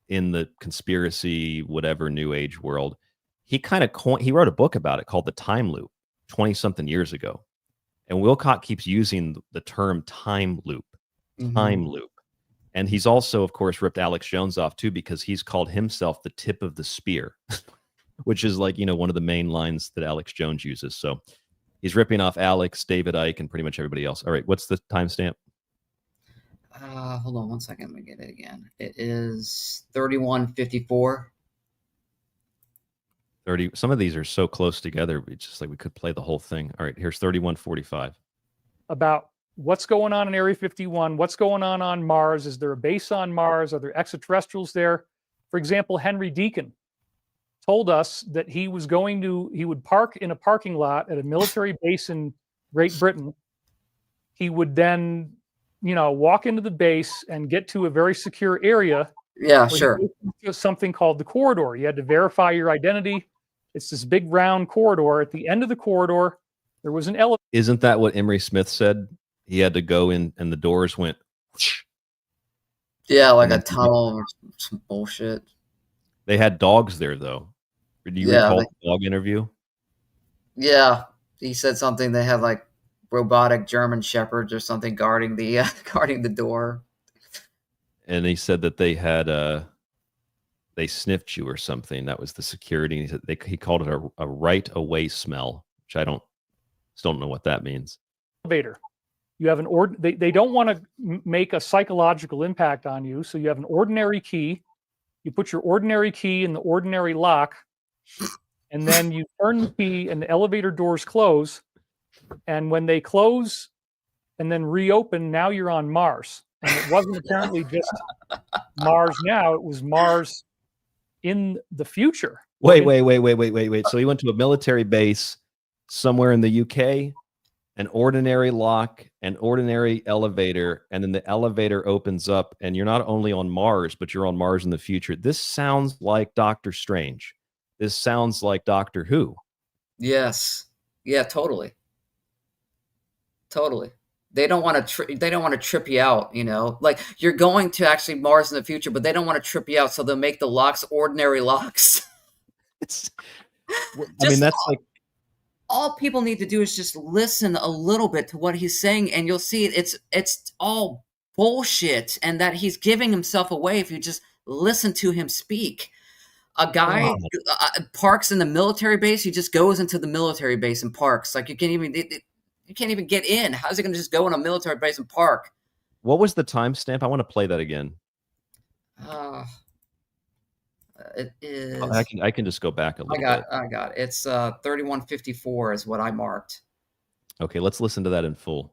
in the conspiracy, whatever New Age world, he kind of he wrote a book about it called The Time Loop 20-something years ago. And Wilcock keeps using the term time loop. And he's also, of course, ripped Alex Jones off too, because he's called himself the tip of the spear, which is like, one of the main lines that Alex Jones uses. So he's ripping off Alex, David Icke, and pretty much everybody else. All right, what's the timestamp? Hold on 1 second. Let me get it again. It is 3154. 30. Some of these are so close together, it's just like we could play the whole thing. All right, here's 3145. About what's going on in Area 51, what's going on Mars. Is there a base on Mars? Are there extraterrestrials there? For example, Henry Deacon told us that he would park in a parking lot at a military base in Great Britain. He would then, walk into the base and get to a very secure area. Yeah, sure. Something called the corridor. You had to verify your identity. It's this big round corridor. At the end of the corridor, there was an elevator. Isn't that what Emery Smith said? He had to go in and the doors went whoosh. Yeah, like a tunnel or some bullshit. They had dogs there, though. Do you recall the dog interview? Yeah, he said something. They had like robotic German shepherds or something guarding the door. and he said that they had they sniffed you or something. That was the security. He said he called it a right away smell, which I still don't know what that means. Elevator. You have they don't want to make a psychological impact on you, so you have an ordinary key. You put your ordinary key in the ordinary lock, and then you turn the key and the elevator doors close. And when they close and then reopen, now you're on Mars. And it wasn't apparently just Mars now, it was Mars in the future. Wait. So he went to a military base somewhere in the UK, an ordinary lock, an ordinary elevator, and then the elevator opens up, and you're not only on Mars, but you're on Mars in the future. This sounds like Doctor Strange. This sounds like Doctor Who. Yes. Yeah, totally. Totally. They don't want to trip you out, you know. Like, you're going to actually Mars in the future, but they don't want to trip you out, so they'll make the locks ordinary locks. I mean, that's like, all people need to do is just listen a little bit to what he's saying, and you'll see it's all bullshit, and that he's giving himself away if you just listen to him speak. A guy parks in the military base. He just goes into the military base and parks. Like, you can't even get in. How's he going to just go in a military base and park? what was the timestamp? I want to play that again. It is. I can just go back a little bit. I got it. It's 3154 is what I marked. Okay, let's listen to that in full.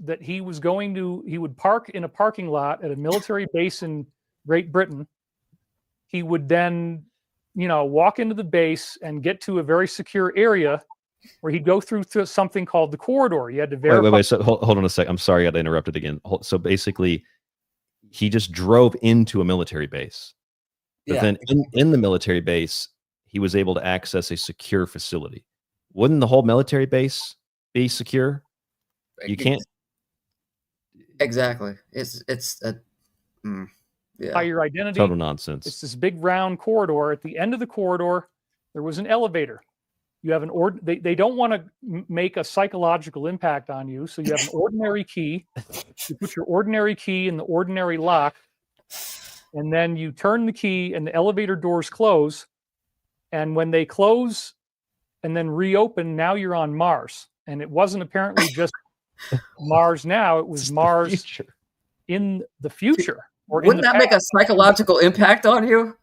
That he would park in a parking lot at a military base in Great Britain. He would then, walk into the base and get to a very secure area where he'd go through something called the corridor. You had to verify. Wait. So hold on a sec. I'm sorry I got interrupted again. So basically, he just drove into a military base. But then in the military base, he was able to access a secure facility. Wouldn't the whole military base be secure? You can't. Exactly. By your identity. Total nonsense. It's this big round corridor. At the end of the corridor, there was an elevator. You have they don't want to make a psychological impact on you, so you have an ordinary key. You put your ordinary key in the ordinary lock, and then you turn the key and the elevator doors close. And when they close and then reopen, now you're on Mars. And it wasn't apparently just Mars now, it was Mars in the future. Wouldn't that make a psychological impact on you?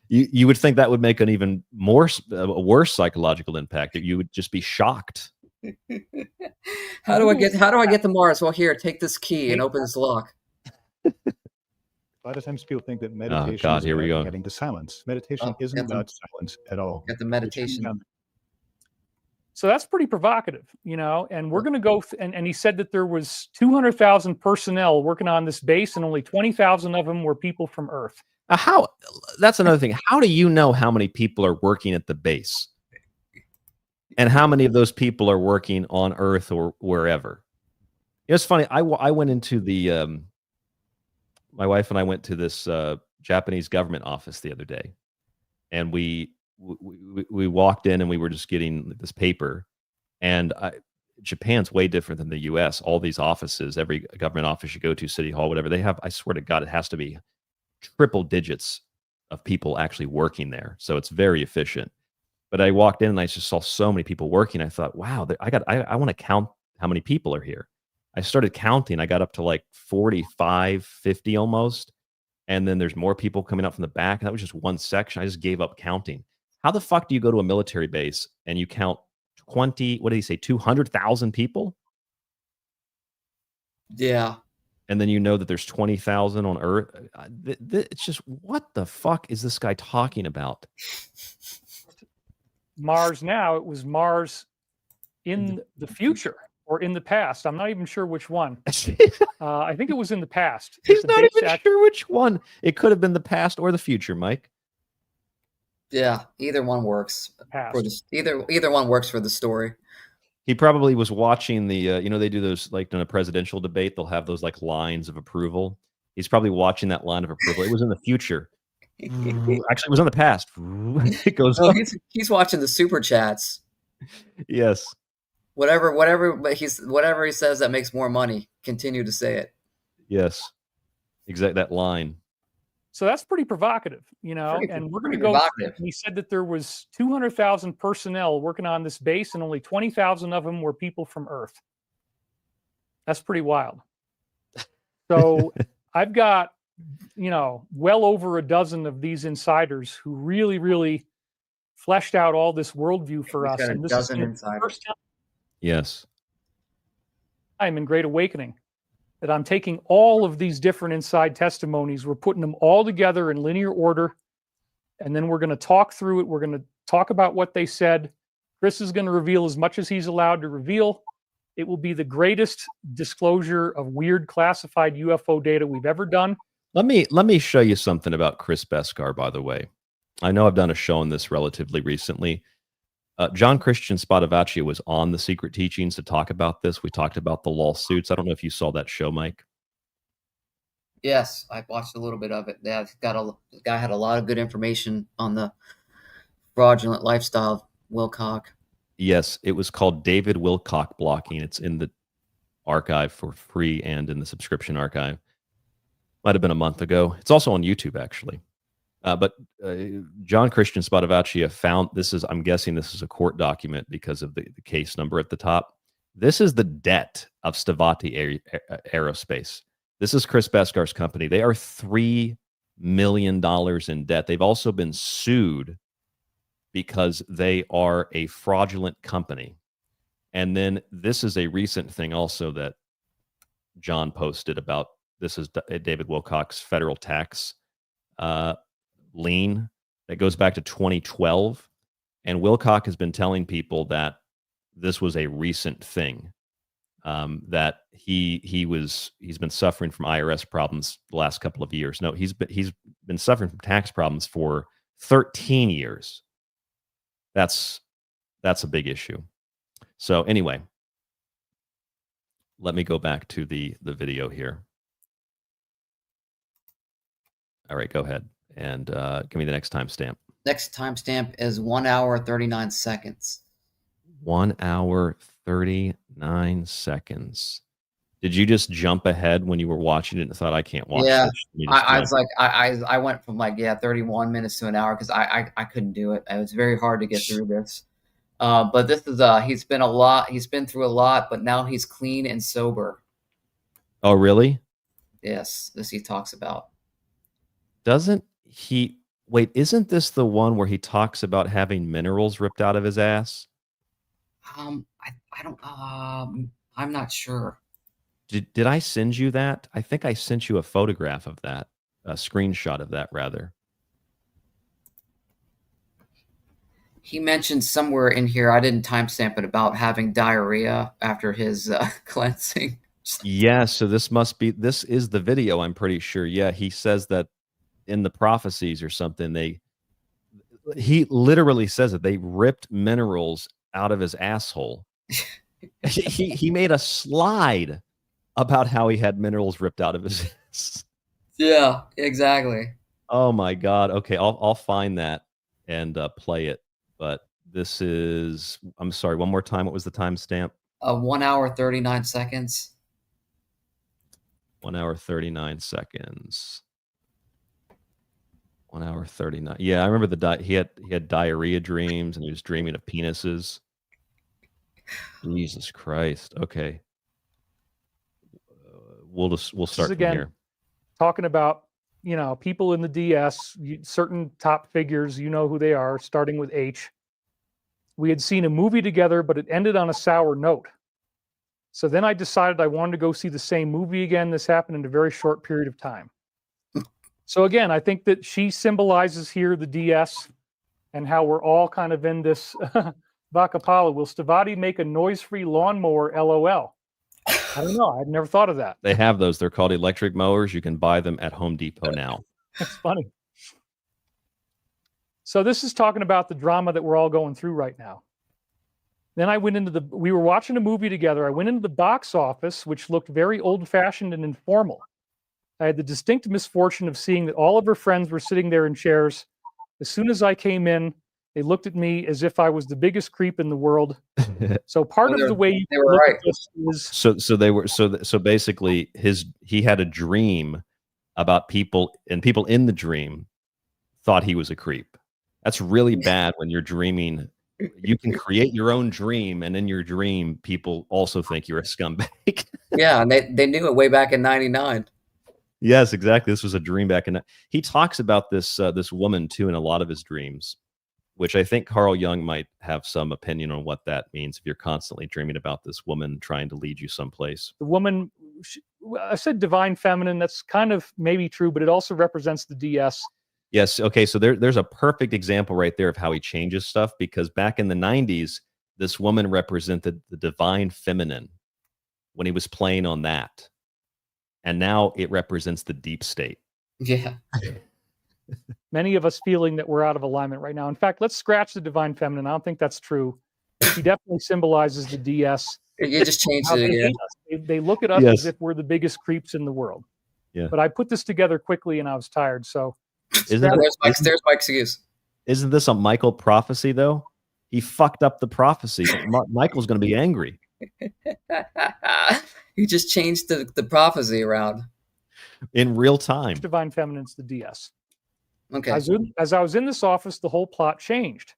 You would think that would make an even worse psychological impact. That you would just be shocked. How do I get to Mars? Well, here, take this key and open this lock. A lot of times people think that meditation is about getting to silence. Meditation isn't about silence at all. Get the meditation. So that's pretty provocative, and we're going to go, and he said that there was 200,000 personnel working on this base and only 20,000 of them were people from Earth. That's another thing. How do you know how many people are working at the base? And how many of those people are working on Earth or wherever? It's funny. I went into the, my wife and I went to this Japanese government office the other day, and we walked in and we were just getting this paper, and Japan's way different than the US. All these offices, every government office you go to, City Hall, whatever, they have, I swear to God, it has to be triple digits of people actually working there. So it's very efficient. But I walked in and I just saw so many people working. I thought, wow, I want to count how many people are here. I started counting. I got up to like 45, 50 almost. And then there's more people coming up from the back. And that was just one section. I just gave up counting. How the fuck do you go to a military base and you count 200,000 people? Yeah. And then you know that there's 20,000 on Earth. It's just, what the fuck is this guy talking about? Mars now, it was Mars in the future or in the past. I'm not even sure which one. I think it was in the past. He's not even sure which one. It could have been the past or the future, Mike. Yeah, either one works. Either one works for the story. He probably was watching the, they do those, like in a presidential debate, they'll have those like lines of approval. He's probably watching that line of approval. It was in the future. Actually, it was in the past. It goes. Oh, he's watching the super chats. Yes. Whatever he says that makes more money. Continue to say it. Yes. Exact that line. So that's pretty provocative, and we're going to go. He said that there was 200,000 personnel working on this base, and only 20,000 of them were people from Earth. That's pretty wild. So I've got, well over a dozen of these insiders who really, really fleshed out all this worldview for us. And this is the first time. Yes. I'm in Great Awakening. That I'm taking all of these different inside testimonies, we're putting them all together in linear order, and then we're going to talk through it. We're going to talk about what they said. Chris is going to reveal as much as he's allowed to reveal. It will be the greatest disclosure of weird classified UFO data we've ever done. Let me show you something about Chris Beskar, by the way. I know I've done a show on this relatively recently. John Christian Spadavaccia was on the Secret Teachings to talk about this. We talked about the lawsuits. I don't know if you saw that show, Mike. Yes, I watched a little bit of it. The guy had a lot of good information on the fraudulent lifestyle, Wilcock. Yes, it was called David Wilcock blocking. It's in the archive for free and in the subscription archive. Might have been a month ago. It's also on YouTube, actually. But John Christian Spadavaccia found this is, I'm guessing this is a court document because of the case number at the top. This is the debt of Stavati Aerospace. This is Chris Beskar's company. They are $3 million in debt. They've also been sued because they are a fraudulent company. And then this is a recent thing also that John posted about. This is David Wilcock's federal tax lien that goes back to 2012. And Wilcock has been telling people that this was a recent thing, that he's been suffering from IRS problems the last couple of years. No, he's been suffering from tax problems for 13 years. That's a big issue. So anyway, let me go back to the video here. All right, go ahead and give me the next timestamp. Next timestamp is 1 hour 39 seconds. 1 hour 39 seconds. Did you just jump ahead when you were watching it and thought, I can't watch this? I was like, I went from 31 minutes to an hour because I couldn't do it. It was very hard to get through this. But this is he's been through a lot, but now he's clean and sober. Oh, really? Yes, this he talks about. Doesn't he? Wait, isn't this the one where he talks about having minerals ripped out of his ass? I don't. I'm not sure. Did I send you that? I think I sent you a photograph of that, a screenshot of that, rather. He mentioned somewhere in here, I didn't timestamp it, about having diarrhea after his cleansing. Yeah, so this is the video, I'm pretty sure. Yeah, he says that in the prophecies or something, he literally says that they ripped minerals out of his asshole. he made a slide about how he had minerals ripped out of his ass. Yeah, exactly. Oh my God. Okay, I'll find that and play it. But this is, I'm sorry, one more time. What was the timestamp? 1 hour 39 seconds. 1 hour 39 seconds. 1 hour 39. Yeah, I remember he had diarrhea dreams and he was dreaming of penises. Jesus Christ. Okay. We'll start again, from here. Talking about, people in the DS, certain top figures, you know who they are, starting with H. We had seen a movie together, but it ended on a sour note. So then I decided I wanted to go see the same movie again. This happened in a very short period of time. So again, I think that she symbolizes here the DS and how we're all kind of in this Vakapala. Will Stavati make a noise-free lawnmower? LOL. I don't know. I've never thought of that. They have those. They're called electric mowers. You can buy them at Home Depot now. That's funny. So this is talking about the drama that we're all going through right now. Then I went into we were watching a movie together. I went into the box office, which looked very old-fashioned and informal. I had the distinct misfortune of seeing that all of her friends were sitting there in chairs. As soon as I came in, they looked at me as if I was the biggest creep in the world. So part of the way you look at this is so basically he had a dream about people, and people in the dream thought he was a creep. That's really bad when you're dreaming. You can create your own dream, and in your dream, people also think you're a scumbag. Yeah, and they knew it way back in '99. Yes, exactly. This was a dream back in. He talks about this this woman too in a lot of his dreams, which I think Carl Jung might have some opinion on what that means if you're constantly dreaming about this woman trying to lead you someplace. The woman, I said divine feminine. That's kind of maybe true, but it also represents the DS. Yes. Okay. So there's a perfect example right there of how he changes stuff, because back in the 90s, this woman represented the divine feminine when he was playing on that. And now it represents the deep state. Yeah. Many of us feeling that we're out of alignment right now. In fact, let's scratch the divine feminine. I don't think that's true. He definitely symbolizes the DS. You just changed it again. They look at us as if we're the biggest creeps in the world. Yeah. But I put this together quickly and I was tired. So there's my excuse. Isn't this a Michael prophecy though? He fucked up the prophecy. Michael's going to be angry. You just changed the prophecy around in real time. Divine feminine's the DS. Okay. As I was in this office, the whole plot changed.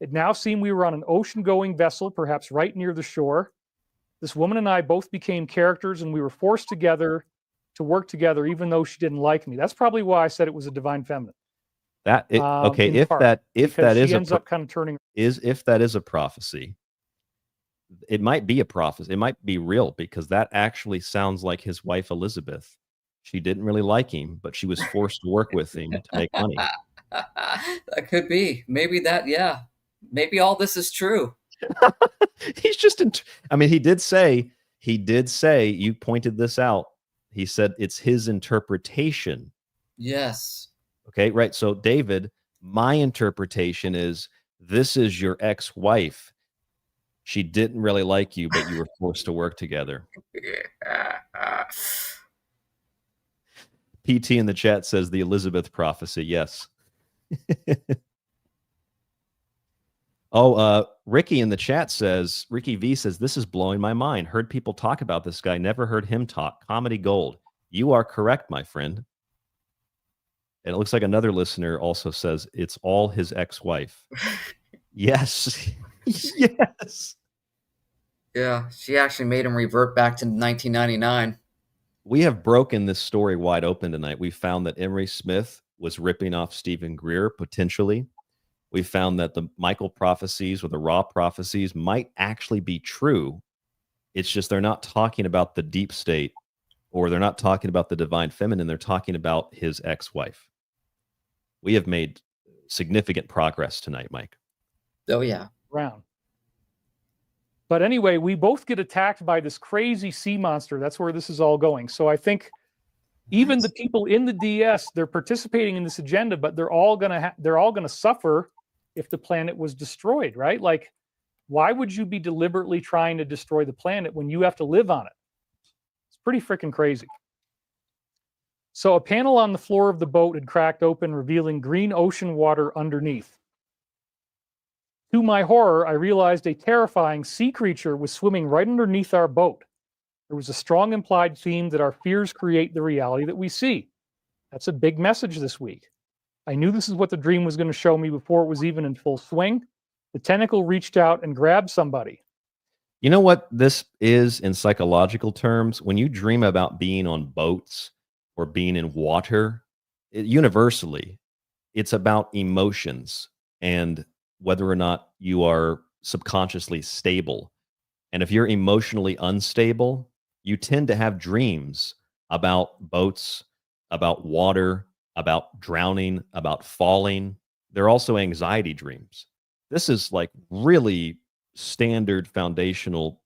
It now seemed we were on an ocean-going vessel, perhaps right near the shore. This woman and I both became characters, and we were forced together to work together, even though she didn't like me. That's probably why I said it was a divine feminine. Okay, if that is a prophecy, it might be a prophecy. It might be real, because that actually sounds like his wife Elizabeth. She didn't really like him, but she was forced to work with him to make money. That could be. Maybe that. Yeah. Maybe all this is true. He's just. I mean, he did say. You pointed this out. He said it's his interpretation. Yes. Okay. Right. So, David, my interpretation is this is your ex-wife. She didn't really like you, but you were forced to work together. PT in the chat says the Elizabeth prophecy. Yes. Ricky in the chat says, Ricky V says, this is blowing my mind. Heard people talk about this guy. Never heard him talk. Comedy gold. You are correct, my friend. And it looks like another listener also says it's all his ex-wife. Yes. Yes. Yeah, she actually made him revert back to 1999. We have broken this story wide open tonight. We found that Emery Smith was ripping off Stephen Greer, potentially. We found that the Michael prophecies or the Ra prophecies might actually be true. It's just they're not talking about the deep state, or they're not talking about the divine feminine. They're talking about his ex-wife. We have made significant progress tonight, Mike. Oh, yeah. Round. But anyway, we both get attacked by this crazy sea monster. That's where this is all going. So I think even the people in the DS, they're participating in this agenda, but they're all gonna suffer if the planet was destroyed, right? Like, why would you be deliberately trying to destroy the planet when you have to live on it? It's pretty freaking crazy. So a panel on the floor of the boat had cracked open, revealing green ocean water underneath. To my horror, I realized a terrifying sea creature was swimming right underneath our boat. There was a strong implied theme that our fears create the reality that we see. That's a big message this week. I knew this is what the dream was going to show me before it was even in full swing. The tentacle reached out and grabbed somebody. You know what this is in psychological terms? When you dream about being on boats or being in water, universally, it's about emotions and whether or not you are subconsciously stable. And if you're emotionally unstable, you tend to have dreams about boats, about water, about drowning, about falling. They're also anxiety dreams. This is like really standard foundational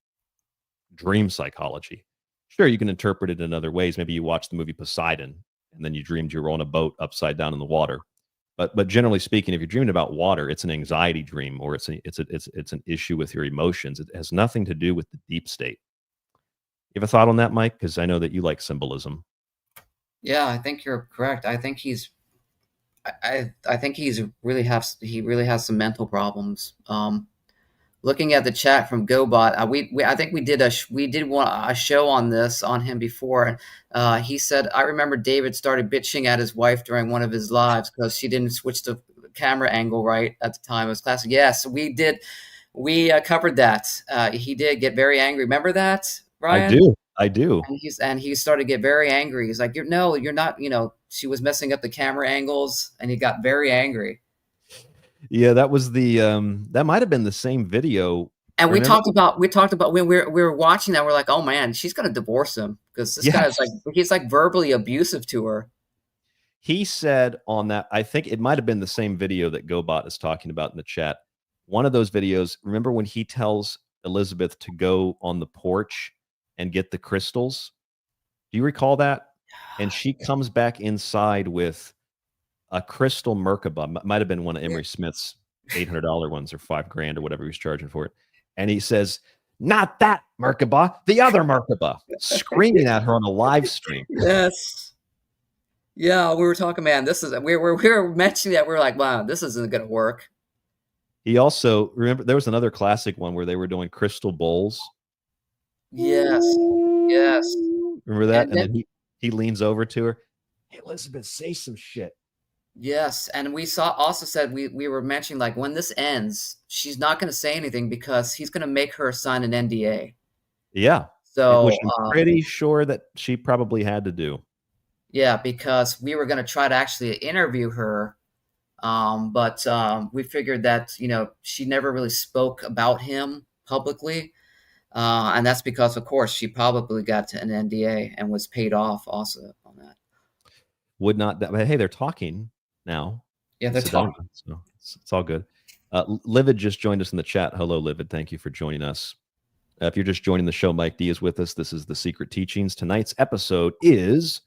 dream psychology. Sure, you can interpret it in other ways. Maybe you watch the movie Poseidon and then you dreamed you were on a boat upside down in the water. But generally speaking, if you're dreaming about water, it's an anxiety dream, or it's an issue with your emotions. It has nothing to do with the deep state. You have a thought on that, Mike? Because I know that you like symbolism. Yeah, I think you're correct. I think I think he really has some mental problems. Looking at the chat from GoBot, I think we did a show on him before, and he said, I remember David started bitching at his wife during one of his lives because she didn't switch the camera angle right at the time. It was classic. Yes, we did. We covered that. He did get very angry. Remember that, Ryan? I do. And he started to get very angry. He's like, you're not. She was messing up the camera angles, and he got very angry. Yeah, that was the that might have been the same video. And we talked about when we were watching that, we're like, oh man, she's gonna divorce him because this guy is he's like verbally abusive to her. He said on that, I think it might have been the same video that GoBot is talking about in the chat. One of those videos, remember when he tells Elizabeth to go on the porch and get the crystals? Do you recall that? And she comes back inside with a crystal Merkaba. Might have been one of Emery Smith's $800 ones or $5,000 or whatever he was charging for it. And he says, not that Merkaba, the other Merkaba, screaming at her on a live stream. Yes. Yeah, we were talking, man, we were mentioning that. We were like, wow, this isn't going to work. He also, remember, there was another classic one where they were doing crystal bowls. Yes. Yes. Remember that? And then he leans over to her. Hey, Elizabeth, say some shit. Yes, and we also said we were mentioning, like, when this ends, she's not going to say anything because he's going to make her sign an NDA. Yeah. So which I'm pretty sure that she probably had to do. Yeah, because we were going to try to actually interview her, but we figured that she never really spoke about him publicly, and that's because, of course, she probably got an NDA and was paid off also on that. Would not that? But hey, they're talking now. Yeah, they're talking. So it's all good. Livid just joined us in the chat. Hello, Livid. Thank you for joining us. If you're just joining the show, Mike D is with us. This is The Secret Teachings. Tonight's episode is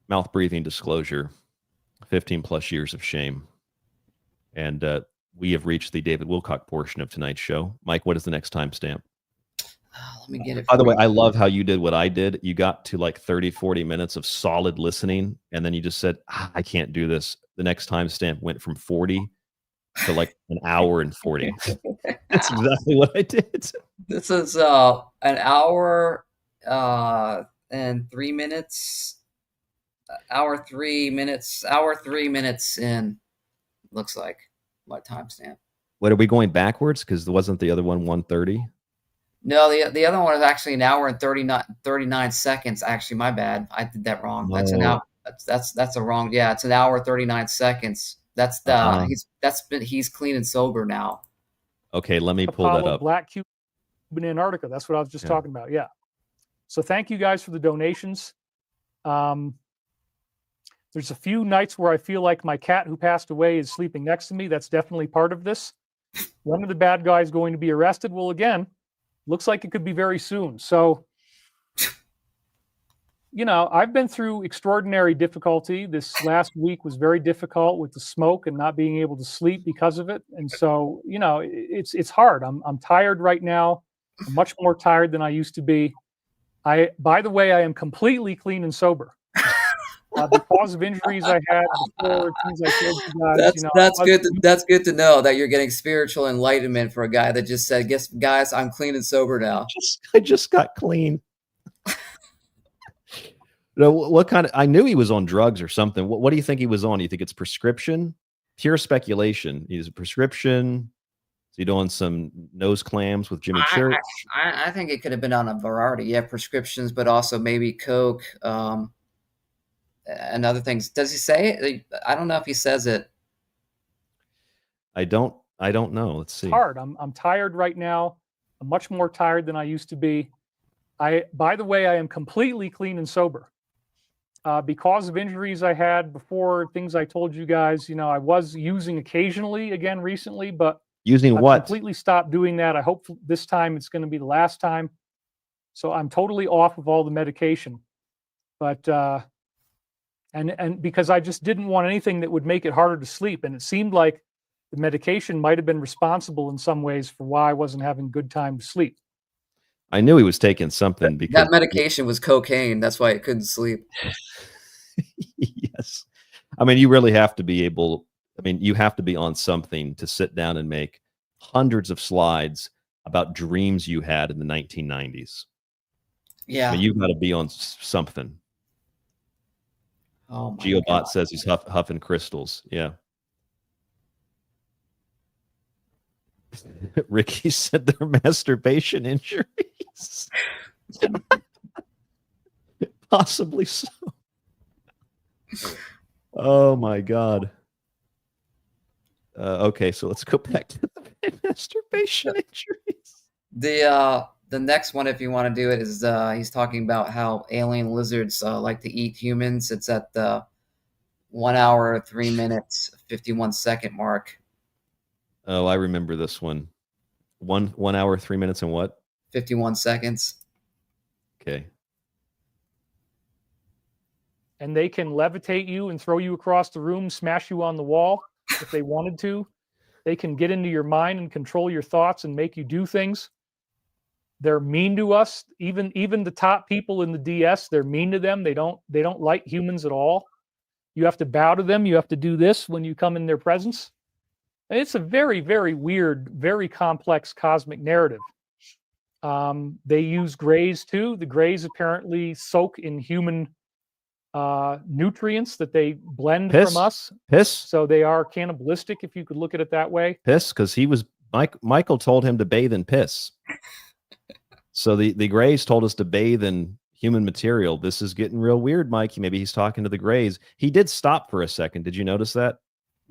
mouth breathing disclosure, 15 plus years of shame. And we have reached the David Wilcock portion of tonight's show. Mike, what is the next timestamp? Let me get it. By the way, I love how you did what I did. You got to like 30, 40 minutes of solid listening, and then you just said, I can't do this. The next timestamp went from 40 to like an hour and 40. That's exactly what I did. This is an hour and 3 minutes. Hour 3 minutes in. Looks like my timestamp. What, are we going backwards? Because wasn't the other one 1:30? No, the other one is actually an hour and 39 seconds. Actually, my bad. I did that wrong. That's an hour. That's a wrong. Yeah, it's an hour 39 seconds. That's the he's clean and sober now. Okay, let me pull that up. Black Cube in Antarctica. That's what I was just talking about. Yeah. So thank you guys for the donations. There's a few nights where I feel like my cat who passed away is sleeping next to me. That's definitely part of this. One of the bad guys going to be arrested. Well, again, looks like it could be very soon. So, I've been through extraordinary difficulty. This last week was very difficult with the smoke and not being able to sleep because of it. And so, it's hard. I'm tired right now. I'm much more tired than I used to be. By the way, I am completely clean and sober. Because of injuries I had before, things I told you guys. That's good to know that you're getting spiritual enlightenment for a guy that just said, guys, I'm clean and sober now. I just got clean. What kind of? I knew he was on drugs or something. What do you think he was on? Do you think it's prescription? Pure speculation. He's a prescription. Is he doing some nose clams with Jimmy Church? I think it could have been on a variety. Yeah, prescriptions, but also maybe coke. And other things. Does he say it? I don't know if he says it. I don't know. Let's see. It's hard. I'm tired right now. I'm much more tired than I used to be. By the way, I am completely clean and sober. Because of injuries I had before, things I told you guys, I was using occasionally again recently, but using I've what? Completely stopped doing that. I hope this time it's going to be the last time. So I'm totally off of all the medication. But and because I just didn't want anything that would make it harder to sleep. And it seemed like the medication might have been responsible in some ways for why I wasn't having good time to sleep. I knew he was taking something because that medication was cocaine. That's why I couldn't sleep. Yes. I mean, you really have to be able, you have to be on something to sit down and make hundreds of slides about dreams you had in the 1990s. Yeah. I mean, you've got to be on something. Oh my Geobot God. says he's huffing crystals. Yeah. Ricky said they're masturbation injuries. Possibly so. Oh my God. Okay, so let's go back to the masturbation injuries. The next one, if you want to do it, is he's talking about how alien lizards like to eat humans. It's at the 1 hour, 3 minutes, 51 second mark. Oh, I remember this one. 1 hour, 3 minutes, and what? 51 seconds. Okay. And they can levitate you and throw you across the room, smash you on the wall if they wanted to. They can get into your mind and control your thoughts and make you do things. They're mean to us. Even the top people in the DS, they're mean to them. They don't like humans at all. You have to bow to them. You have to do this when you come in their presence. And it's a very, very weird, very complex cosmic narrative. They use grays too. The grays apparently soak in human nutrients that they blend from us. Piss. So they are cannibalistic, if you could look at it that way. Piss, because Michael told him to bathe in piss. So the Greys told us to bathe in human material. This is getting real weird, Mike. Maybe he's talking to the Greys. He did stop for a second. Did you notice that?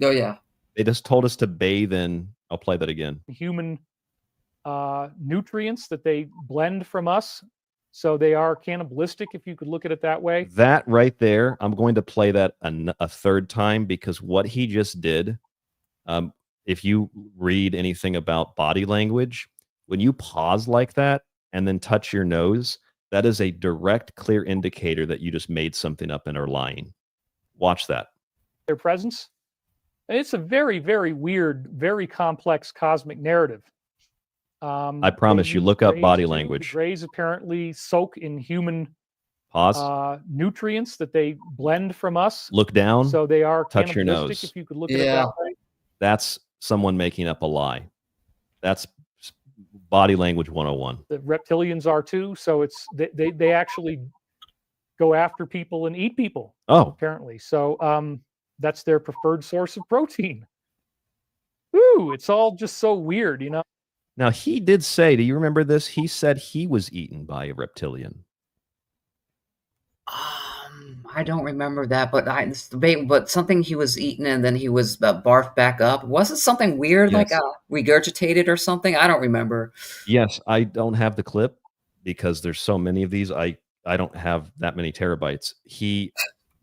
Oh, yeah. They just told us to bathe in. I'll play that again. Human nutrients that they blend from us. So they are cannibalistic, if you could look at it that way. That right there, I'm going to play that a third time, because what he just did, if you read anything about body language, when you pause like that and then touch your nose, that is a direct, clear indicator that you just made something up and are lying. Watch that. Their presence. It's a very, very weird, very complex cosmic narrative. I promise you, look up body language. Grays apparently soak in human nutrients that they blend from us. Look down. So they are touch your cannibalistic, nose. if you could look at it that way. That's someone making up a lie. That's body language 101. The reptilians are too. So it's they actually go after people and eat people. Oh, apparently. So that's their preferred source of protein. Ooh, it's all just so weird, you know. Now, he did say, do you remember this? He said he was eaten by a reptilian. I don't remember that, but something he was eaten and then he was barfed back up. Was it something weird, Yes. like regurgitated or something? I don't remember. Yes, I don't have the clip because there's so many of these. I don't have that many terabytes. He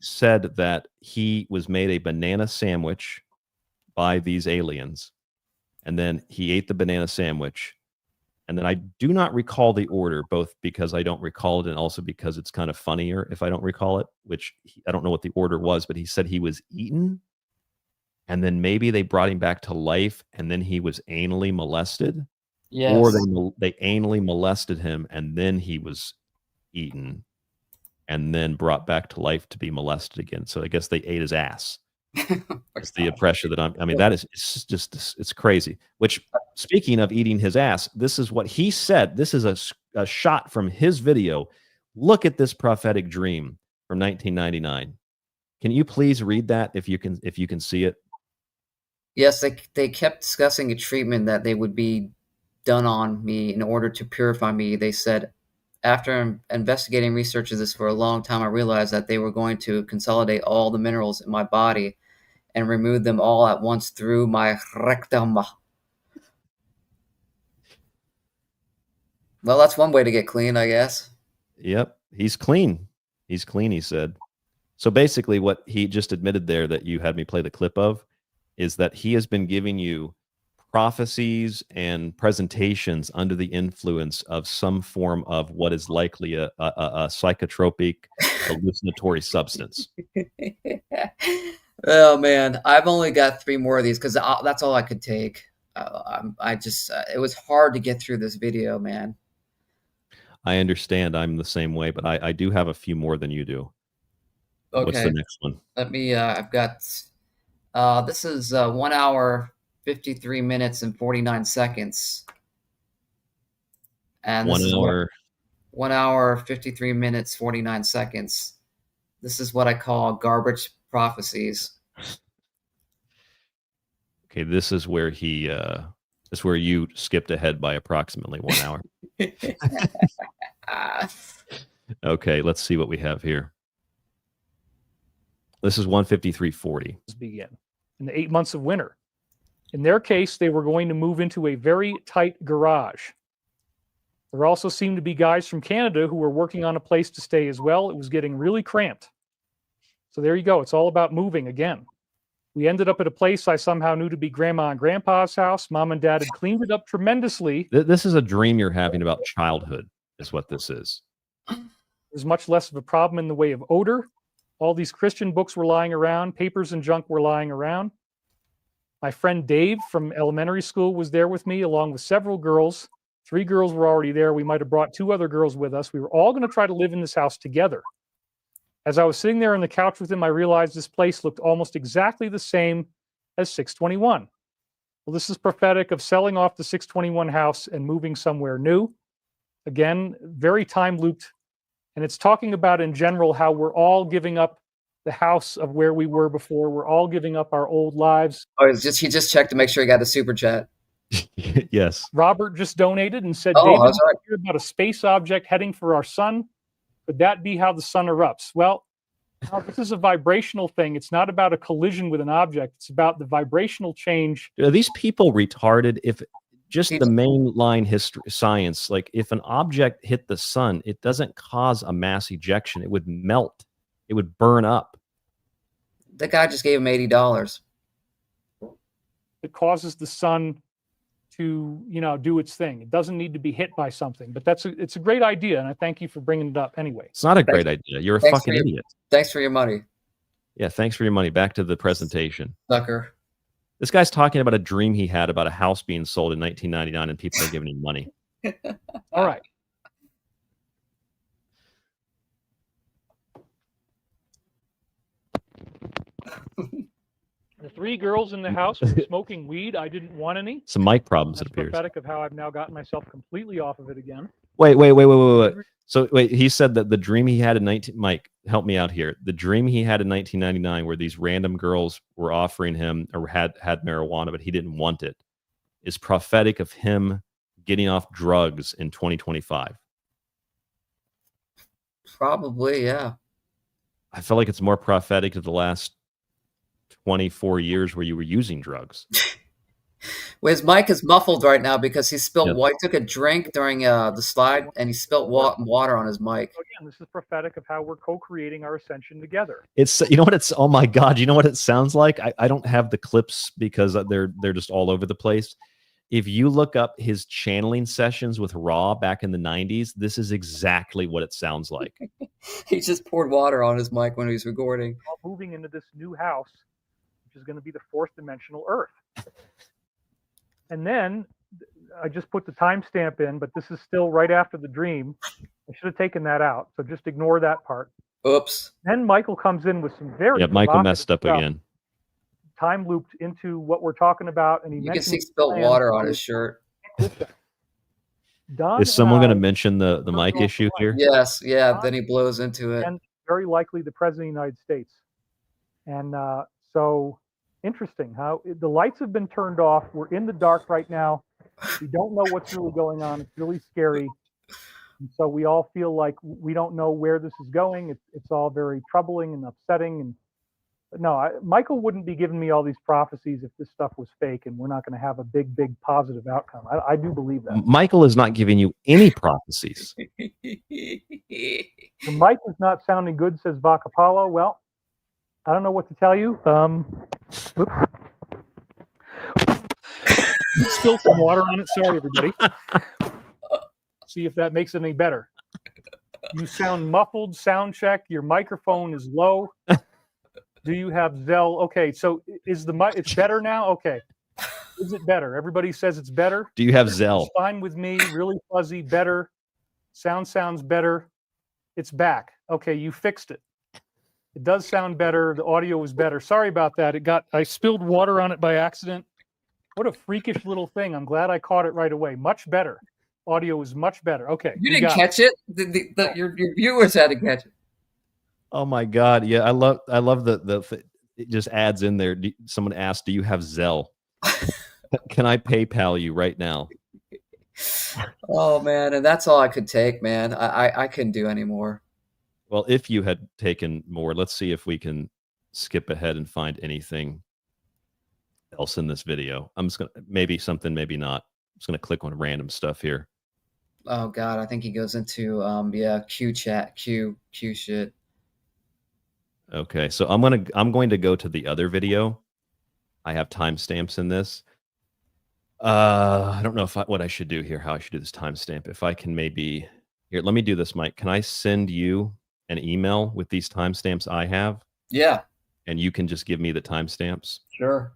said that he was made a banana sandwich by these aliens. And then he ate the banana sandwich. And then I do not recall the order, both because I don't recall it and also because it's kind of funnier if I don't recall it, which I don't know what the order was, but he said he was eaten. And then maybe they brought him back to life and then he was anally molested. Yes. Or they anally molested him and then he was eaten and then brought back to life to be molested again. So I guess they ate his ass. It's the impression that I mean, that is, it's crazy. Which, speaking of eating his ass, this is what he said. This is a shot from his video. Look at this prophetic dream from 1999. Can you please read that if you can see it? Yes, they kept discussing a treatment that they would be done on me in order to purify me. They said, after investigating research of this for a long time, I realized that they were going to consolidate all the minerals in my body and remove them all at once through my rectum. Well, that's one way to get clean, I guess. Yep, he's clean. He's clean, he said. So basically what he just admitted there that you had me play the clip of is that he has been giving you prophecies and presentations under the influence of some form of what is likely a psychotropic hallucinatory substance. Oh man, I've only got 3 more of these because that's all I could take. It was hard to get through this video, man. I understand. I'm the same way, but I do have a few more than you do. Okay. What's the next one? Let me, I've got, this is 1 hour, 53 minutes and 49 seconds. And 1 hour. 1 hour, 53 minutes, 49 seconds. This is what I call garbage prophecies. Okay, this is where he this is where you skipped ahead by approximately 1 hour. Okay, let's see what we have here. This is 153.40. Begin in the 8 months of winter. In their case, they were going to move into a very tight garage. There also seemed to be guys from Canada who were working on a place to stay as well. It was getting really cramped. So there you go. It's all about moving again. We ended up at a place I somehow knew to be Grandma and Grandpa's house. Mom and Dad had cleaned it up tremendously. This is a dream you're having about childhood, is what this is. There's much less of a problem in the way of odor. All these Christian books were lying around. Papers and junk were lying around. My friend Dave from elementary school was there with me, along with several girls. 3 girls were already there. We might have brought 2 other girls with us. We were all going to try to live in this house together. As I was sitting there on the couch with him, I realized this place looked almost exactly the same as 621. Well, this is prophetic of selling off the 621 house and moving somewhere new. Again, very time looped. And it's talking about in general how we're all giving up the house of where we were before. We're all giving up our old lives. Oh, he just checked to make sure he got the super chat. Yes. Robert just donated and said, Oh, David, that's right. I hear about a space object heading for our sun. Could that be how the sun erupts? Well, this is a vibrational thing. It's not about a collision with an object. It's about the vibrational change. Are these people retarded? If just the mainline history science, like if an object hit the sun, it doesn't cause a mass ejection. It would melt. It would burn up. The guy just gave him $80. It causes the sun to, do its thing. It doesn't need to be hit by something, but it's a great idea. And I thank you for bringing it up anyway. It's not a great idea. You're a fucking idiot. Thanks for your money. Yeah. Thanks for your money. Back to the presentation. Sucker. This guy's talking about a dream he had about a house being sold in 1999 and people are giving him money. All right. The 3 girls in the house were smoking weed. I didn't want any. Some mic problems, That's it appears. prophetic of how I've now gotten myself completely off of it again. Wait. So wait, he said that the dream he had in Mike, help me out here. The dream he had in 1999 where these random girls were offering him or had marijuana, but he didn't want it, is prophetic of him getting off drugs in 2025. Probably, yeah. I feel like it's more prophetic of the last 24 years where you were using drugs. Well, his mic is muffled right now because he spilled water. He took a drink during the slide and he spilled water on his mic. Again, this is prophetic of how we're co-creating our ascension together. It's, you know what it's, oh my God, you know what it sounds like? I don't have the clips because they're just all over the place. If you look up his channeling sessions with Raw back in the 90s, this is exactly what it sounds like. He just poured water on his mic when he was recording. Moving into this new house, which is going to be the 4th dimensional Earth. And then I just put the timestamp in, but this is still right after the dream. I should have taken that out. So just ignore that part. Oops. Then Michael comes in with some very Michael messed up again. Time looped into what we're talking about, and you can see spilled water on his shirt. Is someone going to mention the mic issue here? Yes, yeah. Then he blows into it. And very likely the President of the United States. And so interesting how the lights have been turned off. We're in the dark right now. We don't know what's really going on. It's really scary. And so we all feel like we don't know where this is going. It's all very troubling and upsetting. And no, Michael wouldn't be giving me all these prophecies if this stuff was fake and we're not going to have a big positive outcome. I do believe that. Michael is not giving you any prophecies. The mic is not sounding good, says Vacapalo. Well, I don't know what to tell you. Spill some water on it. Sorry, everybody. See if that makes it any better. You sound muffled. Sound check. Your microphone is low. Do you have Zell? Okay, so is the mic? It's better now. Okay, is it better? Everybody says it's better. Do you have Zell? It's fine with me. Really fuzzy. Better. Sounds better. It's back. Okay, you fixed it. It does sound better. The audio was better. Sorry about that. I spilled water on it by accident. What a freakish little thing. I'm glad I caught it right away. Much better. Audio is much better. Okay. You didn't catch it. Your viewers had to catch it. Oh my God. Yeah. I love it just adds in there. Someone asked, do you have Zelle? Can I PayPal you right now? Oh man. And that's all I could take, man. I couldn't do anymore. Well, if you had taken more, let's see if we can skip ahead and find anything else in this video. I'm just going to, maybe something, maybe not. I'm just going to click on random stuff here. Oh God. I think he goes into, Q chat, Q shit. Okay. So I'm going to go to the other video. I have timestamps in this. I don't know what I should do here, how I should do this timestamp. If I can maybe here, let me do this, Mike. Can I send you an email with these timestamps I have? Yeah. And you can just give me the timestamps? Sure.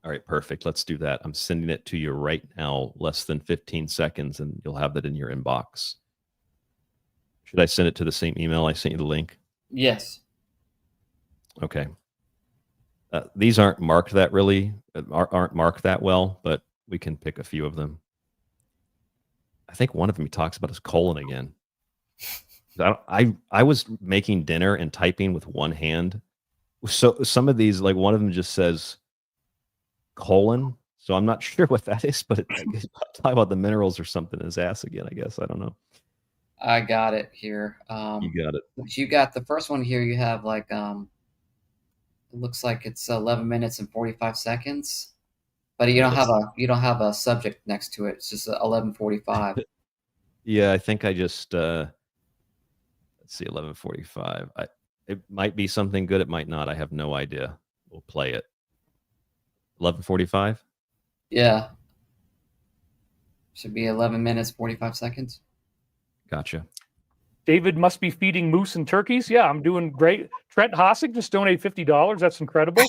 All right, perfect. Let's do that. I'm sending it to you right now, less than 15 seconds, and you'll have that in your inbox. Should I send it to the same email I sent you the link? Yes. Okay. These aren't marked that aren't marked that well, but we can pick a few of them. I think one of them he talks about his colon again. I was making dinner and typing with one hand. So some of these, like one of them just says colon. So I'm not sure what that is, but it's talking about the minerals or something in his ass again, I guess. I don't know. I got it here. You got it. You got the first one here. You have like, it looks like it's 11 minutes and 45 seconds, but you don't have a subject next to it. It's just 11:45. Yeah, I think I just let's see, 11:45. It might be something good. It might not. I have no idea. We'll play it. 11:45. Yeah. Should be 11 minutes 45 seconds. Gotcha. David must be feeding moose and turkeys. Yeah, I'm doing great. Trent Hossick just donated $50. That's incredible.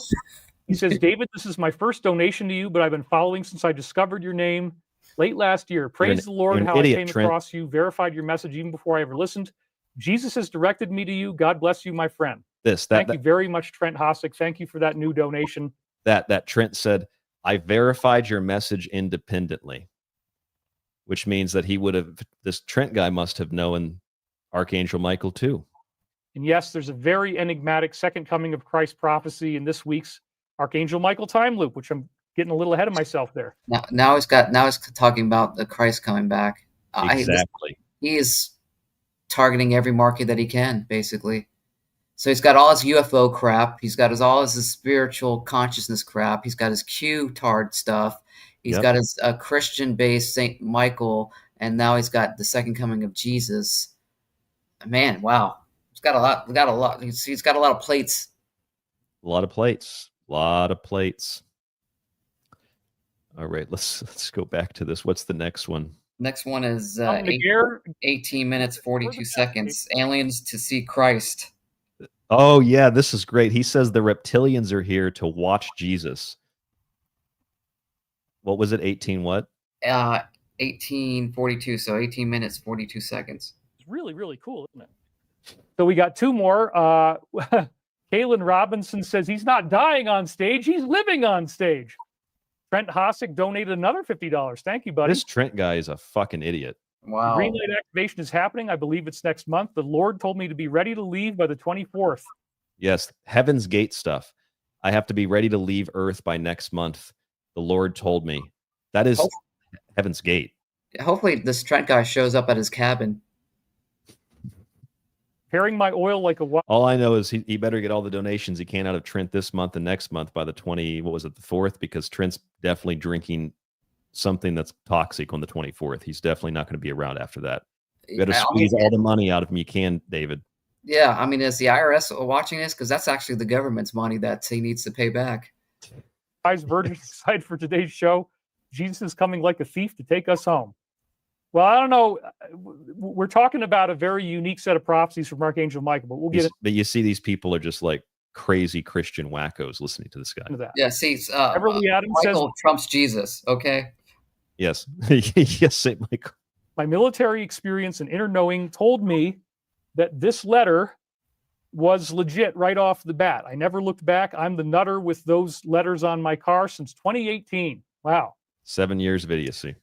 He says, David, this is my first donation to you, but I've been following since I discovered your name late last year. Praise the Lord, how I came across you, verified your message even before I ever listened. Jesus has directed me to you. God bless you, my friend. Thank you very much, Trent Hossick. Thank you for that new donation. That Trent said, I verified your message independently, which means that this Trent guy must have known Archangel Michael too. And yes, there's a very enigmatic second coming of Christ prophecy in this week's Archangel Michael time loop, which I'm getting a little ahead of myself there. Now it's talking about the Christ coming back. Exactly. He is targeting every market that he can, basically. So he's got all his UFO crap. He's got all his spiritual consciousness crap. He's got his Q-tard stuff. He's got his Christian-based Saint Michael, and now he's got the second coming of Jesus. Man, wow. He's got a lot. He's got a lot of plates. A lot of plates. All right, let's go back to this. What's the next one? Next one is 18 minutes 42 seconds. Aliens to see Christ. Oh yeah, this is great. He says the reptilians are here to watch Jesus. What was it? 18 what? 18:42. So 18 minutes 42 seconds. It's really, really cool, isn't it? So we got two more. Kaylin Robinson says he's not dying on stage, he's living on stage. Trent Hossick donated another $50. Thank you, buddy. This Trent guy is a fucking idiot. Wow. Green light activation is happening. I believe it's next month. The Lord told me to be ready to leave by the 24th. Yes, Heaven's Gate stuff. I have to be ready to leave Earth by next month. The Lord told me. That is Heaven's Gate. Hopefully this Trent guy shows up at his cabin. Pairing my oil like a... All I know is he better get all the donations he can out of Trent this month and next month by the 4th, because Trent's definitely drinking something that's toxic on the 24th. He's definitely not going to be around after that. You got to squeeze all the money out of him you can, David. Yeah, I mean, is the IRS watching this? Because that's actually the government's money that he needs to pay back. Guys, Virgin excited for today's show. Jesus is coming like a thief to take us home. Well, I don't know. We're talking about a very unique set of prophecies from Archangel Michael, but we'll get it. But you see, these people are just like crazy Christian wackos listening to this guy. Yeah, see, Everly Adams Michael says, trumps Jesus, okay? Yes. Yes, St. Michael. My military experience and inner knowing told me that this letter was legit right off the bat. I never looked back. I'm the nutter with those letters on my car since 2018. Wow. 7 years of idiocy.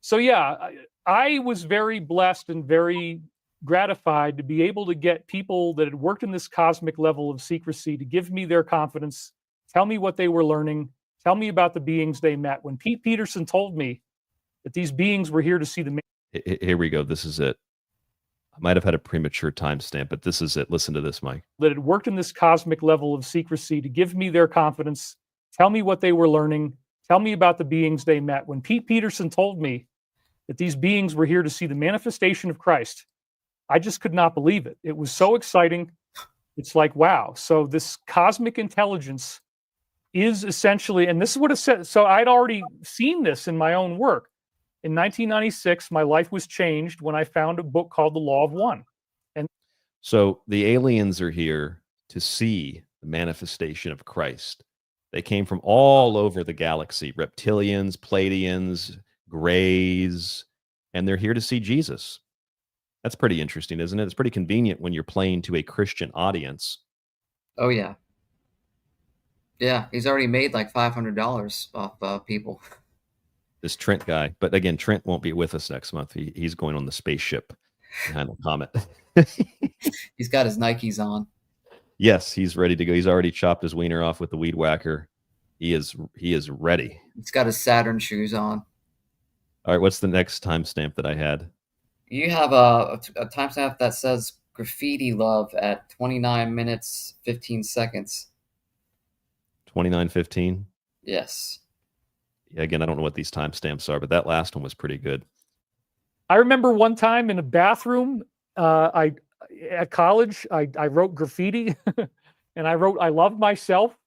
So yeah, I was very blessed and very gratified to be able to get people that had worked in this cosmic level of secrecy to give me their confidence, tell me what they were learning, tell me about the beings they met. When Pete Peterson told me that these beings were here to see the... Here we go. This is it. I might have had a premature timestamp, but this is it. Listen to this, Mike. That had worked in this cosmic level of secrecy to give me their confidence, tell me what they were learning, tell me about the beings they met. When Pete Peterson told me that these beings were here to see the manifestation of Christ, I just could not believe it. It was so exciting. It's like, wow. So this cosmic intelligence is essentially, and this is what it said. So I'd already seen this in my own work. In 1996, my life was changed when I found a book called The Law of One. And so the aliens are here to see the manifestation of Christ. They came from all over the galaxy, reptilians, Pleiadians, Greys, and they're here to see Jesus. That's pretty interesting, isn't it? It's pretty convenient when you're playing to a Christian audience. Oh, yeah. Yeah, he's already made like $500 off people. This Trent guy. But again, Trent won't be with us next month. He's going on the spaceship behind the comet. He's got his Nikes on. Yes, he's ready to go. He's already chopped his wiener off with the weed whacker. He is ready. He's got his Saturn shoes on. All right, what's the next timestamp that I had? You have a timestamp that says graffiti love at 29 minutes, 15 seconds. 29:15? Yes. Yeah, again, I don't know what these timestamps are, but that last one was pretty good. I remember one time in a bathroom, at college, I wrote graffiti and I wrote, I love myself.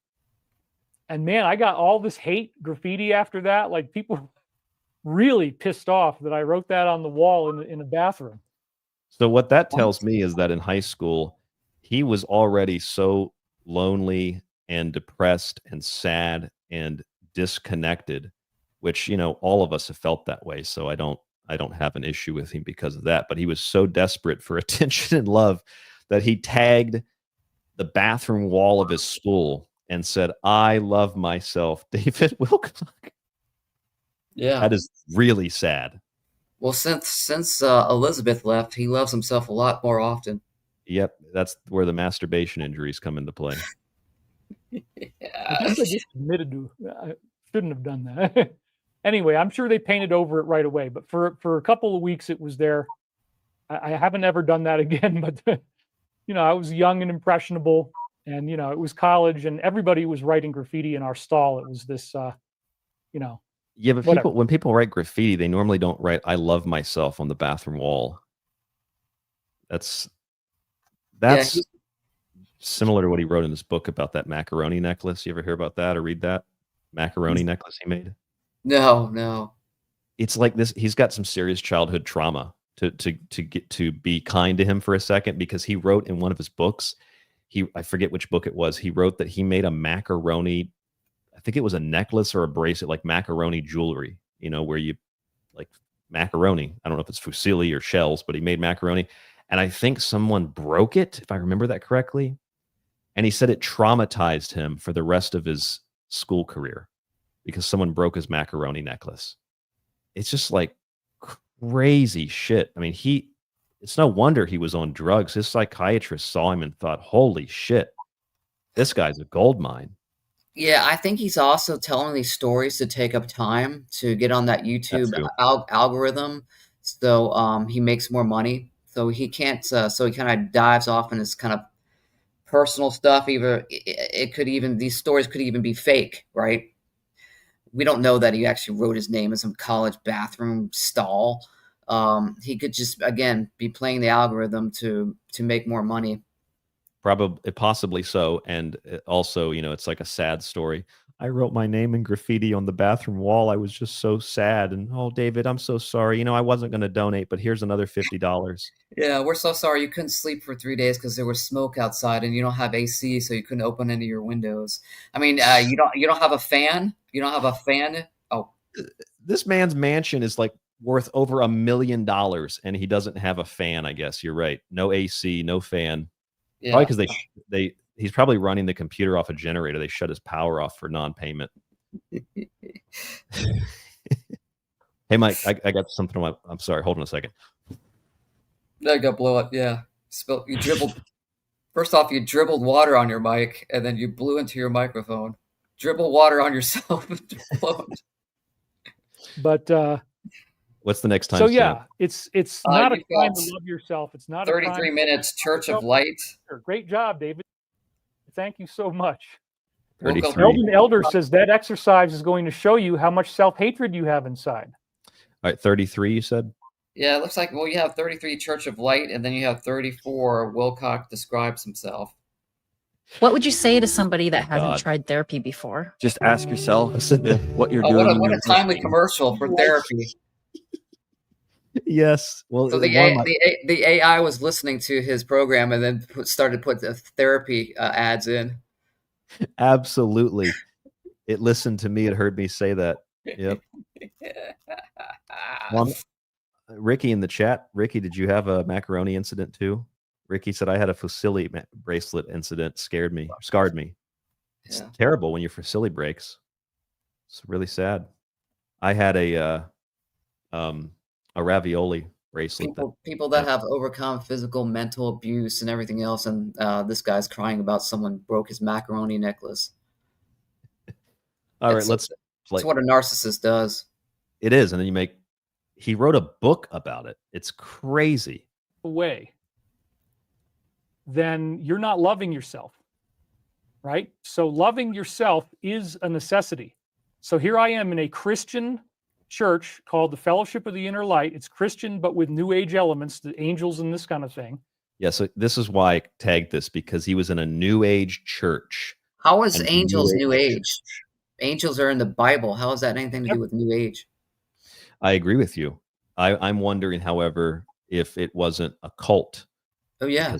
And man, I got all this hate graffiti after that. Like people really pissed off that I wrote that on the wall in a bathroom. So what that tells me is that in high school, he was already so lonely and depressed and sad and disconnected, which, you know, all of us have felt that way. So I don't have an issue with him because of that. But he was so desperate for attention and love that he tagged the bathroom wall of his school and said, "I love myself, David Wilcock." Yeah, that is really sad. Well, since Elizabeth left, he loves himself a lot more often. Yep, that's where the masturbation injuries come into play. I just admitted to I shouldn't have done that. Anyway, I'm sure they painted over it right away, but for a couple of weeks it was there. I haven't ever done that again, but you know, I was young and impressionable, and you know, it was college, and everybody was writing graffiti in our stall. It was this, you know. Yeah, but when people write graffiti, they normally don't write "I love myself" on the bathroom wall. That's similar to what he wrote in his book about that macaroni necklace. You ever hear about that or read that macaroni necklace he made? No. It's like this. He's got some serious childhood trauma to get to be kind to him for a second, because he wrote in one of his books, I forget which book it was. He wrote that he made a macaroni, I think it was a necklace or a bracelet, like macaroni jewelry, you know, where you like macaroni. I don't know if it's fusilli or shells, but he made macaroni. And I think someone broke it, if I remember that correctly. And he said it traumatized him for the rest of his school career because someone broke his macaroni necklace. It's just like crazy shit. I mean, it's no wonder he was on drugs. His psychiatrist saw him and thought, holy shit, this guy's a gold mine. Yeah, I think he's also telling these stories to take up time to get on that YouTube algorithm. So he makes more money. So he can't, so he kind of dives off in his kind of personal stuff. These stories could even be fake, right? We don't know that he actually wrote his name in some college bathroom stall. He could just, again, be playing the algorithm to make more money. Probably, possibly so. And also, you know, it's like a sad story. I wrote my name in graffiti on the bathroom wall. I was just so sad. And, oh, David, I'm so sorry. You know, I wasn't going to donate, but here's another $50. Yeah, we're so sorry you couldn't sleep for 3 days because there was smoke outside and you don't have AC, so you couldn't open any of your windows. I mean, you don't have a fan? You don't have a fan? Oh. This man's mansion is like worth over $1 million, and he doesn't have a fan, I guess. You're right. No AC, no fan. Yeah. Probably because he's probably running the computer off a generator. They shut his power off for non-payment. Hey, Mike, I got something. I'm sorry. Hold on a second. There you go. Blow it. Yeah. You dribbled. First off, you dribbled water on your mic, and then you blew into your microphone. Dribble water on yourself. But what's the next time? So yeah, it's not a time to love yourself. It's not 33 minutes. Church of Light. Great job, David. Thank you so much. 33. Eldon Elder says that exercise is going to show you how much self-hatred you have inside. All right, 33. You said. Yeah, it looks like, well, you have 33 Church of Light, and then you have 34 Wilcock describes himself. What would you say to somebody that hasn't tried therapy before? Just ask yourself what you're doing. What a timely commercial for therapy. Yes. Well, so the AI was listening to his program and then started put the therapy ads in. Absolutely. It listened to me. It heard me say that. Yep. Ricky in the chat. Ricky, did you have a macaroni incident too? Ricky said, I had a Fusilli bracelet incident. Scarred me. It's terrible when your Fusilli breaks. It's really sad. I had a ravioli bracelet. People that have overcome physical, mental abuse and everything else, and this guy's crying about someone broke his macaroni necklace. All right, let's play. That's what a narcissist does. It is, and then he wrote a book about it. It's crazy. Away, then you're not loving yourself, right? So loving yourself is a necessity. So here I am in a Christian church called the Fellowship of the Inner Light. It's Christian, but with New Age elements, the angels and this kind of thing. Yeah, so this is why I tagged this, because he was in a New Age church. How is angels New Age? Angels are in the Bible. How has that anything to do with New Age? I agree with you. I'm wondering, however, if it wasn't a cult. Oh, yeah.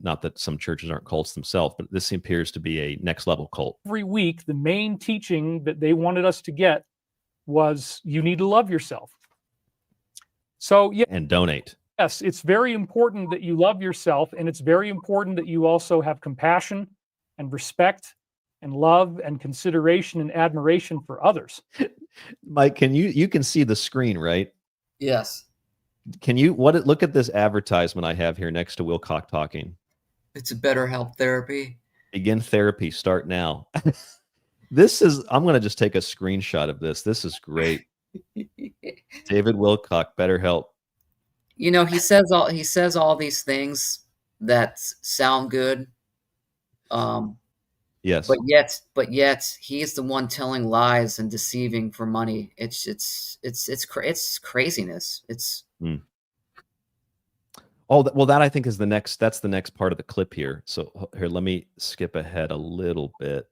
Not that some churches aren't cults themselves, but this appears to be a next level cult. Every week, the main teaching that they wanted us to get was you need to love yourself. So, yeah. And donate. Yes, it's very important that you love yourself, and it's very important that you also have compassion and respect and love and consideration and admiration for others. Mike, you can see the screen, right? Yes. Can you look at this advertisement I have here next to Wilcock talking? It's a BetterHelp therapy. Begin therapy. Start now. I'm going to just take a screenshot of this. This is great. David Wilcock, BetterHelp. You know, he says all these things that sound good. Yes. But yet he's the one telling lies and deceiving for money. It's craziness. It's that I think is that's the next part of the clip here. So here, let me skip ahead a little bit.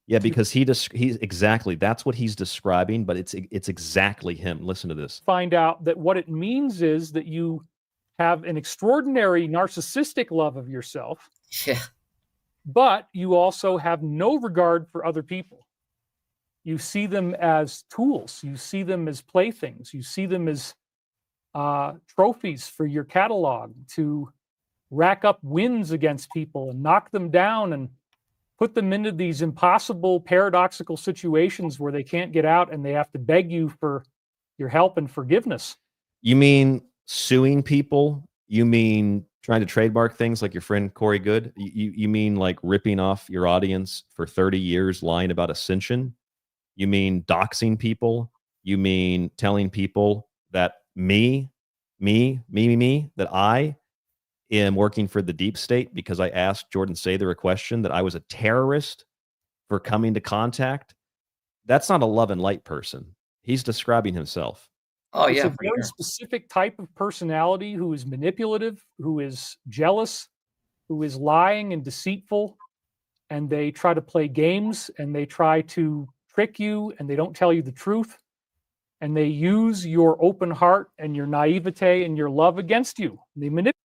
Yeah, because he's exactly, that's what he's describing, but it's exactly him. Listen to this. Find out that what it means is that you have an extraordinary narcissistic love of yourself. Yeah. But you also have no regard for other people. You see them as tools. You see them as playthings. You see them as trophies for your catalog to rack up wins against people and knock them down and put them into these impossible, paradoxical situations where they can't get out and they have to beg you for your help and forgiveness. You mean suing people? You mean trying to trademark things like your friend Corey Goode? You mean like ripping off your audience for 30 years, lying about ascension? You mean doxing people? You mean telling people that that I am working for the deep state because I asked Jordan Sather a question, that I was a terrorist for coming to contact? That's not a love and light person. He's describing himself. Oh, it's yeah, a very specific type of personality who is manipulative, who is jealous, who is lying and deceitful, and they try to play games and they try to trick you and they don't tell you the truth, and they use your open heart and your naivete and your love against you. They manipulate.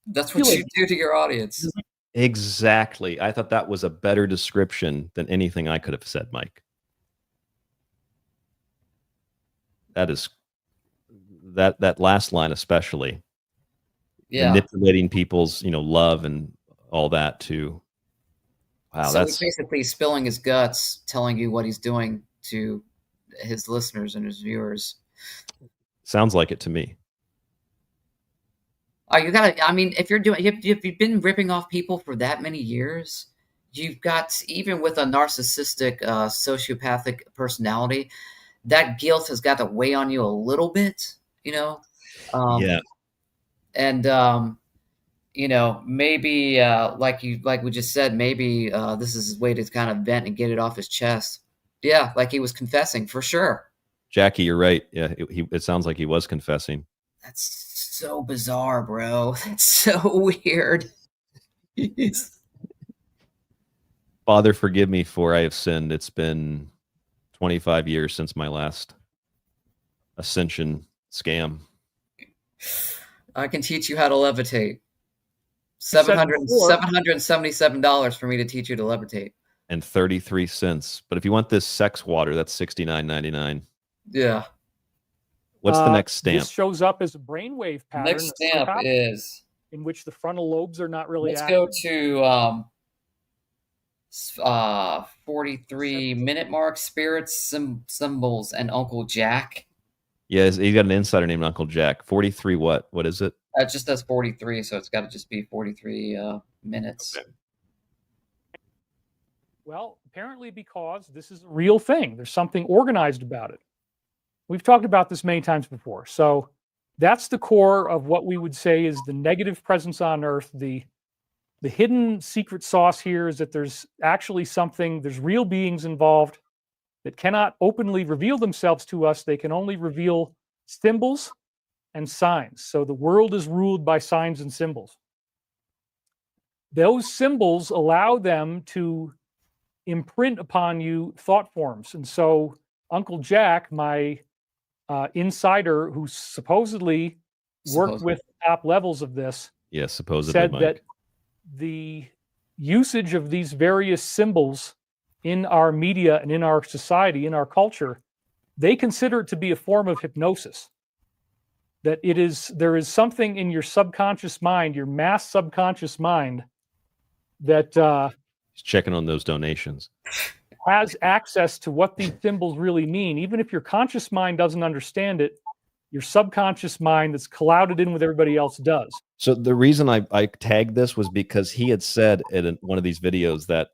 That's what you do to your audience. Exactly. I thought that was a better description than anything I could have said, Mike. That last line especially. manipulating people's, love and all that too. Wow, so that's he's basically spilling his guts, telling you what he's doing to his listeners and his viewers. sounds like it to me. Oh, you gotta. I mean, if you've been ripping off people for that many years, you've got, even with a narcissistic, sociopathic personality, that guilt has got to weigh on you a little bit, Yeah. And maybe like we just said, maybe this is his way to kind of vent and get it off his chest. Yeah, like he was confessing for sure. Jackie, you're right. Yeah, it sounds like he was confessing. That's so bizarre, bro. That's so weird. Father, forgive me for I have sinned. It's been 25 years since my last ascension scam. I can teach you how to levitate. $777 for me to teach you to levitate. And 33 cents. But if you want this sex water, that's $69.99. Yeah. What's the next stamp? This shows up as a brainwave pattern. Next stamp is in which the frontal lobes are not really Let's active. go to 43 minute mark, spirits, symbols, and Uncle Jack. Yeah, he's got an insider named Uncle Jack. 43 what? What is it? It just does 43, so it's got to just be 43 minutes. Okay. Well, apparently because this is a real thing. There's something organized about it. We've talked about this many times before. So that's the core of what we would say is the negative presence on Earth. The hidden secret sauce here is that there's actually something, there's real beings involved that cannot openly reveal themselves to us. They can only reveal symbols and signs. So the world is ruled by signs and symbols. Those symbols allow them to imprint upon you thought forms. And so Uncle Jack, my insider who supposedly worked with top levels of this, supposedly said Mike. that the usage of these various symbols in our media and in our society, in our culture, they consider it to be a form of hypnosis. That there is something in your subconscious mind, your mass subconscious mind, that He's checking on those donations. has access to what these symbols really mean. Even if your conscious mind doesn't understand it, your subconscious mind that's clouded in with everybody else does. So the reason I tagged this was because he had said in one of these videos that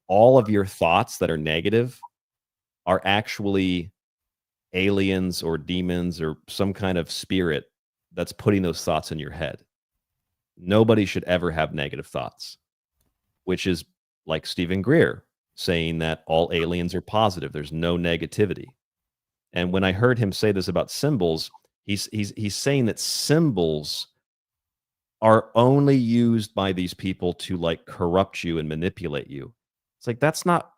all of your thoughts that are negative are actually aliens or demons or some kind of spirit that's putting those thoughts in your head. Nobody should ever have negative thoughts, which is like Stephen Greer saying that all aliens are positive. There's no negativity. And when I heard him say this about symbols, he's saying that symbols are only used by these people to like corrupt you and manipulate you. It's like that's not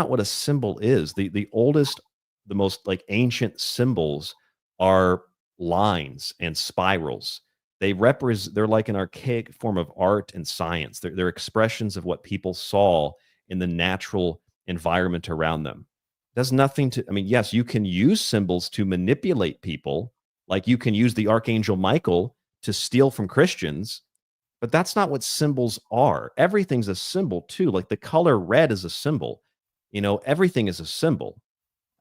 what a symbol is. The oldest, the most like ancient symbols are lines and spirals. They're like an archaic form of art and science. They're expressions of what people saw in the natural environment around them. It has nothing to, I mean, yes, you can use symbols to manipulate people, like you can use the Archangel Michael to steal from Christians, but that's not what symbols are. Everything's a symbol too. Like the color red is a symbol. Everything is a symbol.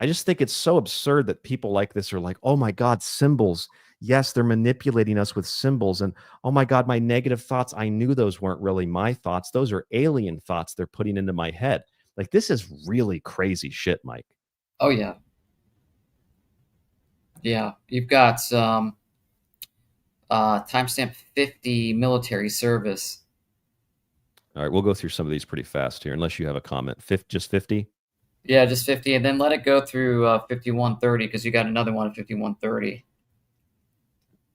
I just think it's so absurd that people like this are like, oh my God, symbols. Yes, they're manipulating us with symbols. And oh my God, my negative thoughts, I knew those weren't really my thoughts. Those are alien thoughts they're putting into my head. Like, this is really crazy shit, Mike. Oh, yeah. Yeah, you've got timestamp 50 military service. All right, we'll go through some of these pretty fast here, unless you have a comment. Just 50? Yeah, just 50, and then let it go through 5130, because you got another one at 5130.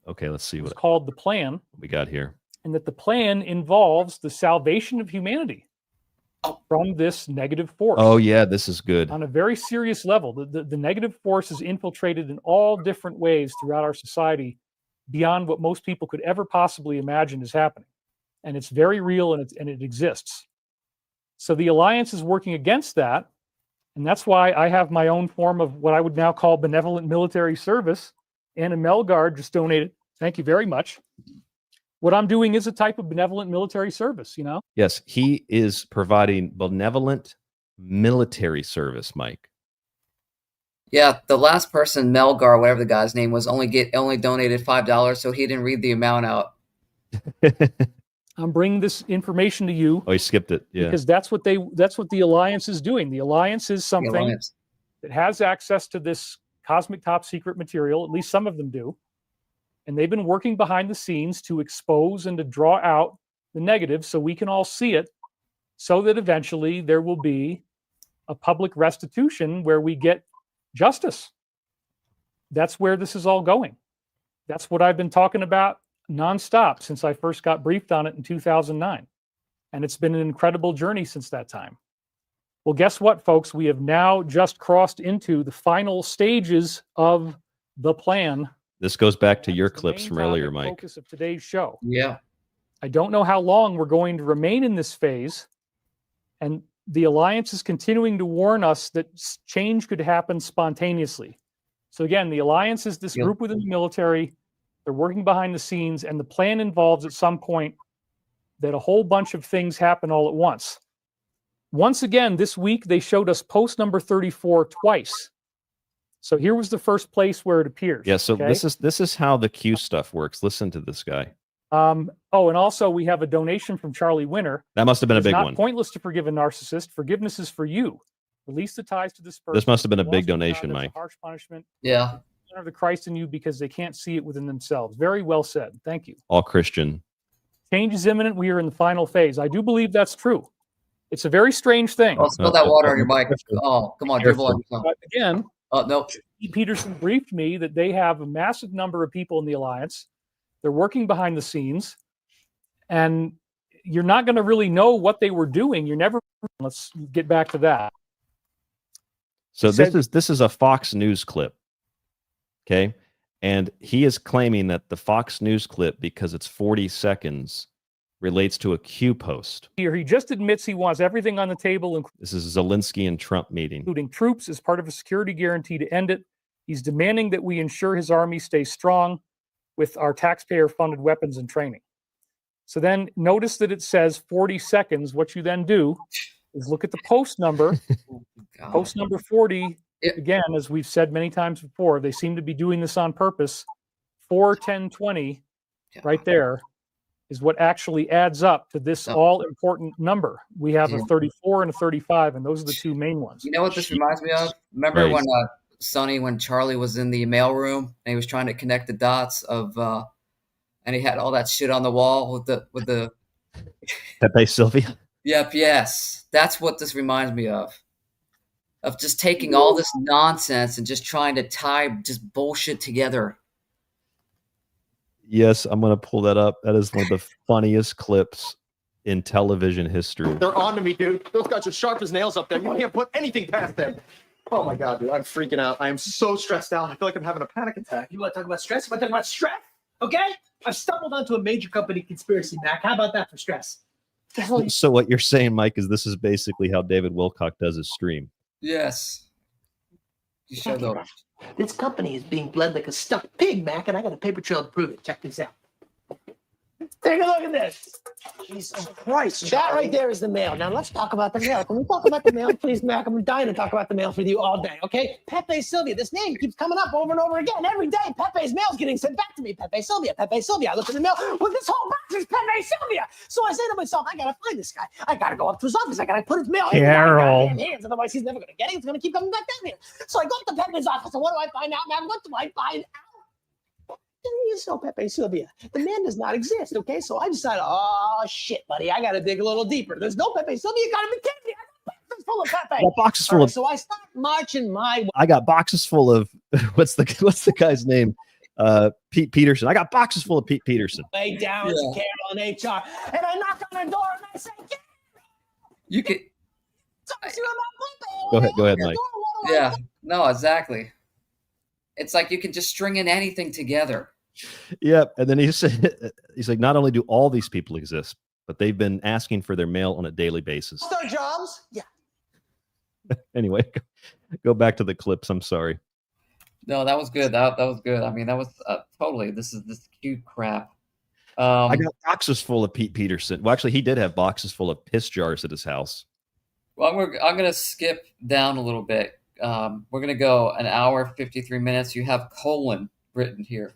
Okay, let's see what it's called the plan. We got here. And that the plan involves the salvation of humanity from this negative force. Oh, yeah, this is good. On a very serious level. The negative force is infiltrated in all different ways throughout our society beyond what most people could ever possibly imagine is happening. And it's very real, and it exists. So the Alliance is working against that. And that's why I have my own form of what I would now call benevolent military service. Anna Melgard just donated. Thank you very much. what I'm doing is a type of benevolent military service, you know? Yes, he is providing benevolent military service, Mike. Yeah, the last person, Melgar, whatever the guy's name was, only donated $5, so he didn't read the amount out. I'm bringing this information to you. Oh, he skipped it. Yeah. Because that's what the Alliance is doing. The Alliance is something that has access to this cosmic top secret material. At least some of them do. And they've been working behind the scenes to expose and to draw out the negatives so we can all see it, so that eventually there will be a public restitution where we get justice. That's where this is all going. That's what I've been talking about nonstop since I first got briefed on it in 2009. And it's been an incredible journey since that time. Well, guess what, folks? We have now just crossed into the final stages of the plan. This goes back to your clips from earlier, Mike. Focus of today's show. Yeah. I don't know how long we're going to remain in this phase. And the Alliance is continuing to warn us that change could happen spontaneously. So again, the Alliance is this group within the military. They're working behind the scenes, and the plan involves at some point that a whole bunch of things happen all at once. Once again, this week, they showed us post number 34 twice. So here was the first place where it appears. Yeah, so okay? this is how the Q stuff works. Listen to this guy. Oh, and also we have a donation from Charlie Winter. That must have been a big It's not one. pointless to forgive a narcissist. Forgiveness is for you. Release the ties to this person. This must have been a who big wants to be donation, found as a Mike. Harsh punishment. Yeah. Honor the Christ in you because they can't see it within themselves. Very well said. Thank you. All Christian. Change is imminent. We are in the final phase. I do believe that's true. It's a very strange thing. Oh, spill that water on your mic. Oh, come on, dribble on yourself. But again, no. Peterson briefed me that they have a massive number of people in the Alliance. They're working behind the scenes, and you're not going to really know what they were doing. You're never. Let's get back to that. So this is a Fox News clip. Okay. And he is claiming that the Fox News clip, because it's 40 seconds, relates to a Q post. Here, he just admits he wants everything on the table, This is Zelensky and Trump meeting. including troops, as part of a security guarantee to end it. He's demanding that we ensure his army stays strong with our taxpayer-funded weapons and training. So then notice that it says 40 seconds. What you then do is look at the post number. Post number 40, again, as we've said many times before, they seem to be doing this on purpose. 4-10-20 right there is what actually adds up to this all-important number. We have a 34 and a 35, and those are the two main ones. You know what this reminds me of? Remember when Sonny, when Charlie was in the mailroom and he was trying to connect the dots of, and he had all that shit on the wall with the Pepe Sylvia. Yep, yes, that's what this reminds me of just taking all this nonsense and just trying to tie just bullshit together. Yes, I'm going to pull that up. That is one of the funniest clips in television history. They're on to me, dude. Those guys are sharp as nails up there. You can't put anything past them. Oh my God, dude, I'm freaking out. I am so stressed out. I feel like I'm having a panic attack. You want to talk about stress? You want to talk about stress? Okay? I've stumbled onto a major company conspiracy, Mac. How about that for stress? So what you're saying, Mike, is this is basically how David Wilcock does his stream. Yes. You showed up. This company is being bled like a stuck pig, Mac, and I got a paper trail to prove it. Check this out. Take a look at this. Jesus Christ. That right there is the mail. Now let's talk about the mail. Can we talk about the mail, please, Mac? I'm dying to talk about the mail with you all day, okay? Pepe Sylvia. This name keeps coming up over and over again. Every day, Pepe's mail's getting sent back to me. Pepe Sylvia, Pepe Sylvia. I look at the mail. Well, this whole box is Pepe Sylvia. So I say to myself, I gotta find this guy. I gotta go up to his office. I gotta put his mail in his goddamn hands. Otherwise, he's never gonna get it. He's gonna keep coming back down here. So I go up to Pepe's office, and what do I find out, Mac? What do I find out? There is no Pepe Sylvia. The man does not exist, okay? So I decided, oh, shit, buddy, I got to dig a little deeper. There's no Pepe Sylvia. You got to be kidding me. I got boxes full of Pepe. Got boxes full of... So I start marching my way. I got boxes full of... What's the guy's name? Pete Peterson. I got boxes full of Pete Peterson. Way down to Carol and HR. And I knock on the door and I say, get You could... Go ahead, Mike. Yeah, no, exactly. It's like you can just string in anything together. Yep. And then he's like, not only do all these people exist, but they've been asking for their mail on a daily basis. Their jobs? Yeah. Anyway, go back to the clips. I'm sorry. No, that was good. That was good. I mean, that was totally, this is this cute crap. I got boxes full of Pete Peterson. Well, actually, he did have boxes full of piss jars at his house. Well, I'm going to skip down a little bit. We're going to go an hour, 53 minutes. You have colon written here.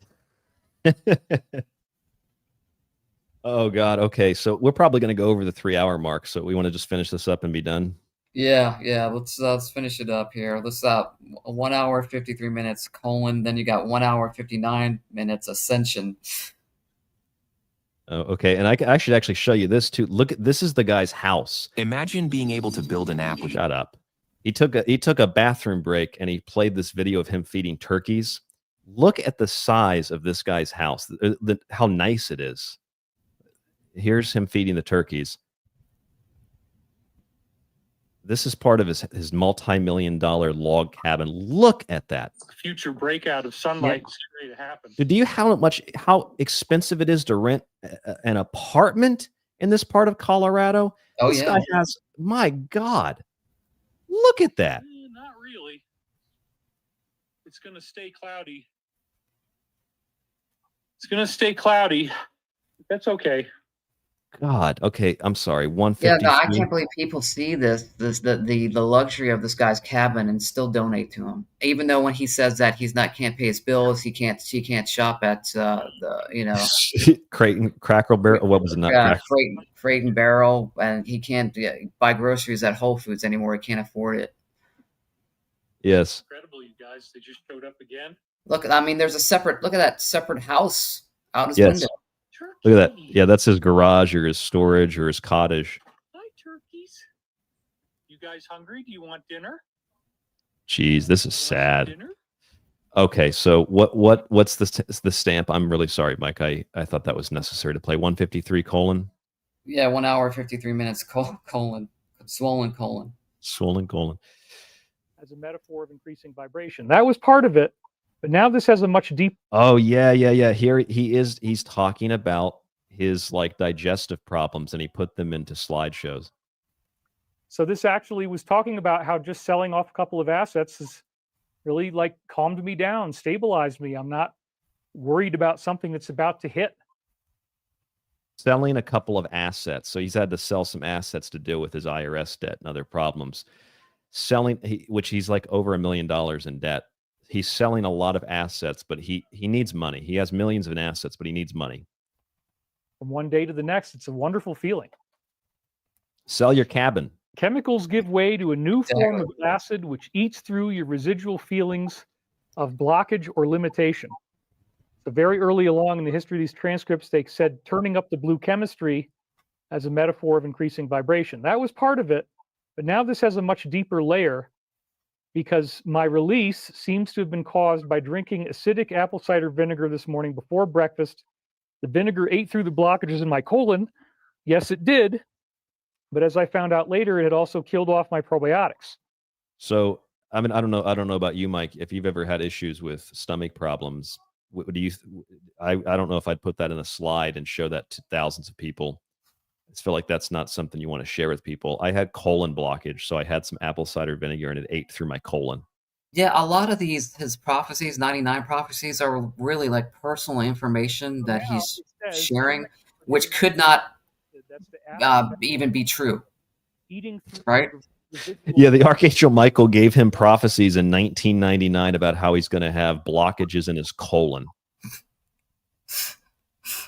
Oh, God. Okay. So we're probably going to go over the 3-hour mark. So we want to just finish this up and be done. Yeah. Let's finish it up here. Let's 1 hour, 53 minutes, colon. Then you got 1 hour, 59 minutes, ascension. Oh, okay. And I should actually show you this too. Look, this is the guy's house. Imagine being able to build an app. Shut up. He took a bathroom break and he played this video of him feeding turkeys. Look at the size of this guy's house, how nice it is. Here's him feeding the turkeys. This is part of his multi-million-dollar log cabin. Look at that. Future breakout of sunlight is ready to happen. Dude, do you how expensive it is to rent an apartment in this part of Colorado? Oh, this guy has, my God, look at that. Not really. It's going to stay cloudy. It's going to stay cloudy. That's okay. God. Okay. I'm sorry. 150. Yeah, no, I can't believe people see the luxury of this guy's cabin and still donate to him. Even though when he says that can't pay his bills, she can't shop at Crackle Barrel. What was it? Not Crate and Barrel, and he can't buy groceries at Whole Foods anymore. He can't afford it. Yes. Incredible, you guys. They just showed up again. Look, I mean, look at that separate house out his Yes. window. Look at that. Yeah, that's his garage or his storage or his cottage. Hi, turkeys. You guys hungry? Do you want dinner? Jeez, this is sad. Okay, so what's the stamp? I'm really sorry, Mike. I thought that was necessary to play 153 colon. Yeah, 1 hour, 53 minutes, colon, swollen colon. Swollen colon. As a metaphor of increasing vibration. That was part of it. But now this has a much deeper. Oh, yeah. Here he's talking about his like digestive problems and he put them into slideshows. So this actually was talking about how just selling off a couple of assets has really like calmed me down, stabilized me. I'm not worried about something that's about to hit. Selling a couple of assets. So he's had to sell some assets to deal with his IRS debt and other problems. Which he's like over $1 million in debt. He's selling a lot of assets, but he needs money. He has millions of assets, but he needs money. From one day to the next, it's a wonderful feeling. Sell your cabin. Chemicals give way to a new form of acid which eats through your residual feelings of blockage or limitation. So very early along in the history of these transcripts, they said turning up the blue chemistry as a metaphor of increasing vibration. That was part of it, but now this has a much deeper layer because my release seems to have been caused by drinking acidic apple cider vinegar this morning before breakfast. The vinegar ate through the blockages in my colon. Yes, it did. But as I found out later, it had also killed off my probiotics. So, I mean, I don't know about you, Mike, if you've ever had issues with stomach problems. I don't know if I'd put that in a slide and show that to thousands of people. I feel like that's not something you want to share with people. I had colon blockage, so I had some apple cider vinegar and it ate through my colon. Yeah, a lot of his prophecies, 99 prophecies, are really like personal information that he's sharing, which could not even be true. Right? Yeah, the Archangel Michael gave him prophecies in 1999 about how he's going to have blockages in his colon.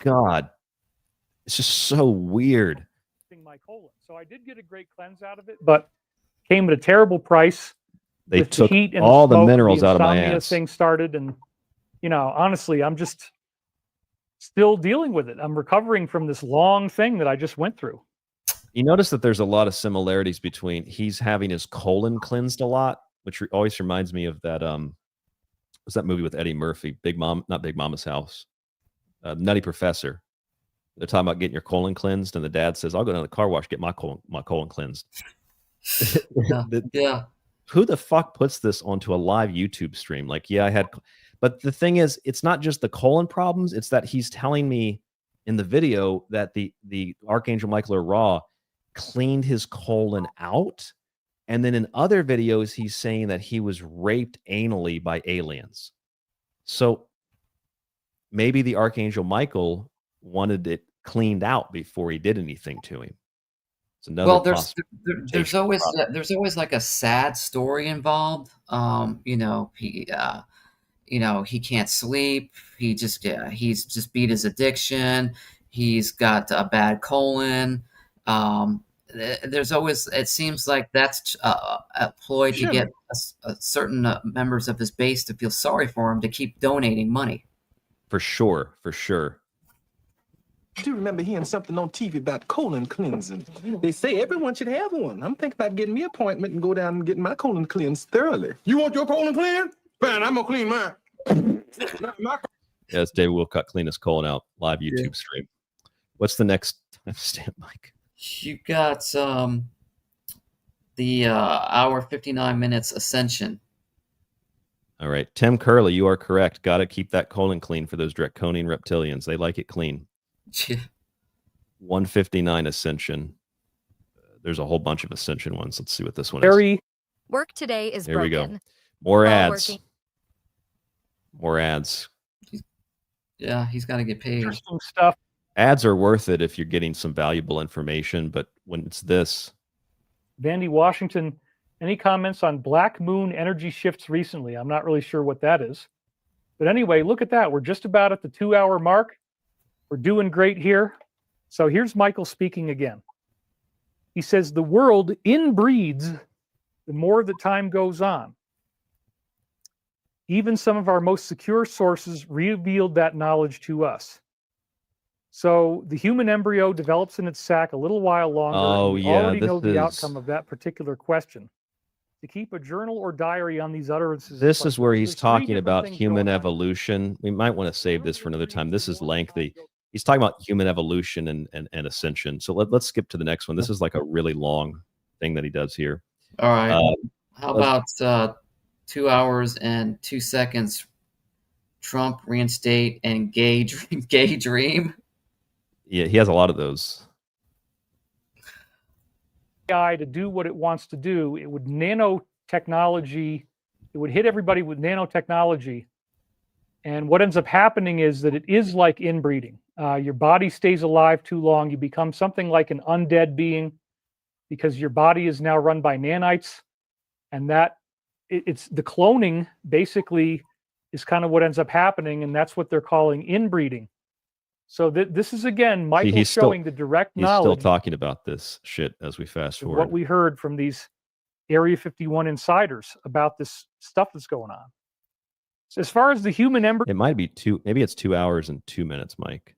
God. It's just so weird. My colon. So I did get a great cleanse out of it, but came at a terrible price. They With took the heat and all the smoke, minerals out of my insomnia ass. thing started, and honestly, I'm just still dealing with it. I'm recovering from this long thing that I just went through. You notice that there's a lot of similarities between he's having his colon cleansed a lot, which always reminds me of that was that movie with Eddie Murphy, not Big Mama's House, Nutty Professor. They're talking about getting your colon cleansed, and the dad says, "I'll go down to the car wash, get my colon cleansed." Yeah. Who the fuck puts this onto a live YouTube stream? Like, yeah, I had, but the thing is, it's not just the colon problems. It's that he's telling me in the video that the Archangel Michael or Ra cleaned his colon out. And then in other videos, he's saying that he was raped anally by aliens. So maybe the Archangel Michael wanted it cleaned out before he did anything to him. It's another Well, there's always like a sad story involved. He can't sleep. He's just beat his addiction. He's got a bad colon. There's always, it seems like that's a ploy to get certain members of his base to feel sorry for him, to keep donating money. For sure. I do remember hearing something on TV about colon cleansing. They say everyone should have one. I'm thinking about getting me an appointment and go down and getting my colon cleansed thoroughly. You want your colon cleansed? Fine, I'm gonna clean mine. Yeah, it's David Wilcock clean his colon out, live YouTube stream. What's the next timestamp, Mike? You got the hour 59 minutes ascension. All right, Tim Curley, you are correct. Got to keep that colon clean for those draconian reptilians. They like it clean. 159 ascension. There's a whole bunch of ascension ones. Let's see what this one is. Work today is There we broken. go. More While ads. working- More ads. Yeah, he's got to get paid. Interesting stuff. Ads are worth it if you're getting some valuable information, but when it's this, Vandy Washington, any comments on black moon energy shifts recently? I'm not really sure what that is. But anyway, look at that. We're just about at the 2-hour mark. We're doing great here. So here's Michael speaking again. He says, the world inbreeds the more the time goes on. Even some of our most secure sources revealed that knowledge to us. So the human embryo develops in its sac a little while longer. Oh, and we yeah, already know this the is- outcome of that particular question. To keep a journal or diary on these utterances. this is where he's there's three talking different about things human going on. evolution. We might want to save this for another time. This is lengthy. He's talking about human evolution and ascension. So let's skip to the next one. This is like a really long thing that he does here. All right. How let's- about 2 hours and 2 seconds? Trump reinstate and gay dream. Yeah, he has a lot of those. AI to do what it wants to do, it would nanotechnology, it would hit everybody with nanotechnology. And what ends up happening is that it is like inbreeding. Your body stays alive too long. You become something like an undead being because your body is now run by nanites. And that it's the cloning basically is kind of what ends up happening. And that's what they're calling inbreeding. So this is, again, Michael he's showing the direct He's still knowledge talking about this shit as we fast of forward. what we heard from these Area 51 insiders about this stuff that's going on. So as far as the human embryo It might be maybe it's 2 hours and 2 minutes, Mike.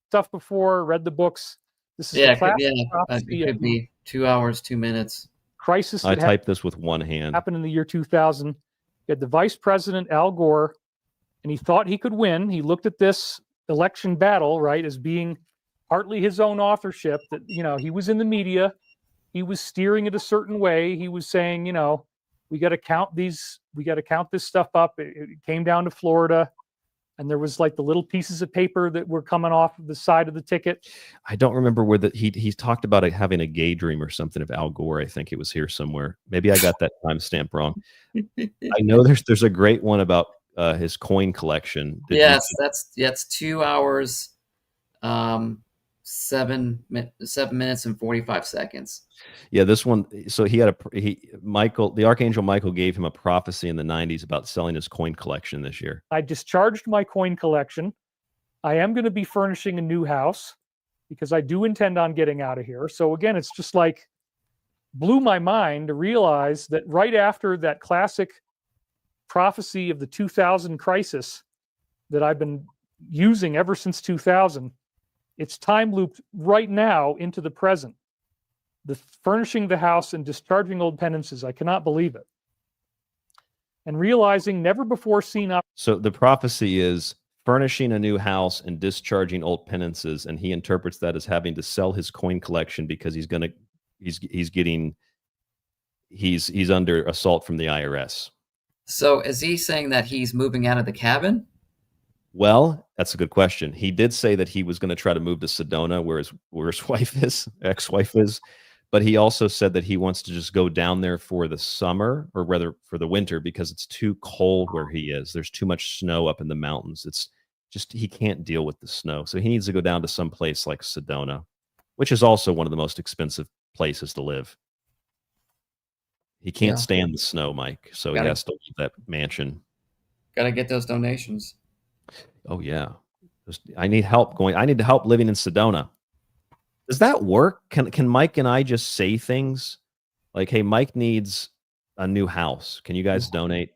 stuff before, read the books. This is Yeah, the classic it prophecy could of be 2 hours, 2 minutes. crisis I that typed this with one hand. happened in the year 2000. You had the vice president, Al Gore, and he thought he could win. He looked at this election battle, right, as being partly his own authorship, that, he was in the media. He was steering it a certain way. He was saying, we got to count this stuff up. It came down to Florida, and there was like the little pieces of paper that were coming off of the side of the ticket. I don't remember where he talked about having a gay dream or something of Al Gore. I think it was here somewhere. Maybe I got that timestamp wrong. I know there's a great one about his coin collection. Yes, that's 2 hours, 7 minutes and 45 seconds. Yeah, this one. So the Archangel Michael gave him a prophecy in the 90s about selling his coin collection this year. I discharged my coin collection. I am going to be furnishing a new house because I do intend on getting out of here. So again, it's just like blew my mind to realize that right after that classic prophecy of the 2000 crisis that I've been using ever since 2000, it's time looped right now into the present. The furnishing the house and discharging old penances. I cannot believe it. And realizing never before seen up. So the prophecy is furnishing a new house and discharging old penances, and he interprets that as having to sell his coin collection because he's under assault from the IRS. So is he saying that he's moving out of the cabin? Well, that's a good question. He did say that he was going to try to move to Sedona, where his ex-wife is, but he also said that he wants to just go down there for the summer, or rather for the winter, because it's too cold where he is. There's too much snow up in the mountains. It's he can't deal with the snow. So he needs to go down to some place like Sedona, which is also one of the most expensive places to live. He can't stand the snow, Mike. So he has to leave that mansion. Got to get those donations. Oh yeah. I need help living in Sedona. Does that work? Can Mike and I just say things like, hey, Mike needs a new house. Can you guys donate?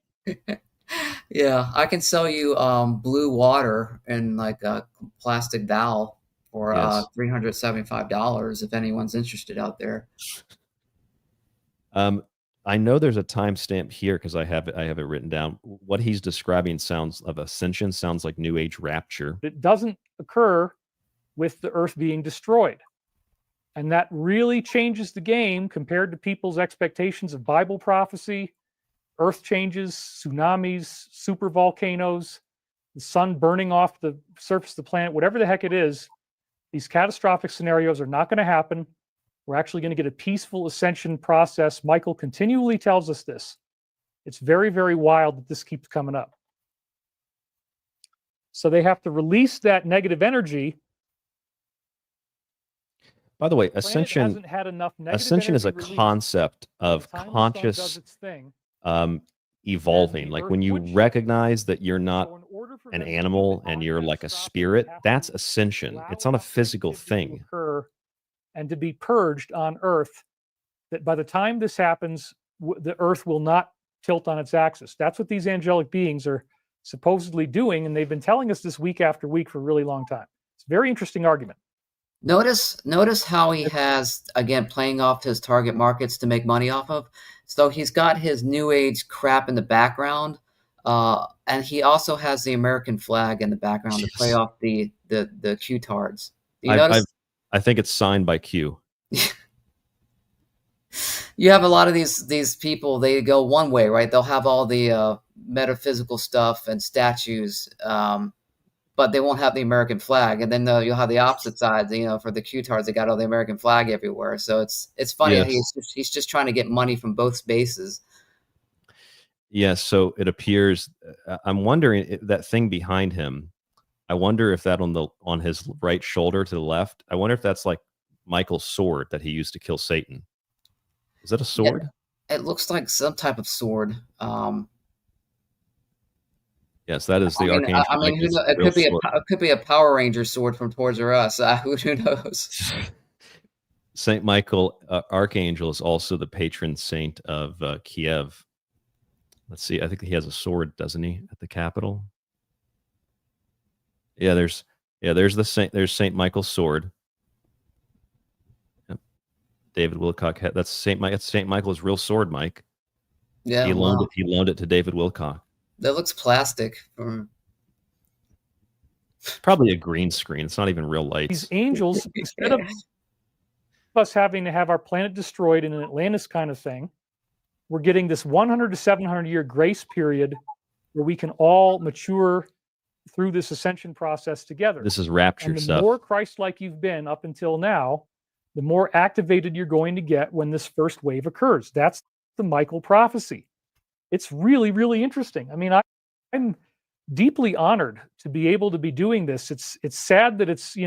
Yeah, I can sell you blue water in like a plastic valve for $375 if anyone's interested out there. I know there's a timestamp here because I have it written down. What he's describing of ascension sounds like New Age rapture. It doesn't occur with the earth being destroyed. And that really changes the game compared to people's expectations of Bible prophecy, earth changes, tsunamis, super volcanoes, the sun burning off the surface of the planet, whatever the heck it is. These catastrophic scenarios are not going to happen. We're actually going to get a peaceful ascension process. Michael continually tells us this. It's very, very wild that this keeps coming up. So they have to release that negative energy. By the way, ascension is a concept of conscious evolving. Like when you recognize that you're not an animal and you're like a spirit, that's ascension. It's not a physical thing. And to be purged on Earth, that by the time this happens, the Earth will not tilt on its axis. That's what these angelic beings are supposedly doing, and they've been telling us this week after week for a really long time. It's a very interesting argument. Notice how he has, again, playing off his target markets to make money off of. So he's got his New Age crap in the background, and he also has the American flag in the background to play off the Q-tards. You notice? I think it's signed by Q. You have a lot of these people, they go one way, right? They'll have all the metaphysical stuff and statues, but they won't have the American flag. And then you'll have the opposite side, for the Q-tards, they got all the American flag everywhere. So it's funny. Yes. He's just trying to get money from both bases. Yes. So it appears, I'm wondering if that thing behind him, I wonder if that on his right shoulder to the left, I wonder if that's like Michael's sword that he used to kill Satan. Is that a sword? Yeah, it looks like some type of sword. Yes, that is the Archangel. I mean, who knows? It could be a Power Ranger sword from Toys R Us. Who knows? Saint Michael, Archangel, is also the patron saint of Kiev. Let's see. I think he has a sword, doesn't he, at the capital? Yeah, there's Saint Michael's sword. Yep. David Wilcock that's Saint Michael's real sword, Mike. Yeah, he loaned it to David Wilcock. That looks plastic. Probably a green screen. It's not even real lights. These angels, instead of us having to have our planet destroyed in an Atlantis kind of thing, we're getting this 100 to 700 year grace period where we can all mature through this ascension process together. This is rapture stuff. The more Christ-like you've been up until now, the more activated you're going to get when this first wave occurs. That's the Michael prophecy. It's really, really interesting. I mean, I'm deeply honored to be able to be doing this. It's sad that it's,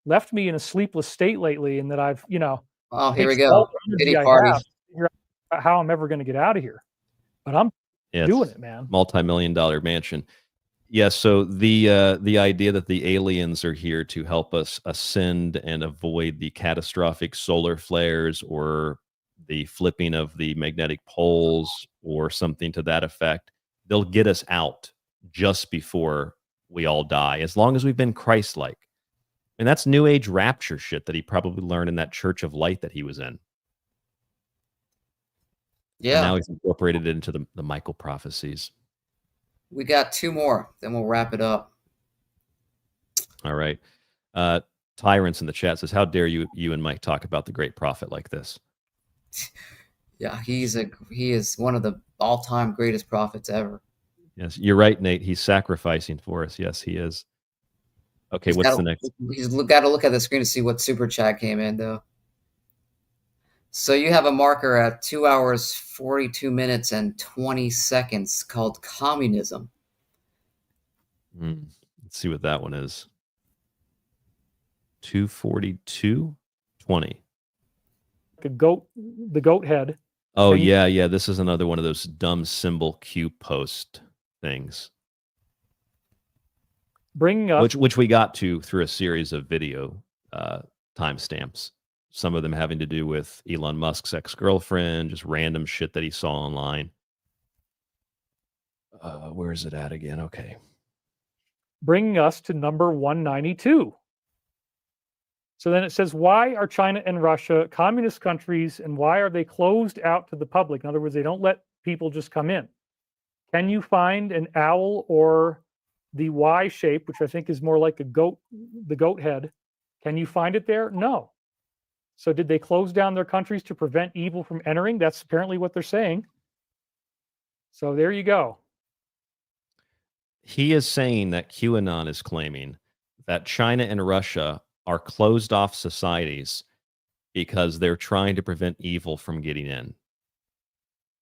left me in a sleepless state lately, and that I've, oh, here we go. Pity party. Figure out how I'm ever going to get out of here. But I'm doing it, man. Multi-million-dollar mansion. Yeah, so the idea that the aliens are here to help us ascend and avoid the catastrophic solar flares or the flipping of the magnetic poles or something to that effect, they'll get us out just before we all die, as long as we've been Christ-like. And that's New Age rapture shit that he probably learned in that Church of Light that he was in. Yeah. And now he's incorporated it into the Michael prophecies. We got two more, then we'll wrap it up. All right. Tyrants in the chat says, how dare you and Mike talk about the great prophet like this? Yeah, he is one of the all-time greatest prophets ever. Yes, you're right, Nate. He's sacrificing for us. Yes, he is. Okay, what's the next? He's got to look at the screen to see what super chat came in, though. So you have a marker at 2 hours, 42 minutes, and 20 seconds called communism. Let's see what that one is. 242.20. The goat head. Oh, yeah. This is another one of those dumb symbol Q post things. Bringing up Which we got to through a series of video timestamps. Some of them having to do with Elon Musk's ex-girlfriend, just random shit that he saw online. Where is it at again? Okay. Bringing us to number 192. So then it says, why are China and Russia communist countries, and why are they closed out to the public? In other words, they don't let people just come in. Can you find an owl or the Y shape, which I think is more like a goat, the goat head? Can you find it there? No. So did they close down their countries to prevent evil from entering? That's apparently what they're saying. So there you go. He is saying that QAnon is claiming that China and Russia are closed off societies because they're trying to prevent evil from getting in.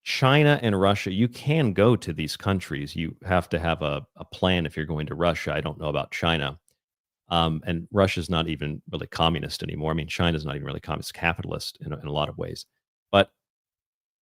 China and Russia, you can go to these countries. You have to have a plan if you're going to Russia. I don't know about China. And Russia's not even really communist anymore. I mean, China's not even really communist, capitalist in a lot of ways. But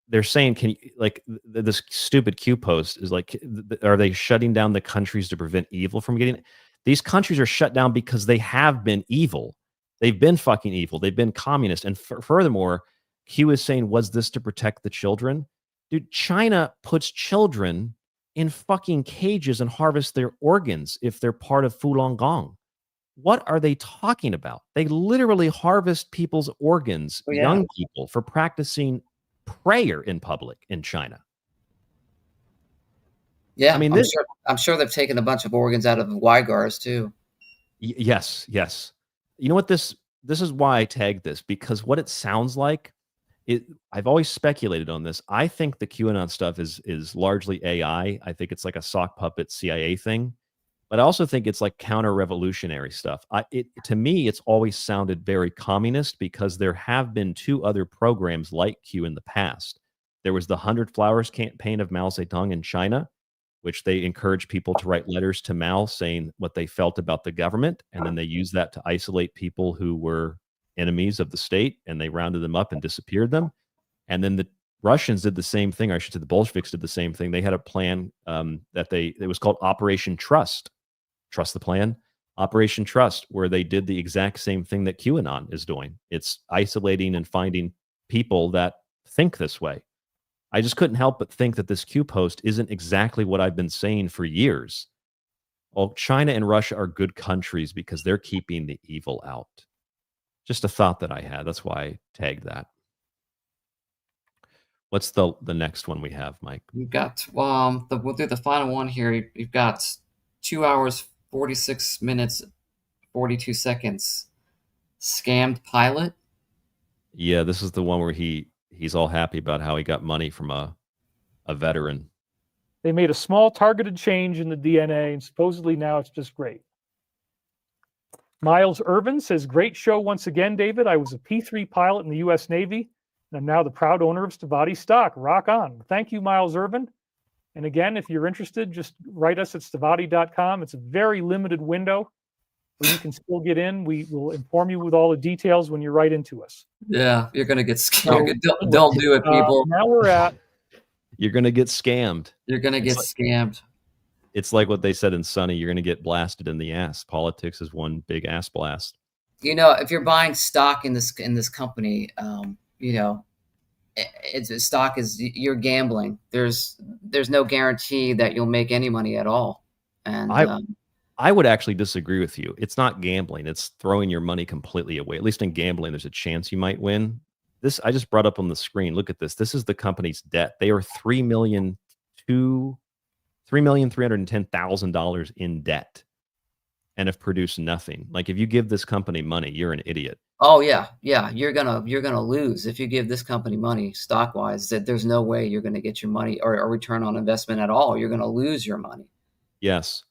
they're saying, can you, like, this stupid Q post is like, are they shutting down the countries to prevent evil from getting in? These countries are shut down because they have been evil. They've been fucking evil. They've been communist. And furthermore, Q is saying, was this to protect the children? Dude, China puts children in fucking cages and harvests their organs if they're part of Falun Gong. What are they talking about? They literally harvest people's organs, young people, for practicing prayer in public in China. Yeah, I mean, I'm sure they've taken a bunch of organs out of Weigars too. Yes. You know what this is why I tagged this, because what it sounds like, I've always speculated on this. I think the QAnon stuff is largely AI. I think it's like a sock puppet CIA thing, but I also think it's like counter-revolutionary stuff. To me, it's always sounded very communist because there have been two other programs like Q in the past. There was the 100 Flowers campaign of Mao Zedong in China, which they encouraged people to write letters to Mao saying what they felt about the government. And then they used that to isolate people who were enemies of the state, and they rounded them up and disappeared them. And then the Russians did the same thing, or I should say the Bolsheviks did the same thing. They had a plan it was called Operation Trust. Trust the plan? Operation Trust, where they did the exact same thing that QAnon is doing. It's isolating and finding people that think this way. I just couldn't help but think that this Q post isn't exactly what I've been saying for years. Well, China and Russia are good countries because they're keeping the evil out. Just a thought that I had. That's why I tagged that. What's the next one we have, Mike? We've got, we'll do the final one here. You've got 2 hours, 46 minutes, 42 seconds. Scammed pilot. Yeah, this is the one where he's all happy about how he got money from a veteran. They made a small targeted change in the DNA, and supposedly now it's just great. Miles Irvin says, great show once again, David. I was a P3 pilot in the U.S. Navy, and I'm now the proud owner of Stavati stock. Rock on. Thank you, Miles Irvin. And again, if you're interested, just write us at stavati.com. It's a very limited window, but you can still get in. We will inform you with all the details when you write into us. Yeah, you're going to get scammed. Don't do it, people. Now we're at... You're going to get scammed. You're going to get scammed. It's like what they said in Sunny. You're going to get blasted in the ass. Politics is one big ass blast. You know, if you're buying stock in this company, you know, stock is, you're gambling. There's no guarantee that you'll make any money at all. And I would actually disagree with you. It's not gambling. It's throwing your money completely away. At least in gambling, there's a chance you might win. This I just brought up on the screen. Look at this. This is the company's debt. They are $3,310,000 in debt and have produced nothing. Like, if you give this company money, you're an idiot. Oh yeah. You're gonna lose if you give this company money stock wise. That there's no way you're gonna get your money or a return on investment at all. You're gonna lose your money. Yes.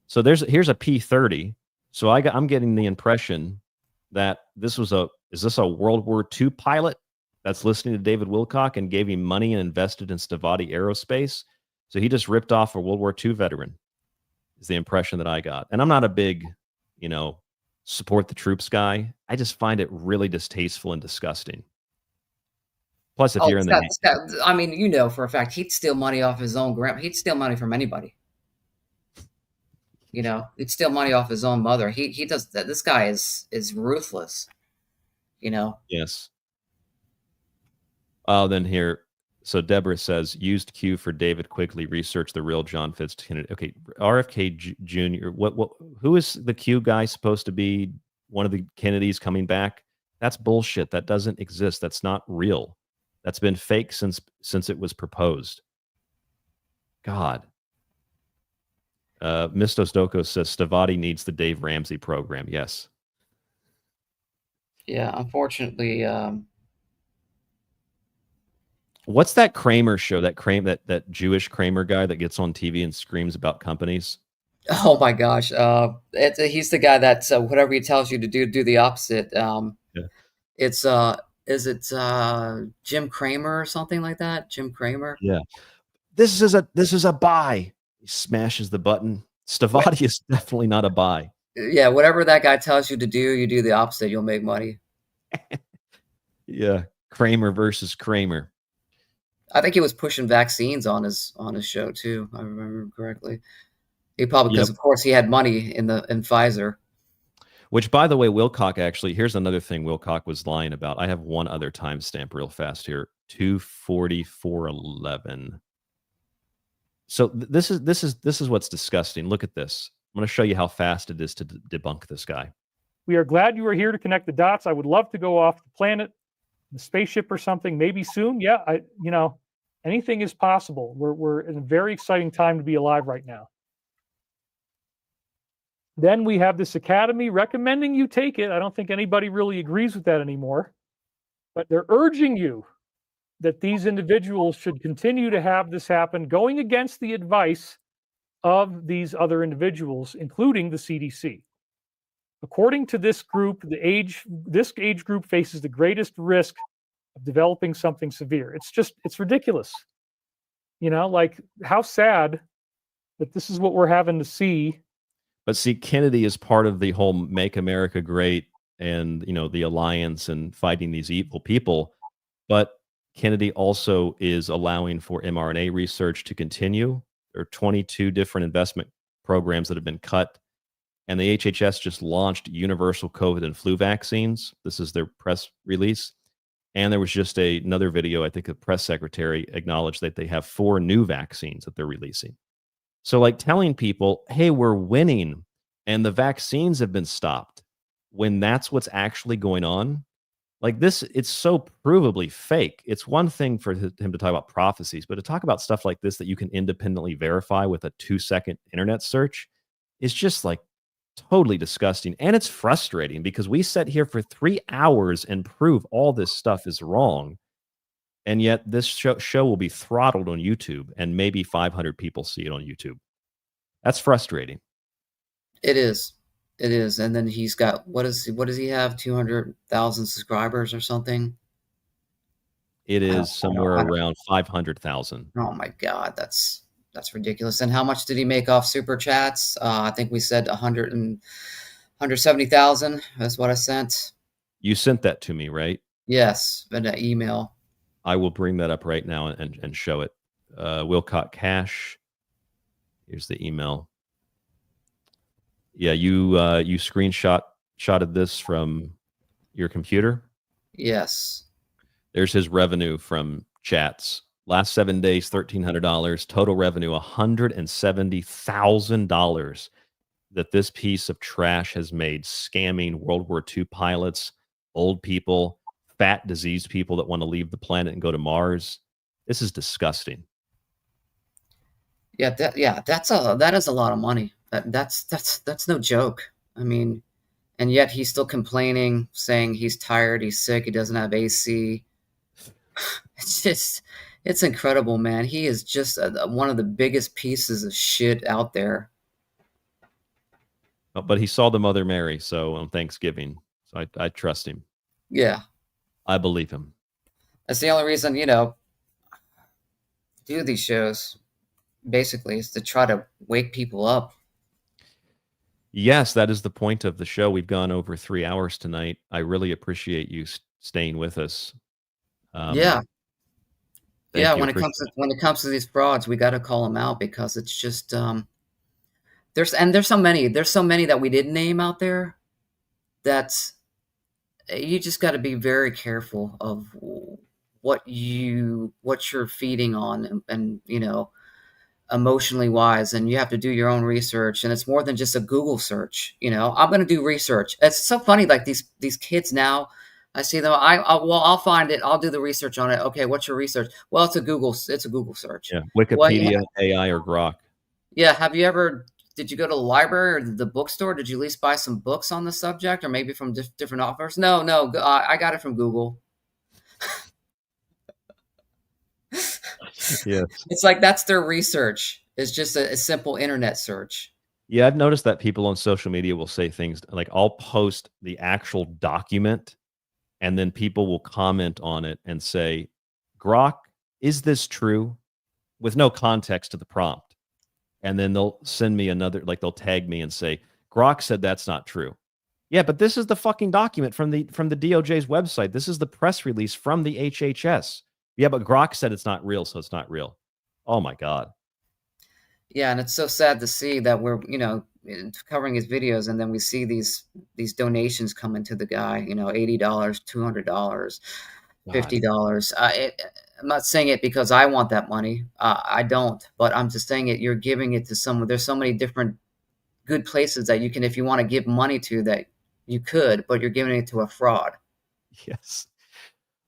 So here's a P30. So I'm getting the impression that is this a World War II pilot that's listening to David Wilcock and gave him money and invested in Stavati Aerospace? So he just ripped off a World War II veteran. is the impression that I got. And I'm not a big, support the troops guy. I just find it really distasteful and disgusting. Plus, if you're in the... I mean, for a fact, he'd steal money off his own grandma. He'd steal money from anybody. He'd steal money off his own mother. He does that. This guy is ruthless. Yes. Oh, then here. So Deborah says, used Q for David Quigley, research the real John Fitz Kennedy. Okay, RFK Jr. Who is the Q guy supposed to be? One of the Kennedys coming back? That's bullshit. That doesn't exist. That's not real. That's been fake since it was proposed. God. Mistos Doko says Stavati needs the Dave Ramsey program. Yes. Yeah, unfortunately. What's that Cramer show? That Jewish Cramer guy that gets on TV and screams about companies? Oh my gosh. He's the guy that whatever he tells you to do the opposite. It's is it Jim Cramer or something like that? Jim Cramer? Yeah. This is a buy. He smashes the button. Stavati is definitely not a buy. Yeah, whatever that guy tells you to do, you do the opposite, you'll make money. Yeah. Cramer versus Cramer. I think he was pushing vaccines on his show too. I remember correctly. He probably, because of course he had money in Pfizer. Which, by the way, Wilcock actually, here's another thing Wilcock was lying about. I have one other timestamp real fast here. 2:44:11. So this is what's disgusting. Look at this. I'm going to show you how fast it is to debunk this guy. We are glad you are here to connect the dots. I would love to go off the planet, the spaceship or something, maybe soon. Yeah, anything is possible. We're in a very exciting time to be alive right now. Then we have this academy recommending you take it. I don't think anybody really agrees with that anymore, but they're urging you that these individuals should continue to have this happen, going against the advice of these other individuals, including the CDC. According to this group, this age group faces the greatest risk of developing something severe. It's ridiculous. How sad that this is what we're having to see. But see, Kennedy is part of the whole Make America Great and, the alliance and fighting these evil people. But Kennedy also is allowing for mRNA research to continue. There are 22 different investment programs that have been cut. And the HHS just launched universal COVID and flu vaccines. This is their press release. And there was just another video, I think the press secretary acknowledged that they have 4 new vaccines that they're releasing. So telling people, hey, we're winning and the vaccines have been stopped when that's what's actually going on. This, it's so provably fake. It's one thing for him to talk about prophecies, but to talk about stuff like this that you can independently verify with a 2-second internet search is just totally disgusting. And it's frustrating because we sit here for 3 hours and prove all this stuff is wrong. And yet this show will be throttled on YouTube and maybe 500 people see it on YouTube. That's frustrating. It is. It is. And then he's got, what does he have? 200,000 subscribers or something? It is somewhere around 500,000. Oh my God. That's ridiculous. And how much did he make off super chats? I think we said 170,000. That's what I sent. You sent that to me, right? Yes. In an email. I will bring that up right now and show it. Wilcock Cash. Here's the email. Yeah, you screenshotted this from your computer? Yes. There's his revenue from chats. Last 7 days, $1,300. Total revenue, $170,000 that this piece of trash has made scamming World War II pilots, old people, fat, diseased people that want to leave the planet and go to Mars. This is disgusting. Yeah, that is a lot of money. That's no joke. I mean, and yet he's still complaining, saying he's tired, he's sick, he doesn't have AC. It's incredible, man. He is just one of the biggest pieces of shit out there. But he saw the Mother Mary, so on Thanksgiving, so I trust him. Yeah, I believe him. That's the only reason, do these shows. Basically, is to try to wake people up. Yes, that is the point of the show. We've gone over 3 hours tonight. I really appreciate you staying with us. Yeah. Yeah, when it Appreciate comes to these frauds, we got to call them out because it's just there's so many that we didn't name out there that you just got to be very careful of what you're feeding on and you know, emotionally wise, and you have to do your own research, and it's more than just a Google search. You know, I'm going to do research. It's so funny, like these kids now, I see them. I'll find it. I'll do the research on it. Okay, what's your research? Well, it's a Google search. Yeah, Well, Wikipedia, AI, or Grok. yeah. Did you go to the library or the bookstore? Did you at least buy some books on the subject, or maybe from different authors? No, I got it from Google. Yes. It's like that's their research. It's just a simple internet search. Yeah, I've noticed that people on social media will say things like, I'll post the actual document, and then people will comment on it and say, Grok, is this true? With no context to the prompt. And then they'll send me another, like they'll tag me and say, Grok said that's not true. Yeah, but this is the fucking document from the DOJ's website. This is the press release from the HHS. Yeah, but Grok said it's not real, so it's not real. Oh my God. Yeah, and it's so sad to see that we're, you know, covering his videos, and then we see these donations coming to the guy, you know, $80, $200, $50. I'm not saying it because I want that money. I don't, but I'm just saying it. You're giving it to someone. There's so many different good places that you can, if you want to give money to, that you could, but you're giving it to a fraud. Yes.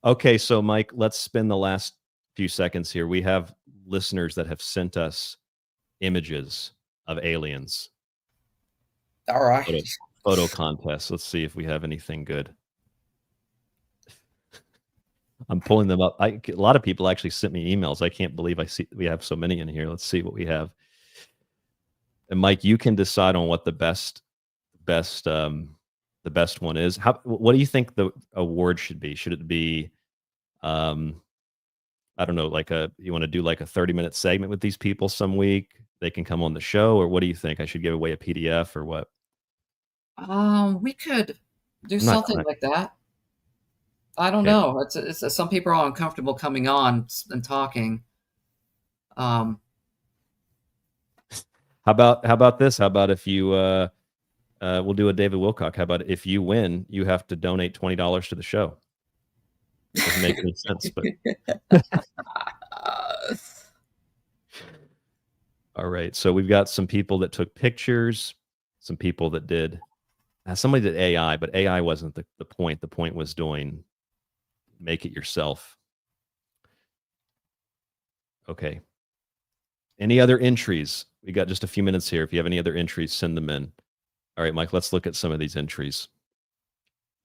Okay, so Mike, let's spend the last few seconds here. We have listeners that have sent us images of aliens. All right. Photo contest. Let's see if we have anything good. I'm pulling them up. A lot of people actually sent me emails. I can't believe we have so many in here. Let's see what we have. And Mike, you can decide on what the best one is. What do you think the award should be? Should it be, I don't know, like you want to do like a 30-minute segment with these people some week? They can come on the show, or what do you think? I should give away a PDF or what? We could do something like that. I don't know. It's some people are uncomfortable coming on and talking. How about this? How about if you we'll do a David Wilcock. How about if you win, you have to donate $20 to the show? Doesn't make any sense, but all right. So we've got some people that took pictures, some people that did. Somebody did AI, but AI wasn't the point. The point was doing make it yourself. Okay. Any other entries? We got just a few minutes here. If you have any other entries, send them in. All right, Mike, let's look at some of these entries.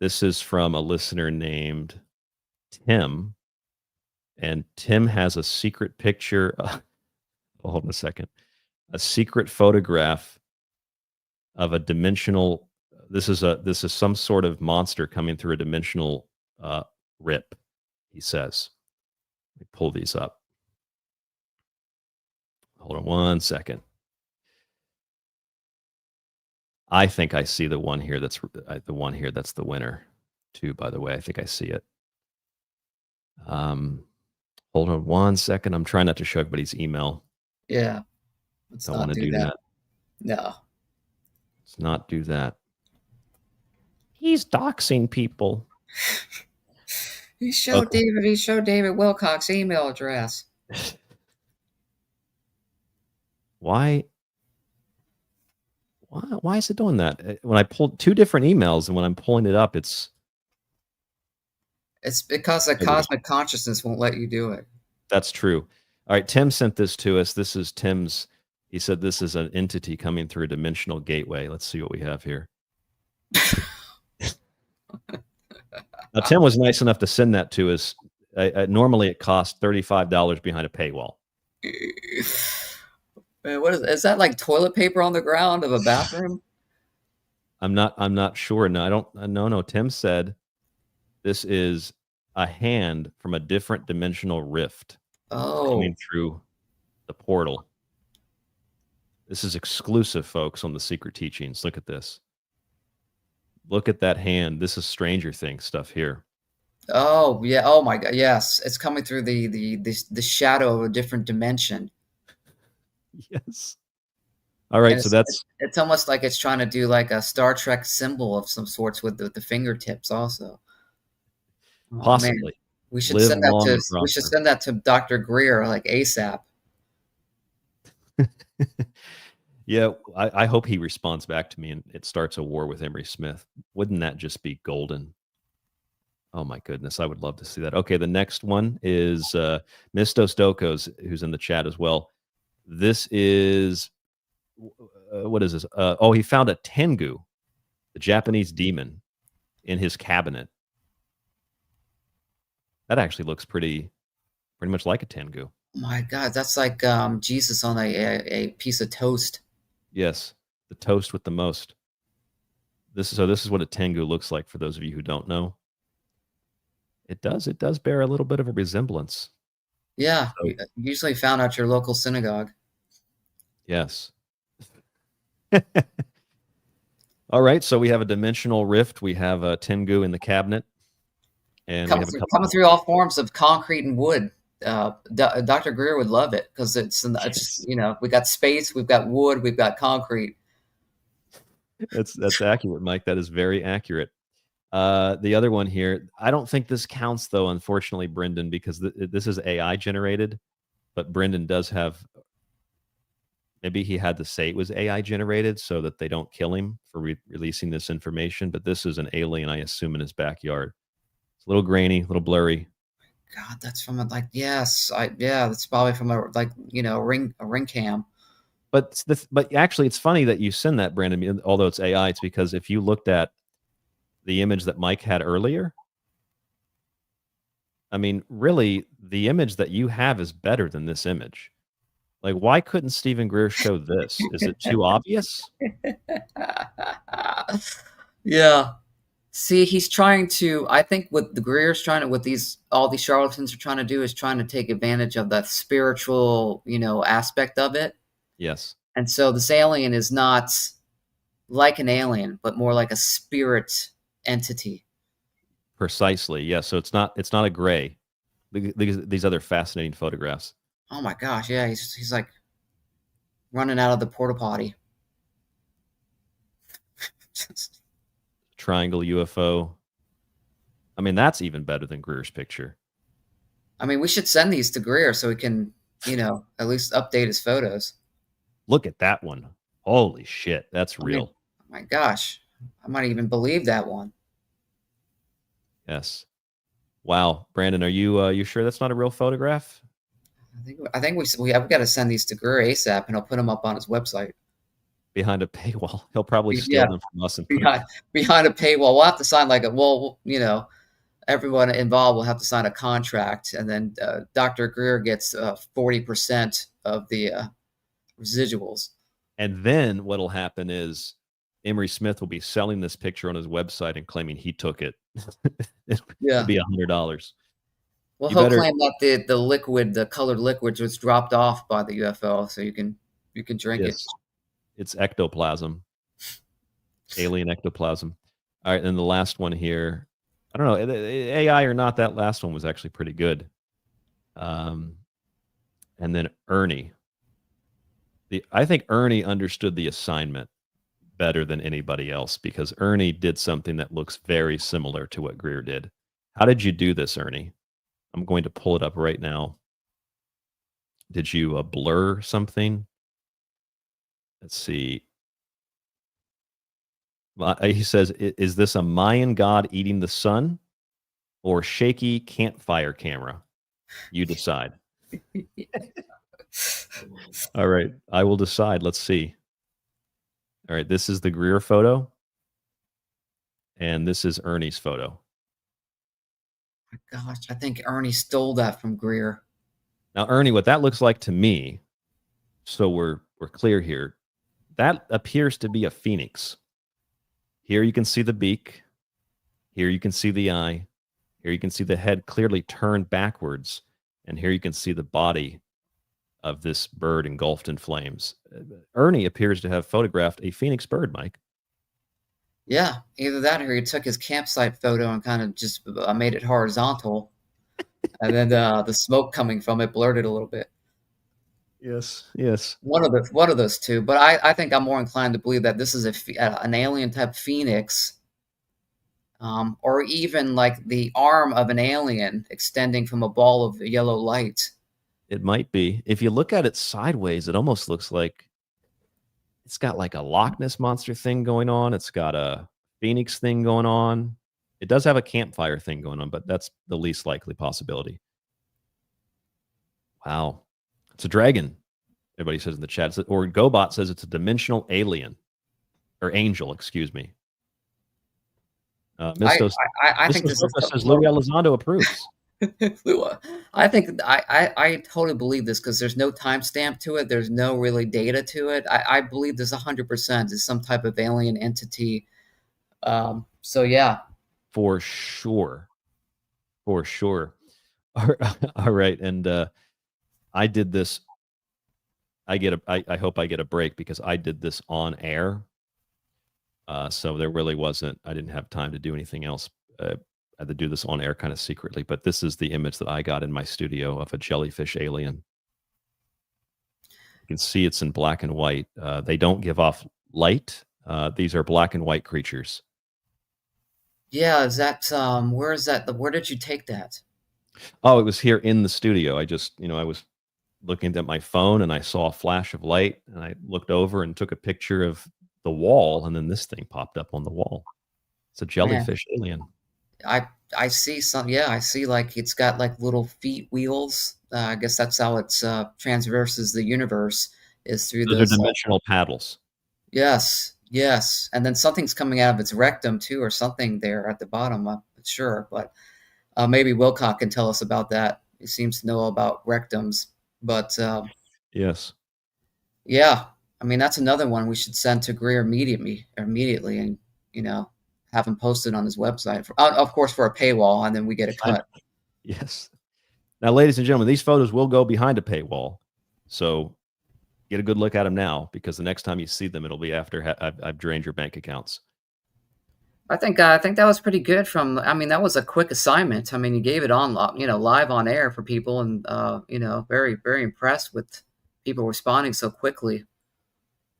This is from a listener named Tim. And Tim has a secret picture. Hold on a second. A secret photograph of a dimensional. This is some sort of monster coming through a dimensional rip, he says. Let me pull these up. Hold on one second. I think I see the one here. That's the one here. That's the winner, too. By the way, I think I see it. Hold on one second. I'm trying not to show everybody's email. Yeah. Don't want to do that. No. Let's not do that. He's doxing people. He showed David Wilcock's email address. Why is it doing that? When I pulled two different emails, and when I'm pulling it up, it's because the cosmic consciousness won't let you do it. That's true. All right, Tim sent this to us. This is Tim's. He said this is an entity coming through a dimensional gateway. Let's see what we have here. Now, Tim was nice enough to send that to us. Normally, it costs $35 behind a paywall. Man, what is that like toilet paper on the ground of a bathroom? I'm not sure. No, No. Tim said this is a hand from a different dimensional rift coming through the portal. This is exclusive, folks, on the Secret Teachings. Look at this. Look at that hand. This is Stranger Things stuff here. Oh yeah. Oh my God. Yes, it's coming through the shadow of a different dimension. Yes. All right. And So it's almost like it's trying to do like a Star Trek symbol of some sorts with the fingertips also. Oh, possibly. man. We should Live send that long to and we should prosper. send that to Dr. Greer like ASAP. Yeah, I hope he responds back to me and it starts a war with Emery Smith. Wouldn't that just be golden? Oh my goodness, I would love to see that. Okay, the next one is Mistos Dokos, who's in the chat as well. This is what is this? Oh, he found a Tengu, the Japanese demon, in his cabinet. That actually looks pretty much like a Tengu. Oh my God, that's like Jesus on a piece of toast. Yes, the toast with the most. This is what a Tengu looks like for those of you who don't know. It does bear a little bit of a resemblance. Yeah, So, usually found at your local synagogue. yes. All right, so we have a dimensional rift. We have a Tengu in the cabinet, and we have a couple. Coming through all forms of concrete and wood. Dr. Greer would love it because it's just, we got space, we've got wood, we've got concrete. That's accurate, Mike. That is very accurate. The other one here, I don't think this counts though, unfortunately, Brendan, because this is AI generated, but Brendan does have. Maybe he had to say it was AI generated so that they don't kill him for releasing this information. But this is an alien, I assume, in his backyard. It's a little grainy, a little blurry. God, that's from that's probably from a ring cam. But actually, it's funny that you send that, Brandon. Although it's AI, it's because if you looked at the image that Mike had earlier, I mean, really, the image that you have is better than this image. Like, why couldn't Stephen Greer show this? Is it too obvious? Yeah. See, he's trying to. I think what the Greer's trying to, all these charlatans are trying to do is trying to take advantage of the spiritual, aspect of it. Yes. And so this alien is not like an alien, but more like a spirit entity. Precisely. Yeah. So it's not a gray. These other fascinating photographs. Oh my gosh! Yeah, he's like running out of the porta potty. Triangle UFO. I mean, that's even better than Greer's picture. I mean, we should send these to Greer so he can, at least update his photos. Look at that one. Holy shit, that's real. Oh my gosh, I might even believe that one. Yes. Wow, Brandon, are you sure that's not a real photograph? I think we have got to send these to Greer ASAP, and he'll put them up on his website. Behind a paywall, he'll probably steal them from us and behind a paywall. We'll have to sign everyone involved will have to sign a contract, and then Dr. Greer gets 40% of the residuals. And then what'll happen is Emery Smith will be selling this picture on his website and claiming he took it. It'll be $100. Well, he'll claim that the liquid, the colored liquid, was dropped off by the UFO, so you can drink it. It's ectoplasm, alien ectoplasm. All right, and the last one here, I don't know, AI or not, that last one was actually pretty good. And then Ernie. I think Ernie understood the assignment better than anybody else because Ernie did something that looks very similar to what Greer did. How did you do this, Ernie? I'm going to pull it up right now. Did you blur something? Let's see. He says, is this a Mayan god eating the sun or shaky campfire camera? You decide. All right. I will decide. Let's see. All right. This is the Greer photo. And this is Ernie's photo. Gosh, I think Ernie stole that from Greer. Now, Ernie, what that looks like to me, so we're clear here, that appears to be a phoenix. Here you can see the beak. Here you can see the eye. Here you can see the head clearly turned backwards. And here you can see the body of this bird engulfed in flames. Ernie appears to have photographed a phoenix bird, Mike. Yeah, either that or he took his campsite photo and kind of just made it horizontal, and then the smoke coming from it blurred it a little bit. Yes, yes. One of those two, but I think I'm more inclined to believe that this is an alien type phoenix, or even like the arm of an alien extending from a ball of yellow light. It might be. If you look at it sideways, it almost looks like it's got like a Loch Ness monster thing going on. It's got a phoenix thing going on. It does have a campfire thing going on, but that's the least likely possibility. Wow. It's a dragon. Everybody says in the chat. Or GoBot says it's a dimensional alien. Or angel, excuse me. I think this says Louis Elizondo approves. I totally believe this because there's no timestamp to it. There's no really data to it. I believe this 100% is some type of alien entity. So yeah, for sure. All right, and I did this. I hope I get a break because I did this on air. So there really wasn't. I didn't have time to do anything else. I had to do this on air kind of secretly, but this is the image that I got in my studio of a jellyfish alien. You can see it's in black and white. They don't give off light. These are black and white creatures. Yeah, is that where is that? Where did you take that? Oh, it was here in the studio. I just, I was looking at my phone and I saw a flash of light and I looked over and took a picture of the wall and then this thing popped up on the wall. It's a jellyfish alien. I see some. Yeah, I see like it's got like little feet wheels. I guess that's how it's transverses the universe is through those are dimensional paddles. Yes, and then something's coming out of its rectum too, or something there at the bottom. I'm not sure, but maybe Wilcock can tell us about that. He seems to know all about rectums, but yes, yeah. I mean, that's another one we should send to Greer immediately, and have him posted on his website, of course, for a paywall, and then we get a cut. Yes. Now, ladies and gentlemen, these photos will go behind a paywall, so get a good look at them now, because the next time you see them, it'll be after I've drained your bank accounts. I think that was pretty good. That was a quick assignment. I mean, you gave it on, live on air for people, and very, very impressed with people responding so quickly.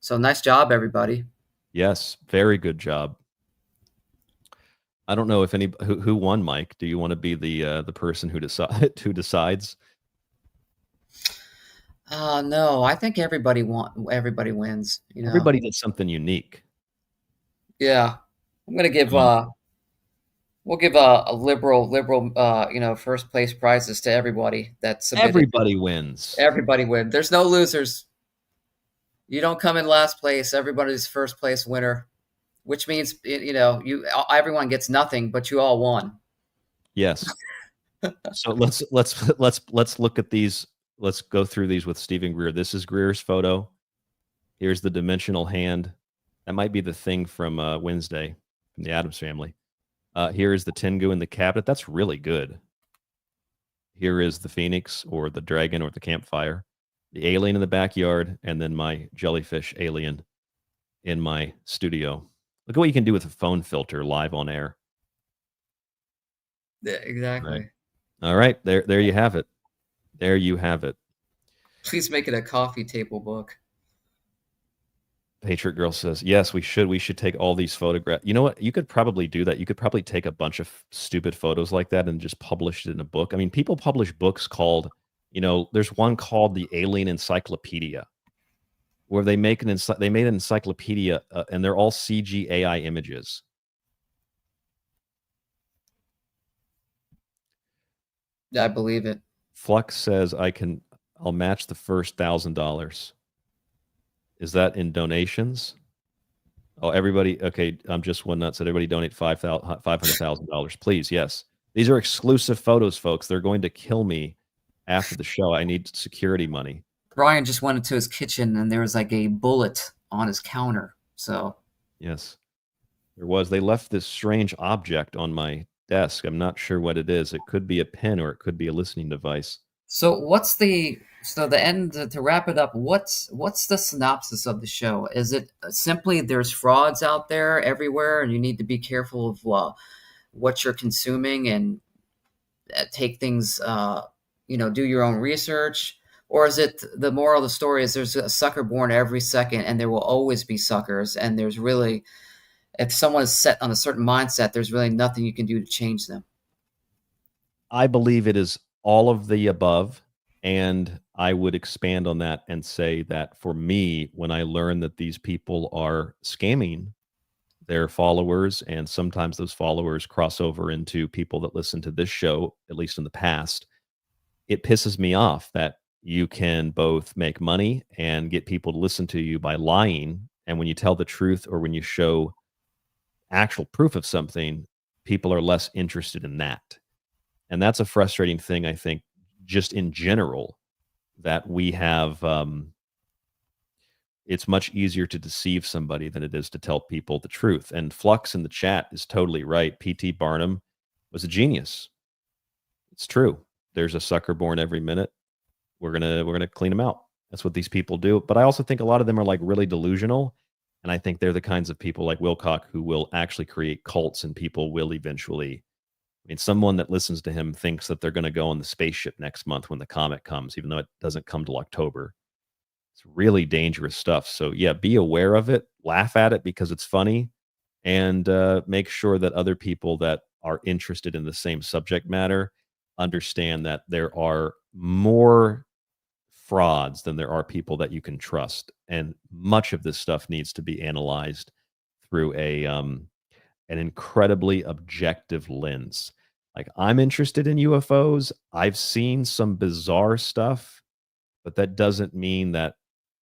So nice job, everybody. Yes, very good job. I don't know if who won, Mike. Do you want to be the person who decides? No, I think everybody wins. Everybody did something unique. Yeah, I'm gonna give we'll give a liberal first place prizes to everybody that submitted. Everybody wins. Everybody wins. There's no losers. You don't come in last place. Everybody's first place winner. Which means, everyone gets nothing, but you all won. Yes. So let's look at these. Let's go through these with Stephen Greer. This is Greer's photo. Here's the dimensional hand. That might be the thing from Wednesday from the Addams Family. Here is the Tengu in the cabinet. That's really good. Here is the phoenix or the dragon or the campfire, the alien in the backyard, and then my jellyfish alien in my studio. Look at what you can do with a phone filter live on air. Yeah, exactly. Right. All right. There you have it. There you have it. Please make it a coffee table book. Patriot Girl says, yes, we should. We should take all these photographs. You know what? You could probably do that. You could probably take a bunch of stupid photos like that and just publish it in a book. I mean, people publish books called, there's one called the Alien Encyclopedia, where they made an encyclopedia and they're all CG AI images. I believe it. Flux says I'll match the first $1,000. Is that in donations? Oh, everybody. Okay. I'm just one nut. Said everybody donate $500,000, please. Yes. These are exclusive photos, folks. They're going to kill me after the show. I need security money. Brian just went into his kitchen and there was like a bullet on his counter. So yes, there was. They left this strange object on my desk. I'm not sure what it is. It could be a pen or it could be a listening device. So what's the So the end to wrap it up, what's the synopsis of the show? Is it simply there's frauds out there everywhere, and you need to be careful of what you're consuming and take things, do your own research? Or is it the moral of the story is there's a sucker born every second, and there will always be suckers, and there's really, if someone is set on a certain mindset, there's really nothing you can do to change them? I believe it is all of the above. And I would expand on that and say that for me, when I learn that these people are scamming their followers, and sometimes those followers cross over into people that listen to this show, at least in the past, it pisses me off that you can both make money and get people to listen to you by lying. And when you tell the truth or when you show actual proof of something, people are less interested in that. And that's a frustrating thing, I think, just in general, that we have. It's much easier to deceive somebody than it is to tell people the truth. And Flux in the chat is totally right. P.T. Barnum was a genius. It's true. There's a sucker born every minute. We're gonna clean them out. That's what these people do. But I also think a lot of them are like really delusional. And I think they're the kinds of people like Wilcock who will actually create cults, and people will eventually. I mean, someone that listens to him thinks that they're going to go on the spaceship next month when the comet comes, even though it doesn't come till October. It's really dangerous stuff. So yeah, be aware of it, laugh at it because it's funny, and make sure that other people that are interested in the same subject matter understand that there are more frauds than there are people that you can trust. And much of this stuff needs to be analyzed through an incredibly objective lens. Like, I'm interested in UFOs. I've seen some bizarre stuff, but that doesn't mean that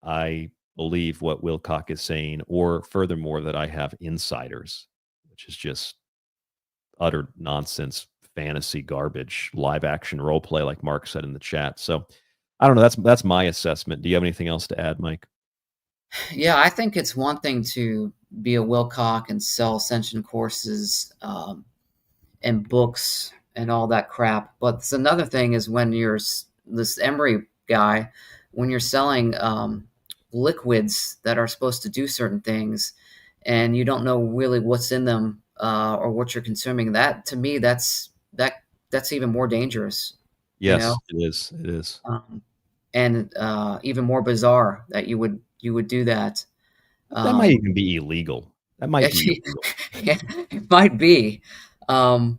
I believe what Wilcock is saying, or furthermore, that I have insiders, which is just utter nonsense, fantasy garbage, live action role play, like Mark said in the chat. So I don't know. That's my assessment. Do you have anything else to add, Mike? Yeah, I think it's one thing to be a Wilcock and sell ascension courses and books and all that crap, but it's another thing is when you're this Emery guy, when you're selling liquids that are supposed to do certain things, and you don't know really what's in them or what you're consuming. That, to me, that's even more dangerous. Yes, you know? It is. And even more bizarre that you would do that. That might even be illegal. That might be illegal. It might be. But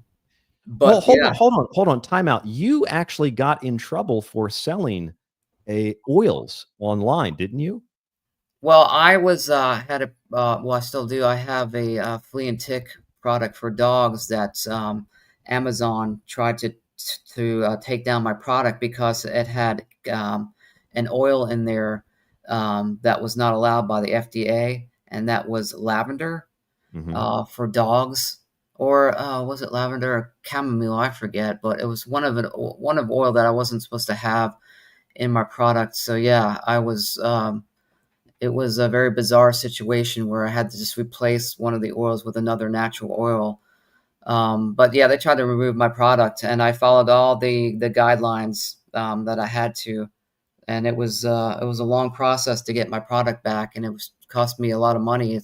well, hold on. Time out. You actually got in trouble for selling oils online, didn't you? Well, I was well, I still do. I have a flea and tick product for dogs that Amazon tried to take down my product because it had an oil in there that was not allowed by the FDA, and that was lavender for dogs. Or was it lavender or chamomile? I forget, but it was one of oil that I wasn't supposed to have in my product. So yeah, I was. It was a very bizarre situation where I had to just replace one of the oils with another natural oil. But yeah, they tried to remove my product, and I followed all the guidelines that I had to, and it was a long process to get my product back, and it cost me a lot of money.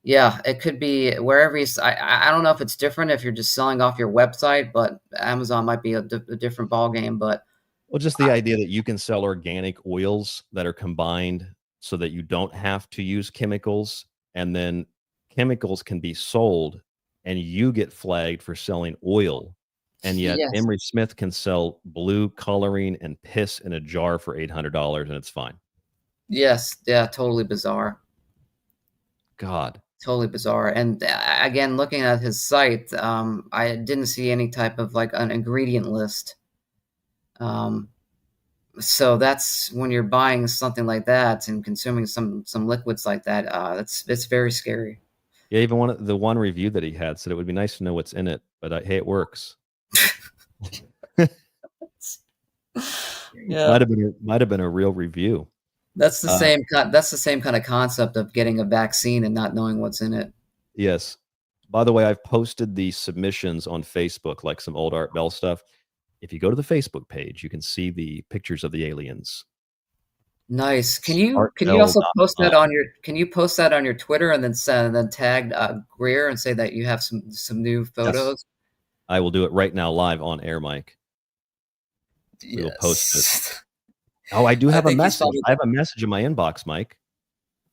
Yeah, it could be wherever I don't know if it's different if you're just selling off your website, but Amazon might be a different ballgame. But well, just the idea that you can sell organic oils that are combined so that you don't have to use chemicals, and then chemicals can be sold and you get flagged for selling oil. And yet Yes. Emery Smith can sell blue coloring and piss in a jar for $800 and it's fine. Yes, yeah, totally bizarre. God. Totally bizarre. And again, looking at his site, I didn't see any type of like an ingredient list. So that's when you're buying something like that and consuming some liquids like that. It's very scary. Yeah, even the one review that he had said it would be nice to know what's in it, but hey, it works. Yeah. Might have been a real review. That's the same kind of concept of getting a vaccine and not knowing what's in it. Yes. By the way, I've posted the submissions on Facebook, like some old Art Bell stuff. If you go to the Facebook page, you can see the pictures of the aliens. Nice. Can you also post that on your Twitter and then tag Greer and say that you have some new photos? Yes. I will do it right now live on air, Mike. Yes. We will post it. Oh, I do have a message. I have a message in my inbox, Mike.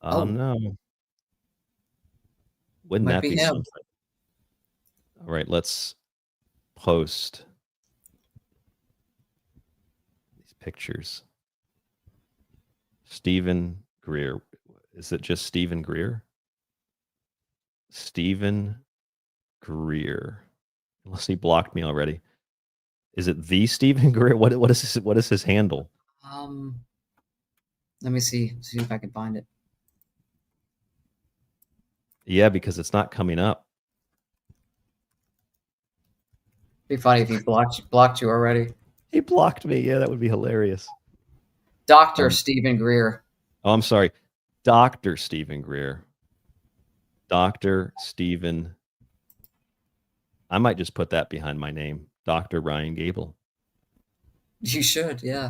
Oh no. Wouldn't that be something? All right, let's post these pictures. Stephen Greer. Is it just Stephen Greer? Stephen Greer. Unless he blocked me already. Is it the Stephen Greer? What is his handle? Let me see if I can find it. Yeah, because it's not coming up. It'd be funny if he blocked you already. He blocked me. Yeah, that would be hilarious. Dr. Stephen Greer. Oh, I'm sorry. Dr. Stephen Greer. Dr. Stephen. I might just put that behind my name. Dr. Ryan Gable. You should, yeah.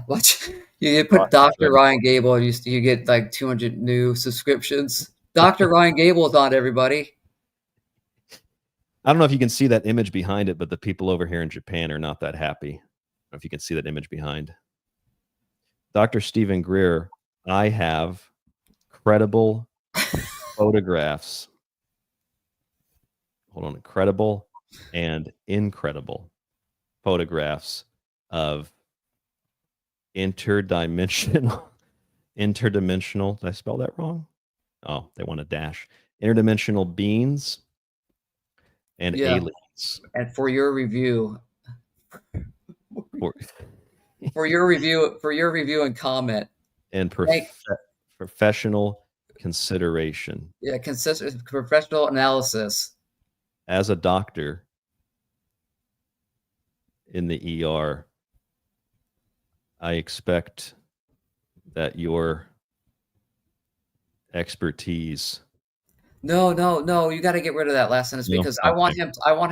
You put Dr. Ryan Gable, and you get like 200 new subscriptions. Dr. Ryan Gable is on, everybody. I don't know if you can see that image behind it, but the people over here in Japan are not that happy. I don't know if you can see that image behind. Dr. Stephen Greer, I have credible photographs. Hold on. Credible and incredible photographs of interdimensional. Did I spell that wrong? Oh, they want a dash. Interdimensional beings and aliens. And for your review, for your review and comment and professional consideration. Yeah, professional analysis. As a doctor in the ER, I expect that your expertise. No. You got to get rid of that last sentence because I want him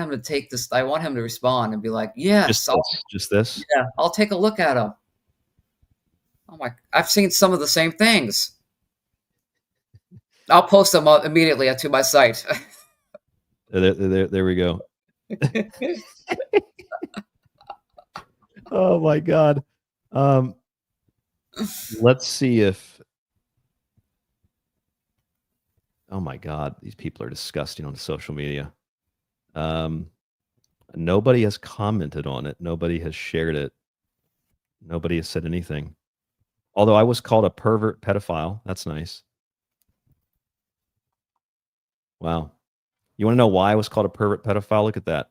to take this. I want him to respond and be like, "Yes, just this. Yeah, I'll take a look at him." Oh my! I've seen some of the same things. I'll post them immediately to my site. There we go. Oh my God. Let's see if. Oh my God, these people are disgusting on social media. Nobody has commented on it. Nobody has shared it. Nobody has said anything. Although I was called a pervert pedophile. That's nice. Wow. You want to know why I was called a pervert pedophile? Look at that.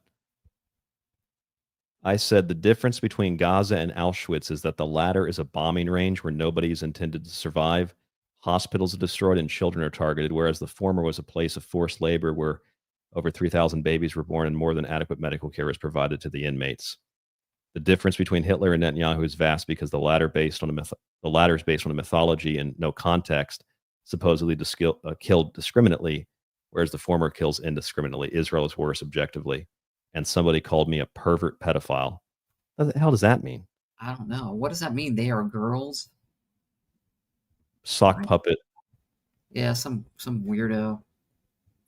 I said the difference between Gaza and Auschwitz is that the latter is a bombing range where nobody is intended to survive. Hospitals are destroyed and children are targeted, whereas the former was a place of forced labor where over 3,000 babies were born and more than adequate medical care was provided to the inmates. The difference between Hitler and Netanyahu is vast because the latter is based on a mythology and no context, supposedly killed discriminately, whereas the former kills indiscriminately. Israel is worse objectively. And somebody called me a pervert pedophile. What the hell does that mean? I don't know. What does that mean? They are girls? Sock puppet. Yeah, some weirdo.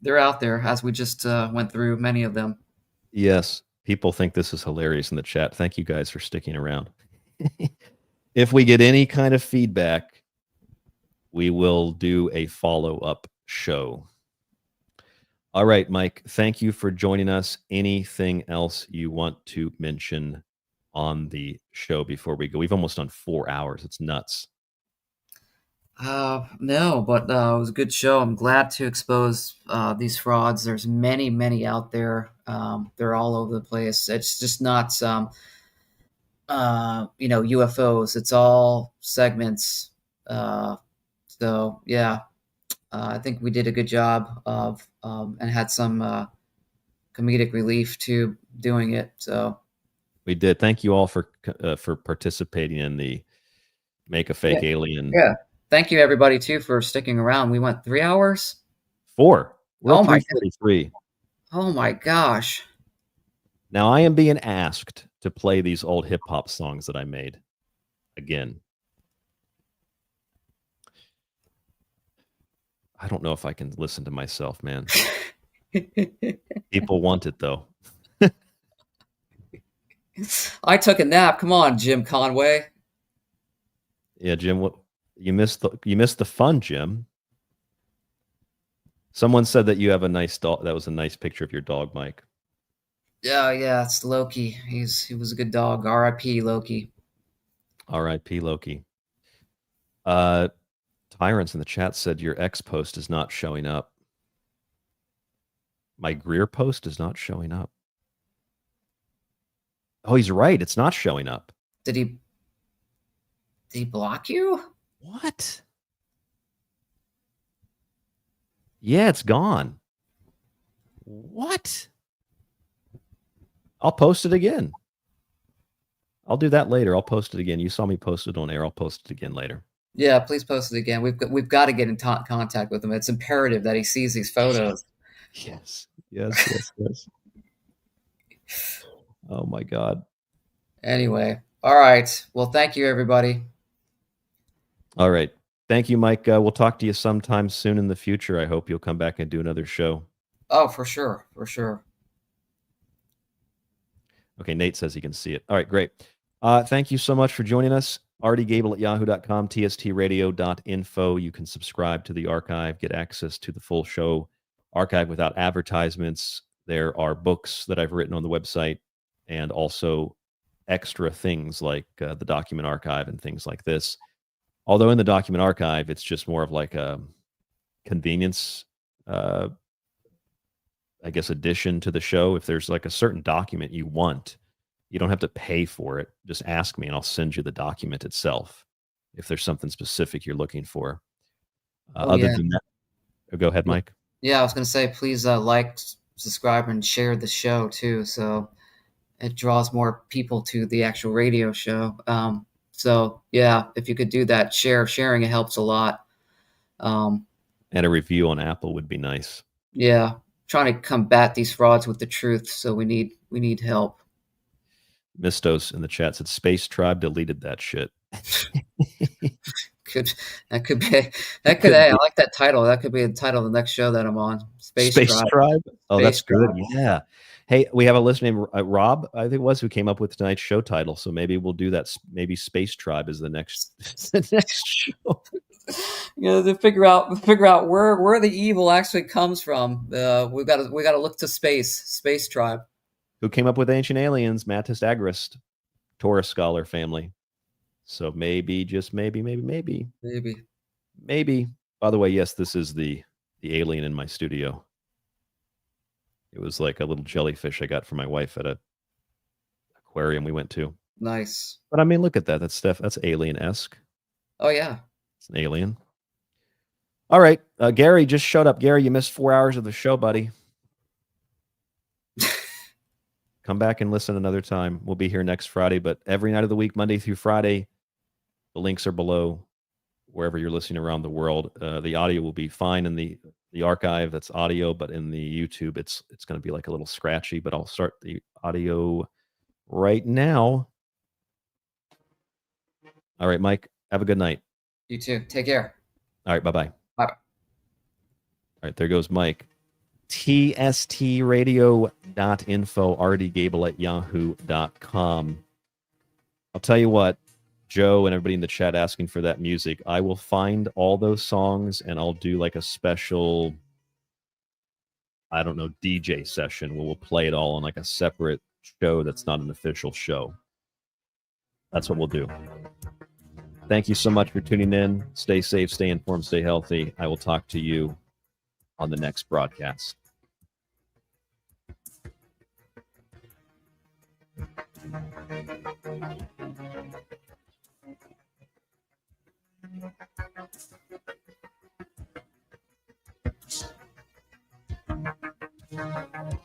They're out there, as we just went through many of them. Yes, people think this is hilarious in the chat. Thank you guys for sticking around. If we get any kind of feedback, we will do a follow-up show. All right, Mike, thank you for joining us. Anything else you want to mention on the show before we go? We've almost done 4 hours. It's nuts. No, but it was a good show. I'm glad to expose these frauds. There's many out there. They're all over the place. It's just not UFOs. It's all segments. So yeah, I think we did a good job of and had some comedic relief to doing it. So we did. Thank you all for participating in the Make a Fake Alien. Yeah. Thank you, everybody, too, for sticking around. We went 3 hours? 4. We're Oh, my 3:43. Oh, my gosh. Now, I am being asked to play these old hip hop songs that I made again. I don't know if I can listen to myself, man. People want it though. I took a nap. Come on, Jim Conway. Yeah, Jim, what you missed the fun, Jim. Someone said that you have a nice dog. That was a nice picture of your dog, Mike. Yeah, it's Loki. He was a good dog. R.I.P. Loki. R.I.P. Loki. Tyrants in the chat said your X post is not showing up. My Greer post is not showing up. Oh, he's right. It's not showing up. Did he block you? What? Yeah, it's gone. What? I'll post it again. I'll do that later. I'll post it again. You saw me post it on air. I'll post it again later. Yeah, please post it again. We've got to get in contact with him. It's imperative that he sees these photos. Yes. Oh my God. Anyway, all right. Well, thank you, everybody. All right. Thank you, Mike. We'll talk to you sometime soon in the future. I hope you'll come back and do another show. Oh, for sure. For sure. Okay, Nate says he can see it. All right, great. Thank you so much for joining us. RDGable@yahoo.com, tstradio.info. You can subscribe to the archive, get access to the full show archive without advertisements. There are books that I've written on the website and also extra things like the document archive and things like this. Although in the document archive, it's just more of like a convenience, I guess, addition to the show. If there's like a certain document you want, you don't have to pay for it. Just ask me and I'll send you the document itself if there's something specific you're looking for. Other than that, go ahead, Mike. Yeah, I was going to say, please like, subscribe, and share the show too, so it draws more people to the actual radio show. So yeah, if you could do that, sharing it helps a lot. And a review on Apple would be nice. Yeah, trying to combat these frauds with the truth. So we need help. Mistos in the chat said Space Tribe deleted that shit. That could hey, I like that title. That could be the title of the next show that I'm on. Space Tribe. Oh, Space that's good. Tribe. Yeah. Hey, we have a listener named Rob, I think it was, who came up with tonight's show title. So maybe we'll do that. Maybe Space Tribe is the next show. To figure out where the evil actually comes from. We got to look to Space Tribe. Who came up with Ancient Aliens? Mattis Agrist, Taurus scholar family. So maybe, just maybe. By the way, yes, this is the alien in my studio. It was like a little jellyfish I got for my wife at a aquarium we went to. Nice. But I mean, look at that. That's alien-esque. Oh yeah. It's an alien. All right. Gary just showed up. Gary, you missed 4 hours of the show, buddy. Come back and listen another time. We'll be here next Friday, but every night of the week, Monday through Friday. The links are below wherever you're listening around the world. The audio will be fine in the archive. That's audio, but in the YouTube, it's going to be like a little scratchy, but I'll start the audio right now. All right, Mike, have a good night. You too. Take care. All right, bye-bye. Bye. All right, there goes Mike. tstradio.info, rdgable@yahoo.com. I'll tell you what, Joe and everybody in the chat asking for that music, I will find all those songs and I'll do like a special, I don't know, DJ session where we'll play it all on like a separate show that's not an official show. That's what we'll do. Thank you so much for tuning in. Stay safe, stay informed, stay healthy. I will talk to you on the next broadcast. Thank you.